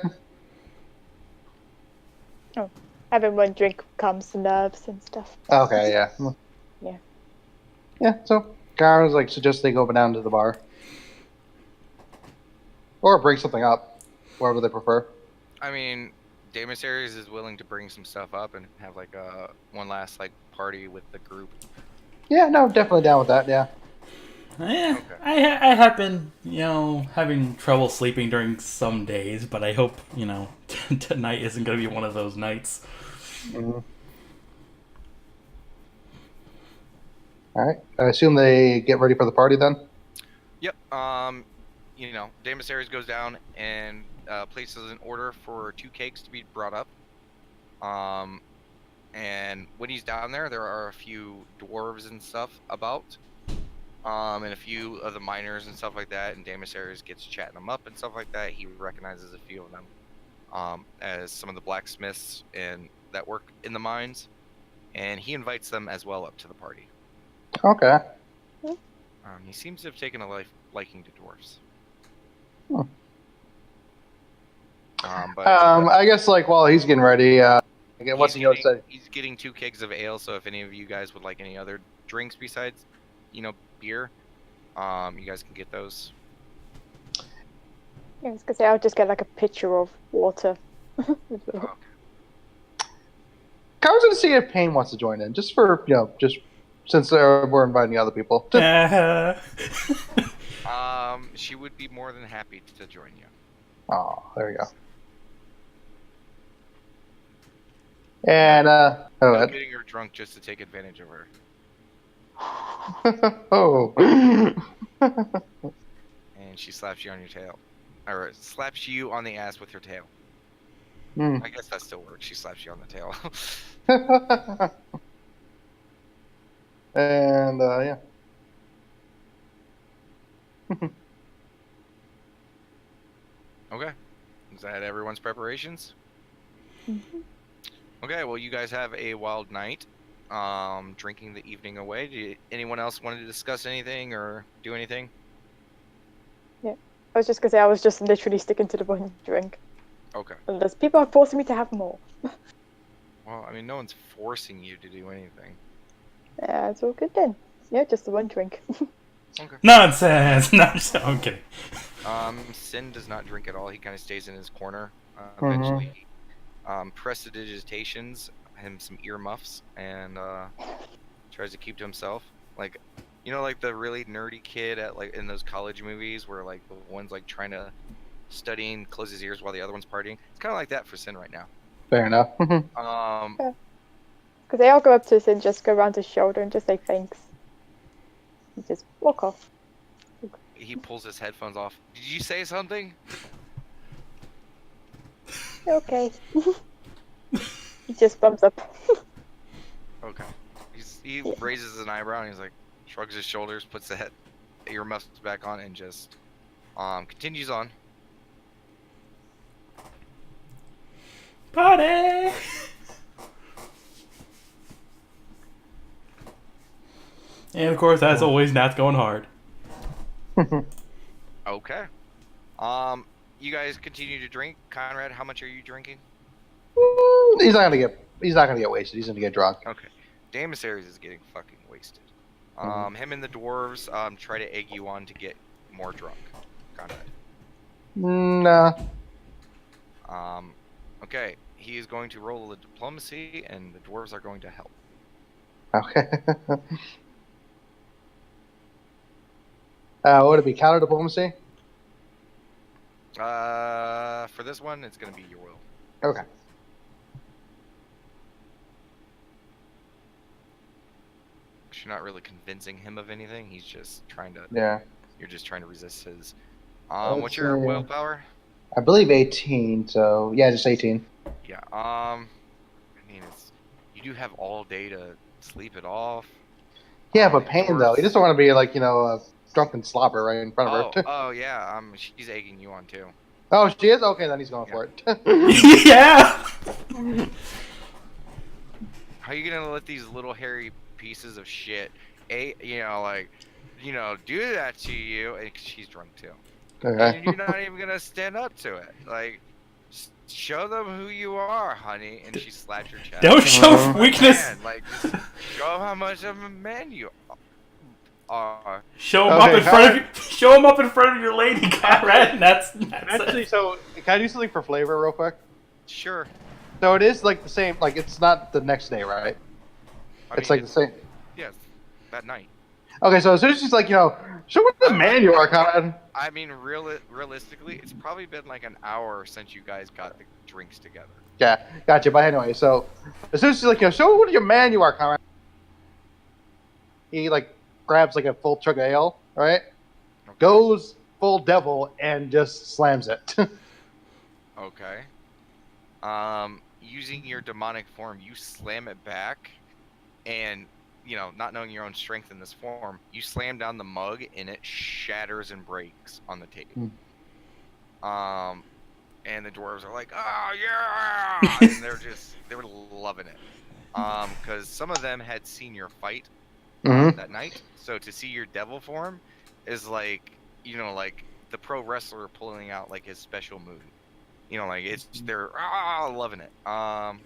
Oh, having one drink calms the nerves and stuff. Okay, yeah. Yeah. Yeah, so Kara's like suggests they go down to the bar. Or bring something up, whatever they prefer. I mean, Damus Aries is willing to bring some stuff up and have like one last like party with the group. Yeah, no, definitely down with that. Yeah. Yeah, I have been, having trouble sleeping during some days, but I hope, tonight isn't going to be one of those nights. Mm-hmm. All right. I assume they get ready for the party then. Yep. Daemis goes down and places an order for 2 cakes to be brought up. And when he's down there are a few dwarves and stuff about. And a few of the miners and stuff like that, and Daemis gets chatting them up and stuff like that. He recognizes a few of them as some of the blacksmiths and that work in the mines, and he invites them as well up to the party. Okay. He seems to have taken a liking to dwarves. But I guess while he's getting ready, he's getting 2 kegs of ale. So if any of you guys would like any other drinks besides, beer, you guys can get those. Yeah, I was gonna say I'll just get a pitcher of water. I was gonna see if Payne wants to join in, just for just since we're inviting other people. She would be more than happy to join you. Oh, there you go. And getting her drunk just to take advantage of her. Oh. And she slaps you on your tail, or slaps you on the ass with her tail. I guess that still works. She slaps you on the tail. And yeah. Okay. Is that everyone's preparations? Mm-hmm. Okay, well, you guys have a wild night, drinking the evening away. Anyone else want to discuss anything or do anything? Yeah, I was just gonna say I was just literally sticking to the one drink. Okay. Unless people are forcing me to have more. Well, I mean, no one's forcing you to do anything. Yeah, it's all good then. Yeah, just the one drink. Okay. Nonsense! No, I'm kidding. Sin does not drink at all. He kind of stays in his corner. Mhm. Eventually, prestidigitations him some earmuffs and tries to keep to himself. Like the really nerdy kid at in those college movies where the one's trying to study and close his ears while the other one's partying. It's kind of like that for Sin right now. Fair enough. Because they all go up to Sin, just go around his shoulder and just say thanks. And just walk off. He pulls his headphones off. Did you say something? Okay. He just bumps up. Okay. He raises an eyebrow and he's shrugs his shoulders, puts the earmuffs back on, and just continues on. Party! And of course, as always, Nat's going hard. Okay. You guys continue to drink. Conrad, how much are you drinking? He's not gonna get wasted. He's gonna get drunk. Okay. Daemis is getting fucking wasted. Him and the dwarves try to egg you on to get more drunk. Conrad. Nah. Okay. He is going to roll the diplomacy, and the dwarves are going to help. Okay. Would it be counter diplomacy? For this one, it's going to be your will. Okay. You're not really convincing him of anything. He's just trying to. Yeah. You're just trying to resist his. What's your willpower? I believe 18. So yeah, just 18. Yeah. I mean, you do have all day to sleep it off. Yeah, but Payne though, he doesn't want to be a drunken slobber right in front of her. Oh yeah. She's egging you on too. Oh, she is? Okay, then he's going for it. Yeah. How are you gonna let these little hairy pieces of shit, do that to you? And she's drunk too. Okay. And you're not even gonna stand up to it. Show them who you are, honey. And she slaps your chest. Don't show weakness. Man, just show them how much of a man you are. Show him up in front of you. Show him up in front of your lady, Conrad. And that's actually. So can I do something for flavor real quick? Sure. So it is the same. It's not the next day, right? It's the same. Yes. that night. Okay, so as soon as she's like, show what the man you are, Conrad. I mean, realistically, it's probably been like an hour since you guys got the drinks together. Yeah, gotcha. But anyway, so as soon as she's like, show what your man you are, Conrad. He like grabs like a full chug of ale, right? Okay. Goes full devil and just slams it. Okay. Using your demonic form, you slam it back, and not knowing your own strength in this form, you slam down the mug and it shatters and breaks on the table. And the dwarves are like, "Oh yeah!" and they were loving it. Because some of them had seen your fight that night, so to see your devil form is like, like the pro wrestler pulling out like his special move. They're loving it. Yeah.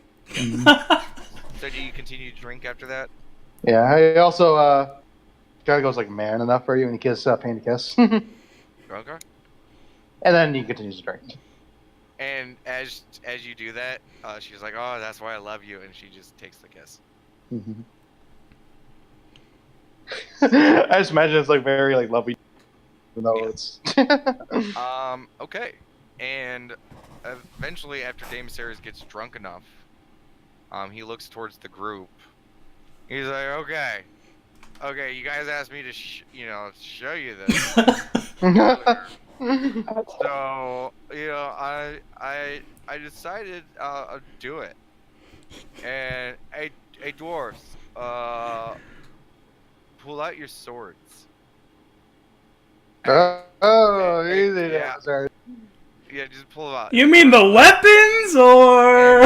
So do you continue to drink after that? Yeah, he also guy goes like man enough for you, and he kisses Pain to kiss. Okay. And then he continues to drink. And as you do that, she's like, "Oh, that's why I love you," and she just takes the kiss. I just imagine it's like very like lovely, even though it's. Okay, and eventually, after Dame Ceres gets drunk enough, he looks towards the group. He's like, "Okay, you guys asked me to, show you this." So I decided I'll do it. And hey dwarves, pull out your swords. Easy. Yeah. Sorry. Yeah, just pull them out. You mean the weapons, or?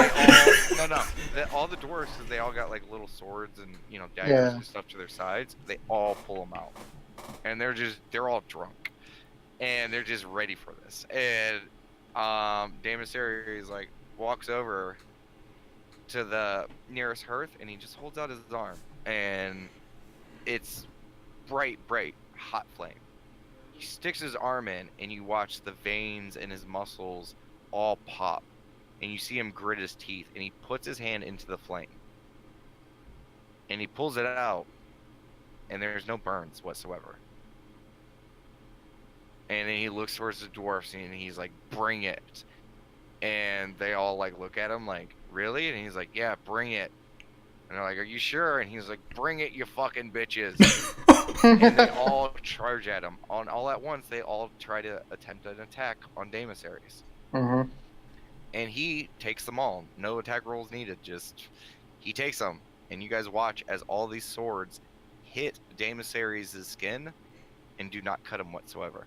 No. All the dwarves, because they all got like little swords and daggers and stuff to their sides. They all pull them out, and they're all drunk, and they're just ready for this. And Dame Ceres like walks over to the nearest hearth, and he just holds out his arm, and it's bright hot flame. He sticks his arm in, and you watch the veins in his muscles all pop, and you see him grit his teeth, and he puts his hand into the flame, and he pulls it out, and there's no burns whatsoever. And then he looks towards the dwarfs, and he's like, "Bring it." And they all like look at him like, "Really?" And he's like, "Yeah, bring it." And they're like, "Are you sure?" And he's like, "Bring it, you fucking bitches." And they all charge at him. All at once, they all try to attempt an attack on Dame Ceres. Mm-hmm. And he takes them all. No attack rolls needed. Just he takes them. And you guys watch as all these swords hit Dame Ceres' skin and do not cut him whatsoever.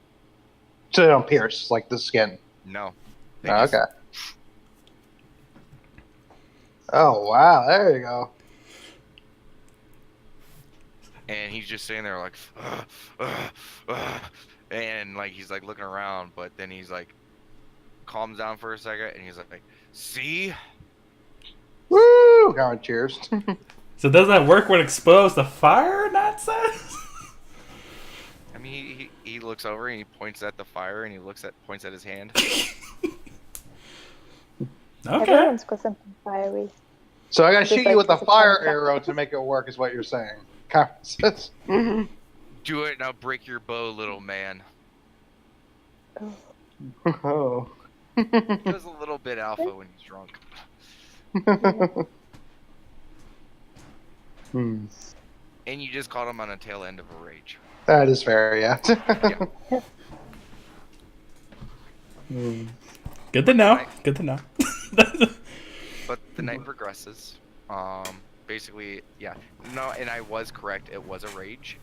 So they don't pierce like the skin. No. Okay. Oh wow! There you go. And he's just sitting there like, and like he's like looking around, but then he's like calms down for a second, and he's like, "See?" Woo! God, cheers. So does that work when exposed to fire? That says. I mean, he looks over and he points at the fire, and he points at his hand. Okay. Everyone's got something fiery. So I gotta Just shoot like you with a as a fire contact. arrow to make it work, is what you're saying. Conferences. Do it now, break your bow, little man. Oh. He was a little bit alpha when he's drunk. And you just caught him on the tail end of a rage. That is fair, yeah. Good to know. Good to know. But the night progresses. Basically, yeah. No, and I was correct. It was a rage.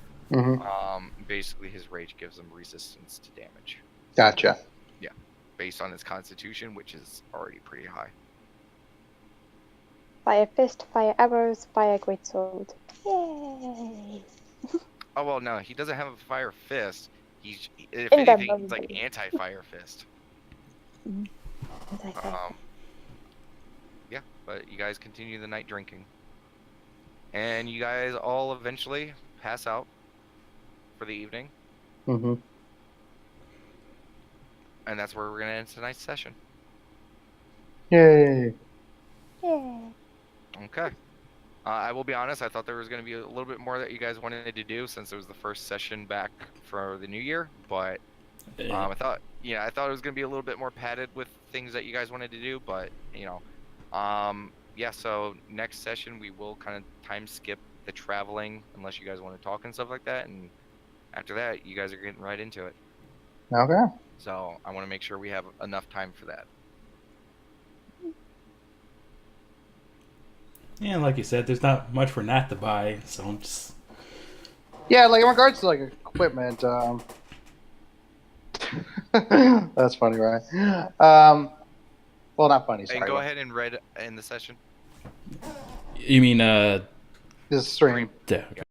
Basically, his rage gives him resistance to damage. Gotcha. Yeah, based on his constitution, which is already pretty high. Fire fist, fire arrows, fire greatsword. Yay! Oh well, no, he doesn't have a fire fist. If In anything, them, he's like anti-fire fist. Yeah, but you guys continue the night drinking, and you guys all eventually pass out for the evening, and that's where we're gonna end tonight's session. Yay. Yay! Okay. I will be honest, I thought there was going to be a little bit more that you guys wanted to do since it was the first session back for the new year, but I thought it was going to be a little bit more padded with things that you guys wanted to do, but yeah, so next session we will kind of time skip the traveling unless you guys want to talk and stuff like that, and after that you guys are getting right into it. Okay. So I want to make sure we have enough time for that. Yeah, like you said, there's not much for Nat to buy, so I'm just... Yeah, like in regards to like equipment, that's funny, right? Well, not funny. Sorry. And go ahead and read in the session. You mean, This stream. Yeah, okay.